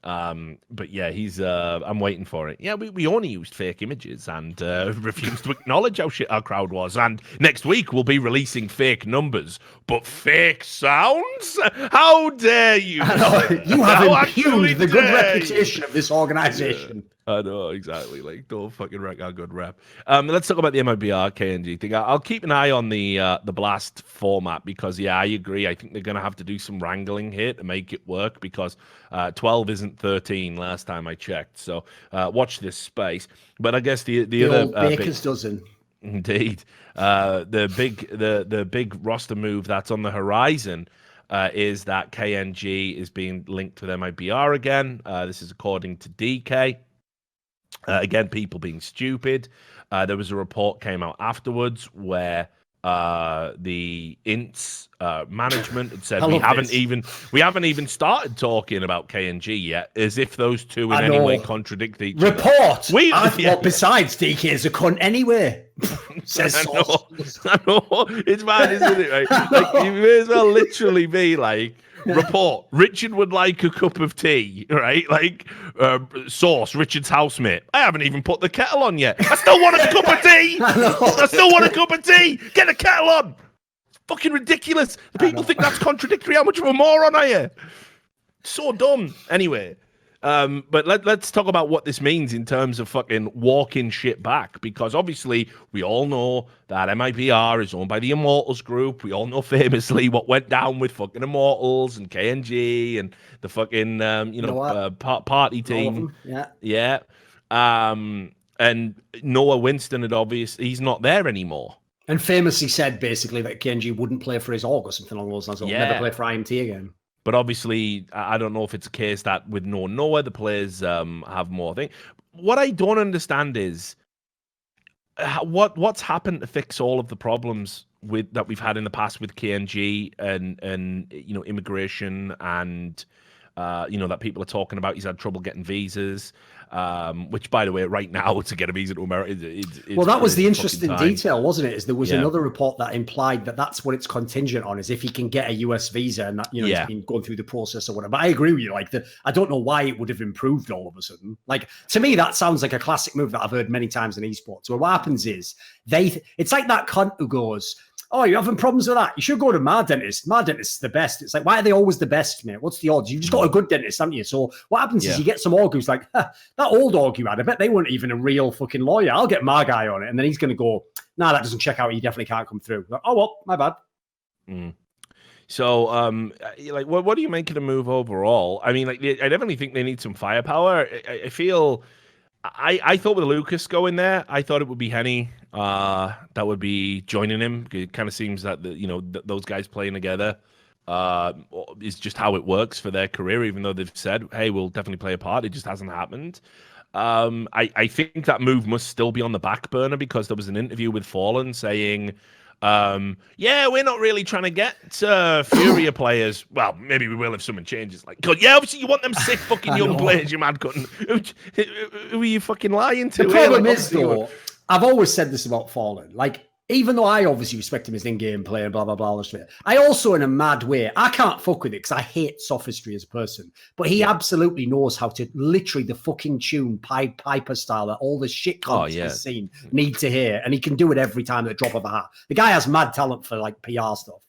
A: But yeah, I'm waiting for it. Yeah, we only used fake images and refused to acknowledge how shit our crowd was. And next week we'll be releasing fake numbers, but fake sounds? How dare you?
C: You have impugned the good reputation of this organization.
A: I know, exactly. Like, don't fucking wreck our good rep. Let's talk about the MIBR KNG thing. I'll keep an eye on the Blast format because, yeah, I agree. I think they're going to have to do some wrangling here to make it work because 12 isn't 13 last time I checked. So watch this space. But I guess the other
C: old baker's dozen.
A: Indeed, the big roster move that's on the horizon. Is that KNG is being linked to MIBR again? This is according to DK. Again, people being stupid. There was a report came out afterwards where the Ints management had said we haven't even started talking about KNG yet, as if those two in any way contradict each other.
C: Report. Besides, DK is a cunt anyway. Says
A: I know. It's mad, isn't it? Right? Like, you may as well literally be like. Report. Richard would like a cup of tea, right? Like, source, Richard's housemate. I haven't even put the kettle on yet. I still want a cup of tea. I still want a cup of tea. Get the kettle on. It's fucking ridiculous. People think that's contradictory. How much of a moron are you? So dumb. Anyway. But let's talk about what this means in terms of fucking walking shit back, because obviously we all know that MIBR is owned by the Immortals group. We all know famously what went down with fucking Immortals and KNG and the fucking party team. Yeah. And Noah Winston he's not there anymore.
C: And famously said basically that KNG wouldn't play for his org or something along those lines. Or never play for IMT again.
A: But obviously, I don't know if it's a case that with no Noah, the players have more thing. What I don't understand is what's happened to fix all of the problems that we've had in the past with KNG and immigration and that people are talking about. He's had trouble getting visas. Which, by the way, right now to get a visa to America,
C: well, that was the interesting detail, wasn't it? Is there was another report that implied that that's what it's contingent on, is if he can get a US visa and that he's been going through the process or whatever. But I agree with you. Like, I don't know why it would have improved all of a sudden. Like, to me, that sounds like a classic move that I've heard many times in esports. Where what happens is it's like that cunt who goes, "Oh, you're having problems with that? You should go to my dentist. My dentist is the best." It's like, why are they always the best, mate? What's the odds? You've just got a good dentist, haven't you? So what happens is you get some org who's like, that old org you had, I bet they weren't even a real fucking lawyer. I'll get my guy on it. And then he's going to go, nah, that doesn't check out. You definitely can't come through. Like, oh, well, my bad.
A: So, what do you make of the move overall? I mean, I definitely think they need some firepower. I feel... I thought with Lucas going there, I thought it would be Henny that would be joining him. It kind of seems that those guys playing together is just how it works for their career. Even though they've said, "Hey, we'll definitely play a part," it just hasn't happened. I think that move must still be on the back burner because there was an interview with Fallen saying, we're not really trying to get Furia players. Well, maybe we will if someone changes. Like, obviously you want them sick fucking young players, you mad cutting. Who are you fucking lying to?
C: The problem is, though, I've always said this about Fallen. Like, even though I obviously respect him as an in-game player, blah, blah, blah, I also, in a mad way, I can't fuck with it because I hate sophistry as a person. But he absolutely knows how to literally the fucking tune Pied Piper style that all the shit he's seen need to hear. And he can do it every time at the drop of a hat. The guy has mad talent for like PR stuff.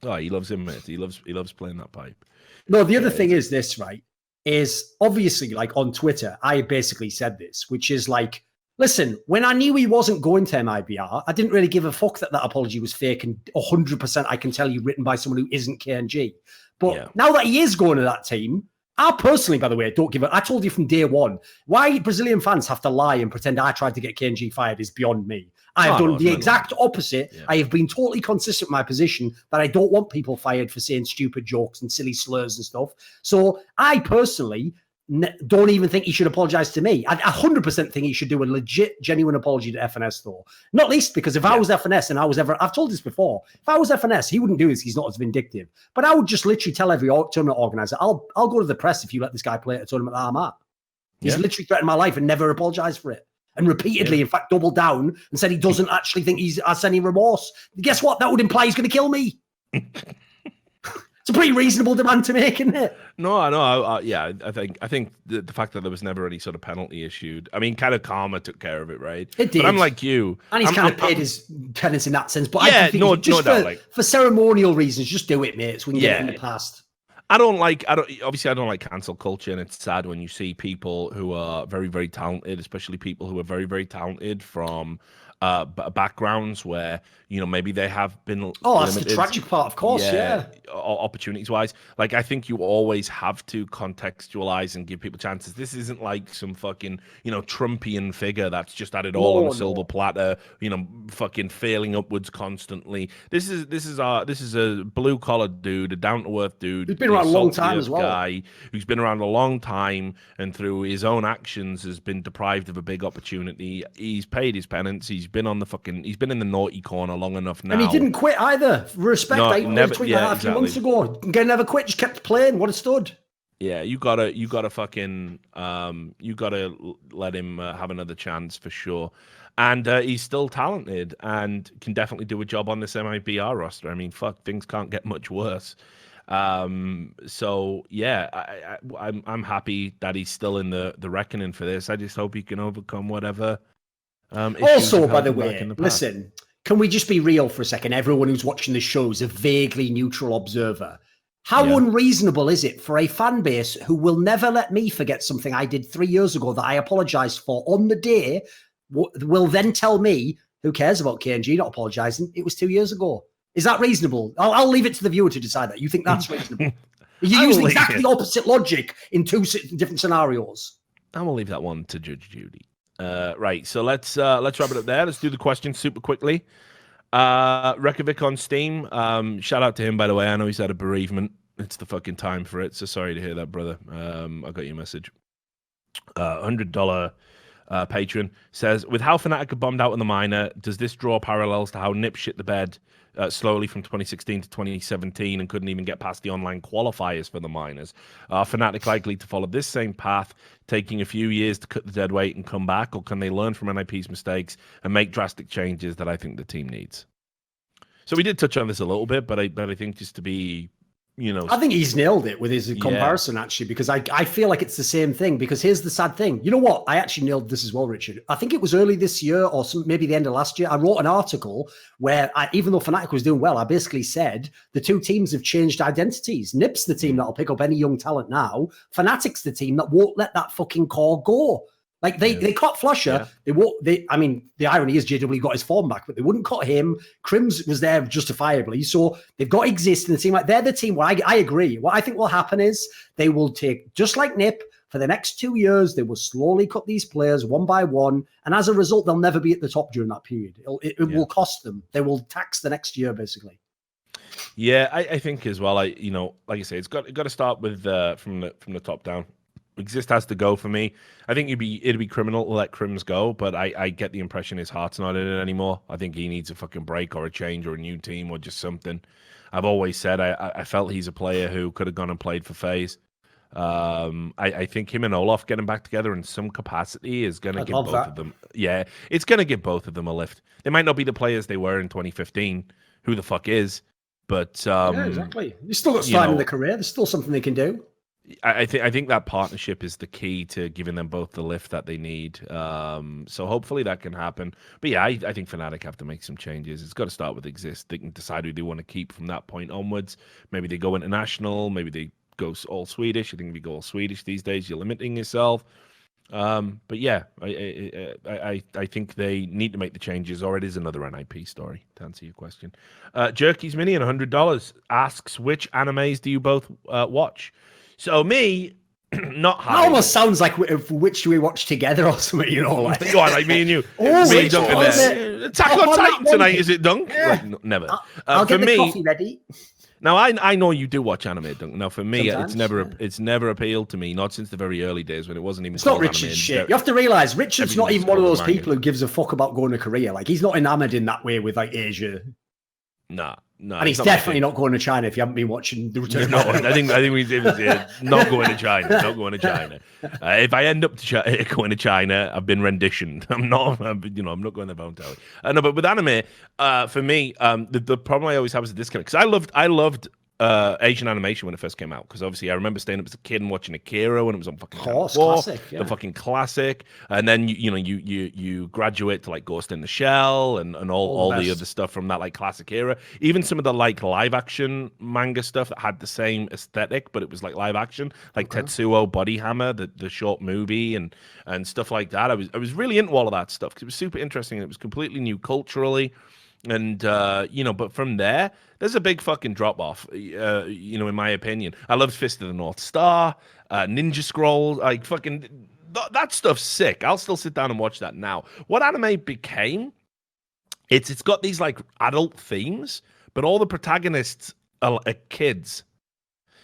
A: Oh, he loves him, mate. He loves playing that pipe.
C: No, the other thing is this, right? Is obviously like on Twitter, I basically said this, which is like, listen, when I knew he wasn't going to MIBR, I didn't really give a fuck that apology was fake and 100% I can tell you written by someone who isn't KNG. But now that he is going to that team, I personally, by the way, don't give a... I told you from day one, why Brazilian fans have to lie and pretend I tried to get KNG fired is beyond me. I have done the exact opposite. Yeah. I have been totally consistent with my position that I don't want people fired for saying stupid jokes and silly slurs and stuff. So I personally... don't even think he should apologize to me. I 100% think he should do a legit, genuine apology to FNS, though. Not least because if I was FNS and I was ever, I've told this before, if I was FNS, he wouldn't do this. He's not as vindictive. But I would just literally tell every tournament organizer, I'll go to the press if you let this guy play at a tournament that I'm at. He's literally threatened my life and never apologized for it. And repeatedly, in fact, doubled down and said he doesn't actually think he has any remorse. Guess what? That would imply he's going to kill me. It's a pretty reasonable demand to make, isn't it?
A: No, I know. I think the fact that there was never any sort of penalty issued. I mean, kind of Karma took care of it, right?
C: It did.
A: But I'm like you,
C: and he's kind of paid his penance in that sense. But I think for ceremonial reasons, just do it, mates. We can get it in the past.
A: I don't like cancel culture, and it's sad when you see people who are very, very talented, especially people who are very, very talented from backgrounds where maybe they have been
C: that's the tragic part, of course.
A: Opportunities wise, like I think you always have to contextualize and give people chances. This isn't like some fucking Trumpian figure that's just had it all on a silver platter, fucking failing upwards constantly. This is a blue collar dude, a down to earth dude
C: who's been around a long time as well,
A: guy who's been around a long time and through his own actions has been deprived of a big opportunity. He's paid his penance. He's been in the naughty corner long enough now.
C: And he didn't quit either. Respect. I tweeted that a few months ago. Again, never quit, just kept playing. What a stud.
A: Yeah, you gotta fucking you gotta let him have another chance for sure. And he's still talented and can definitely do a job on this MIBR roster. I mean, fuck, things can't get much worse. So yeah, I'm happy that he's still in the reckoning for this. I just hope he can overcome whatever.
C: Also, by the way, listen, can we just be real for a second? Everyone who's watching the show is a vaguely neutral observer. How unreasonable is it for a fan base who will never let me forget something I did 3 years ago that I apologized for on the day, will then tell me, who cares about KNG not apologizing? It was 2 years ago. Is that reasonable? I'll leave it to the viewer to decide that. You think that's reasonable? You're using exactly the opposite logic in two different scenarios.
A: I will leave that one to Judge Judy. Right, so let's wrap it up there. Let's do the questions super quickly. Rekovic on Steam. Shout out to him, by the way. I know he's had a bereavement. It's the fucking time for it. So sorry to hear that, brother. I got your message. $100 patron says, with how Fnatic are bombed out in the minor, does this draw parallels to how Nip shit the bed slowly from 2016 to 2017 and couldn't even get past the online qualifiers for the minors? Are Fnatic likely to follow this same path, taking a few years to cut the dead weight and come back, or can they learn from NIP's mistakes and make drastic changes that I think the team needs? So we did touch on this a little bit, but I think just to be,
C: I think he's nailed it with his comparison, actually, because I feel like it's the same thing. Because here's the sad thing. You know what? I actually nailed this as well, Richard. I think it was early this year or maybe the end of last year. I wrote an article where, even though Fnatic was doing well, I basically said the two teams have changed identities. Nip's the team that'll pick up any young talent now. Fnatic's the team that won't let that fucking core go. Like they cut Flusher. Yeah. I mean, the irony is JW got his form back, but they wouldn't cut him. Crims was there justifiably. So they've got Exist in the team. Like they're the team where I agree. What I think will happen is they will take, just like Nip, for the next 2 years, they will slowly cut these players one by one. And as a result, they'll never be at the top during that period. It will cost them. They will tax the next year, basically.
A: Yeah, I think as well. Like I say, it's got to start with from the top down. Exist has to go for me. I think it'd be criminal to let Crims go, but I get the impression his heart's not in it anymore. I think he needs a fucking break or a change or a new team or just something. I've always said I felt he's a player who could have gone and played for FaZe. I think him and Olaf getting back together in some capacity is going to give both of them. Yeah, it's going to give both of them a lift. They might not be the players they were in 2015. Who the fuck is? But
C: yeah, exactly. They still got starting in the career. There's still something they can do.
A: I think that partnership is the key to giving them both the lift that they need. So hopefully that can happen. But yeah, I think Fnatic have to make some changes. It's got to start with Exist. They can decide who they want to keep from that point onwards. Maybe they go international. Maybe they go all Swedish. I think if you go all Swedish these days, you're limiting yourself. But yeah, I think they need to make the changes, or it is another NIP story, to answer your question. Jerky's Mini and $100 asks, which animes do you both watch? So me, not high.
C: It almost sounds like which do we watch together or something, Like,
A: go on, like me and you. Me, Dunk, Attack on Titan tonight, is it, Dunk?
C: Yeah.
A: Like, never.
C: I'll get the coffee ready.
A: Now I know you do watch anime, Dunk. Now for me,
C: sometimes,
A: it's never appealed to me. Not since the very early days when it wasn't even.
C: It's not Richard's shit. You have to realize Richard's not even one of those people who gives a fuck about going to Korea. Like he's not enamored in that way with like Asia.
A: No,
C: and he's definitely not going to China if you haven't been watching the Return.
A: No, I think we not going to China. Not going to China. If I end up going to China, I've been renditioned. I'm not going to voluntarily. No, but with anime, for me, the problem I always have is a disconnect. Because I loved Asian animation when it first came out, because obviously I remember staying up as a kid and watching Akira when it was on fucking
C: classic,
A: the fucking classic, and then you graduate to like Ghost in the Shell and all the other stuff from that like classic era. Even some of the like live action manga stuff that had the same aesthetic, but it was like live action, like Tetsuo Body Hammer, the short movie and stuff like that. I was really into all of that stuff because it was super interesting and it was completely new culturally. And but from there's a big fucking drop off, in my opinion. I loved Fist of the North Star, Ninja Scroll, like fucking that stuff's sick. I'll still sit down and watch that now. What anime became, it's got these like adult themes, but all the protagonists are kids.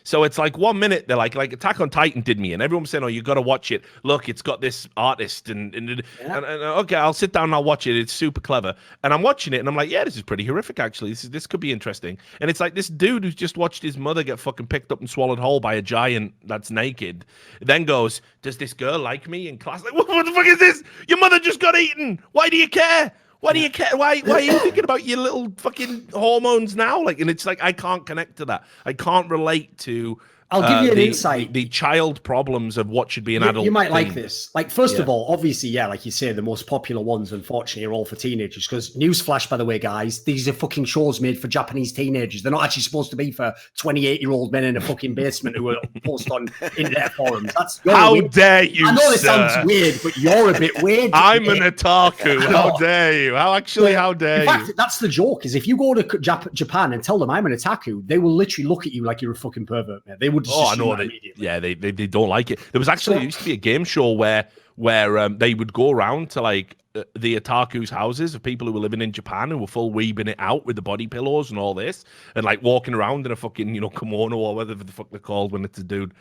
A: So it's like 1 minute they're like Attack on Titan did me, and everyone was saying, "Oh, you got to watch it. Look, it's got this artist, and okay, I'll sit down and I'll watch it. It's super clever." And I'm watching it, and I'm like, "Yeah, this is pretty horrific, actually. This could be interesting." And it's like this dude who's just watched his mother get fucking picked up and swallowed whole by a giant that's naked, then goes, "Does this girl like me?" in class, like, what the fuck is this? Your mother just got eaten. Why do you care? Why do you care? Why are you thinking about your little fucking hormones now? Like, and it's like I can't connect to that. I can't relate to.
C: I'll give you an insight.
A: The child problems of what should be an adult.
C: You might like this. Like, first of all, obviously, like you say, the most popular ones, unfortunately, are all for teenagers. Because newsflash, by the way, guys, these are fucking shows made for Japanese teenagers. They're not actually supposed to be for 28-year-old men in a fucking basement who are post on internet forums.
A: How dare you?
C: I know this sounds weird, but you're a bit weird.
A: I'm an otaku. How dare you? How dare you?
C: In fact, that's the joke. Is if you go to Japan and tell them I'm an otaku, they will literally look at you like you're a fucking pervert, man. They would.
A: I know that. Yeah, they don't like it. There was actually there used to be a game show where they would go around to like the otaku's houses of people who were living in Japan and were full weebing it out with the body pillows and all this, and like walking around in a fucking, kimono or whatever the fuck they're called when it's a dude.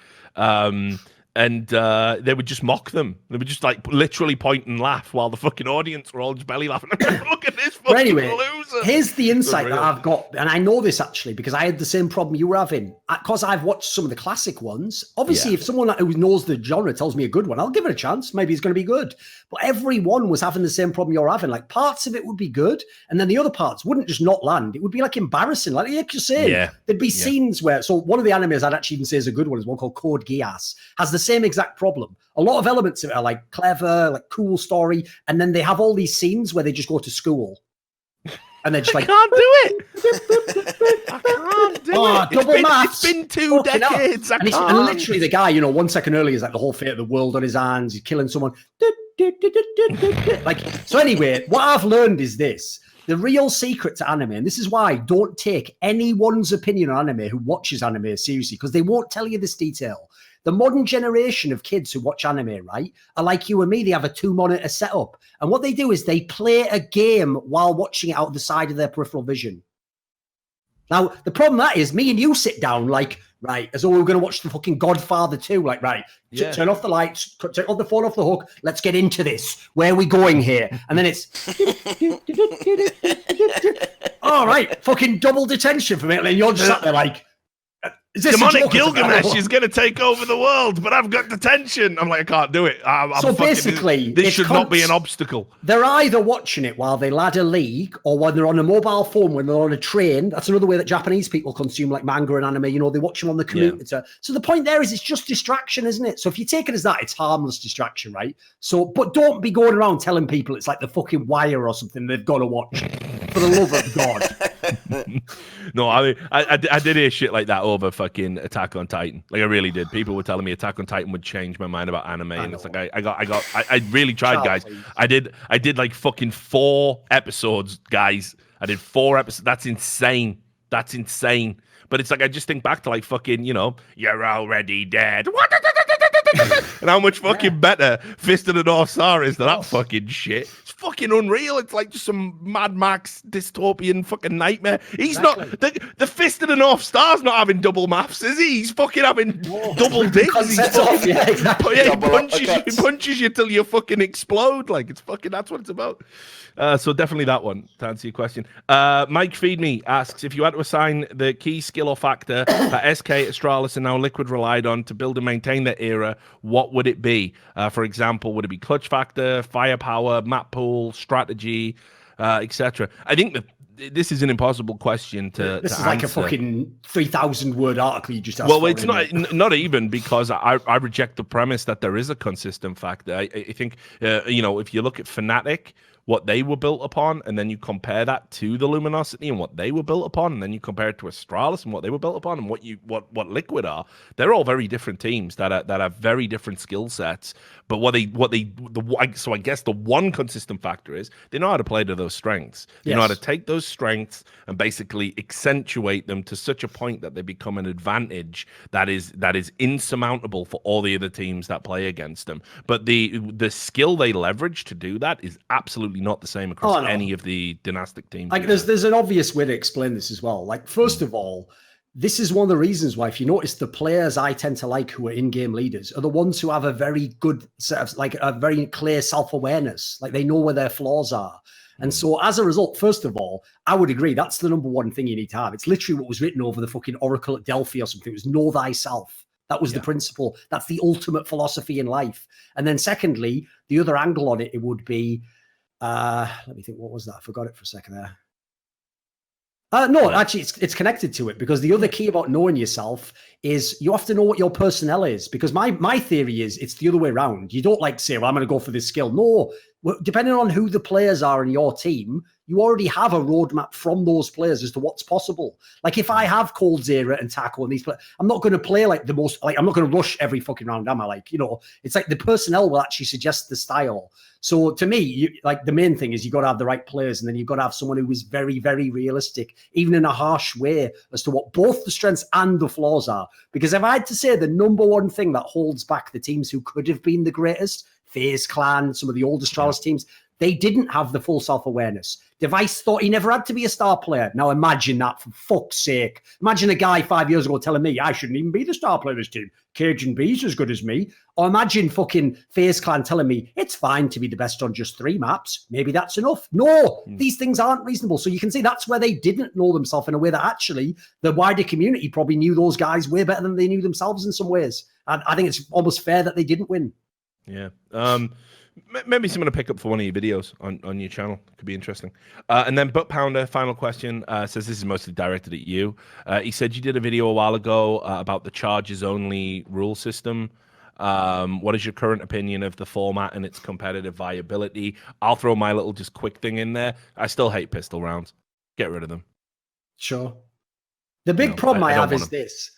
A: And they would just mock them. They would just like literally point and laugh while the fucking audience were all just belly laughing. Look at this fucking loser.
C: Here's the insight that I've got, and I know this actually because I had the same problem you were having. Because I've watched some of the classic ones. Obviously, if someone who knows the genre tells me a good one, I'll give it a chance. Maybe it's going to be good. But everyone was having the same problem you're having. Like parts of it would be good, and then the other parts wouldn't just not land. It would be like embarrassing. Like you're saying, there'd be scenes where. So one of the animes I'd actually even say is a good one is one called Code Geass. Has the same exact problem. A lot of elements of it are like clever, like cool story, and then they have all these scenes where they just go to school. And they're just like,
A: can't do it. I can't do it.
C: Double maths.
A: It's been 2 decades.
C: And literally the guy, 1 second earlier is like the whole fate of the world on his hands. He's killing someone. Like, so anyway, what I've learned is this. The real secret to anime, and this is why don't take anyone's opinion on anime who watches anime seriously, because they won't tell you this detail. The modern generation of kids who watch anime, right, are like you and me. They have a 2-monitor setup. And what they do is they play a game while watching it out the side of their peripheral vision. Now, the problem that is, me and you sit down like, right, as though we were going to watch the fucking Godfather 2. Like, right, turn off the lights, take the phone off the hook. Let's get into this. Where are we going here? And then it's... all right, fucking double detention for me. And you're just sat there like...
A: Demonic Gilgamesh is going to take over the world, but I've got detention. I'm like, I can't do it.
C: So basically,
A: this should not be an obstacle.
C: They're either watching it while they ladder league, or when they're on a mobile phone, when they're on a train. That's another way that Japanese people consume like manga and anime. They watch them on the commute. Yeah. So the point there is it's just distraction, isn't it? So if you take it as that, it's harmless distraction, right? So, but don't be going around telling people it's like the fucking Wire or something they've got to watch. For the love of God.
A: No, I mean, I did hear shit like that over fucking Attack on Titan. Like I really did. People were telling me Attack on Titan would change my mind about anime, and it's like I really tried, guys. I did like fucking 4 episodes, guys. I did 4 episodes. That's insane. But it's like I just think back to like fucking, you're already dead. And how much fucking better Fist of the North Star is than that fucking shit. It's fucking unreal. It's like just some Mad Max dystopian fucking nightmare. He's not the Fist of the North Star's not having double maths, is he? He's fucking having double dicks.
C: Yeah, exactly.
A: He punches you till you fucking explode. Like it's fucking that's what it's about. So definitely that one to answer your question. Mike Feed Me asks if you had to assign the key skill or factor that SK, Astralis, and now Liquid relied on to build and maintain their era, what would it be? For example, would it be clutch factor, firepower, map pool, strategy, etc.? I think that this is an impossible question to
C: This is
A: answer.
C: like a fucking 3,000-word article you just asked.
A: Well, it's not even because I reject the premise that there is a consistent factor. I think if you look at Fnatic, what they were built upon, and then you compare that to the Luminosity and what they were built upon, and then you compare it to Astralis and what they were built upon, and what Liquid are. They're all very different teams that have very different skill sets. But so I guess the one consistent factor is they know how to play to those strengths. They know how to take those strengths and basically accentuate them to such a point that they become an advantage that is insurmountable for all the other teams that play against them. But the skill they leverage to do that is absolutely not the same across any of the dynastic teams.
C: Like there's an obvious way to explain this as well. Like first of all, this is one of the reasons why, if you notice, the players I tend to like who are in-game leaders are the ones who have a very good set of, like a very clear self-awareness. Like they know where their flaws are. And so as a result, first of all, I would agree that's the number one thing you need to have. It's literally what was written over the fucking Oracle at Delphi or something. It was know thyself. That was the principle. That's the ultimate philosophy in life. And then secondly, the other angle on it, it would be, let me think, what was that? I forgot it for a second there. No, actually, it's connected to it, because the other key about knowing yourself is you have to know what your personnel is. Because my theory is it's the other way around. You don't like say, well, I'm going to go for this skill. No, depending on who the players are in your team, you already have a roadmap from those players as to what's possible. Like if I have Coldzera and Taco and these players, I'm not going to play like the most, like I'm not going to rush every fucking round, am I? Like, it's like the personnel will actually suggest the style. So to me, like the main thing is you got to have the right players, and then you've got to have someone who is very, very realistic, even in a harsh way, as to what both the strengths and the flaws are. Because if I had to say the number one thing that holds back the teams who could have been the greatest, FaZe Clan, some of the old Astralis teams, They didn't have the full self-awareness. Device thought he never had to be a star player. Now imagine that, for fuck's sake. Imagine a guy 5 years ago telling me I shouldn't even be the star player of this team. Cajun B's as good as me. Or imagine fucking FaZe Clan telling me it's fine to be the best on just 3 maps. Maybe that's enough. No, these things aren't reasonable. So you can see that's where they didn't know themselves in a way that actually the wider community probably knew those guys way better than they knew themselves in some ways. And I think it's almost fair that they didn't win.
A: Yeah. Maybe someone to pick up for one of your videos on your channel. Could be interesting. And then Butt Pounder, final question, says this is mostly directed at you. He said you did a video a while ago about the charges only rule system. What is your current opinion of the format and its competitive viability? I'll throw my little just quick thing in there. I still hate pistol rounds. Get rid of them.
C: Sure. The big problem I have is this.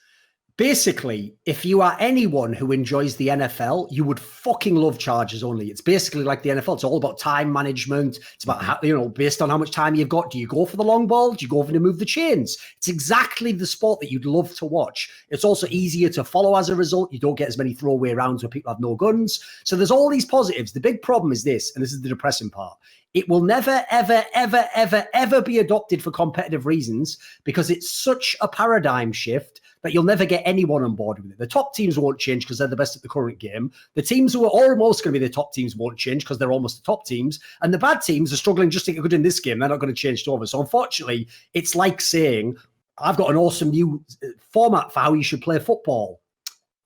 C: Basically, if you are anyone who enjoys the NFL, you would fucking love charges only. It's basically like the NFL. It's all about time management. It's about how, based on how much time you've got. Do you go for the long ball? Do you go for to move the chains? It's exactly the sport that you'd love to watch. It's also easier to follow as a result. You don't get as many throwaway rounds where people have no guns. So there's all these positives. The big problem is this, and this is the depressing part. It will never, ever, ever, ever, ever be adopted for competitive reasons because it's such a paradigm shift that you'll never get anyone on board with it. The top teams won't change because they're the best at the current game. The teams who are almost going to be the top teams won't change because they're almost the top teams. And the bad teams are struggling just to get good in this game. They're not going to change it over. So unfortunately, it's like saying, I've got an awesome new format for how you should play football.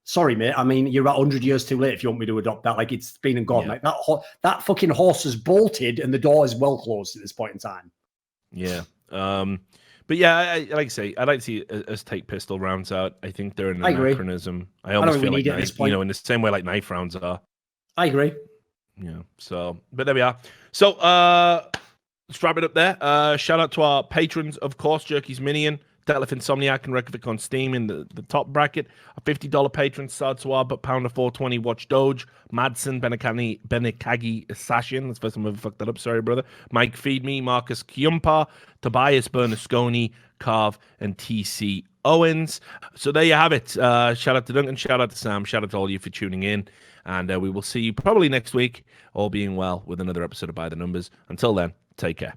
C: Sorry, mate. I mean, you're about 100 years too late if you want me to adopt that. Like, it's been and gone. Yeah. Like that fucking horse has bolted and the door is well closed at this point in time.
A: Yeah. But yeah, I like I say, I'd like to see us take pistol rounds out. I think they're an anachronism. I almost feel like knife, in the same way like knife rounds are.
C: I agree.
A: Yeah. So, but there we are. So, let's wrap it up there. Shout out to our patrons, of course, Jerky's Minion, Detlef Insomniac, and Rekovic on Steam in the top bracket. A $50 patron, Sadsuar, but Pounder 420, Watch Doge, Madsen, Benekagi Assassin. That's the first time I've ever fucked that up. Sorry, brother. Mike Feed Me, Marcus Kyumpa, Tobias Bernasconi, Carve, and TC Owens. So there you have it. Shout out to Duncan, shout out to Sam, shout out to all you for tuning in. And we will see you probably next week, all being well, with another episode of By the Numbers. Until then, take care.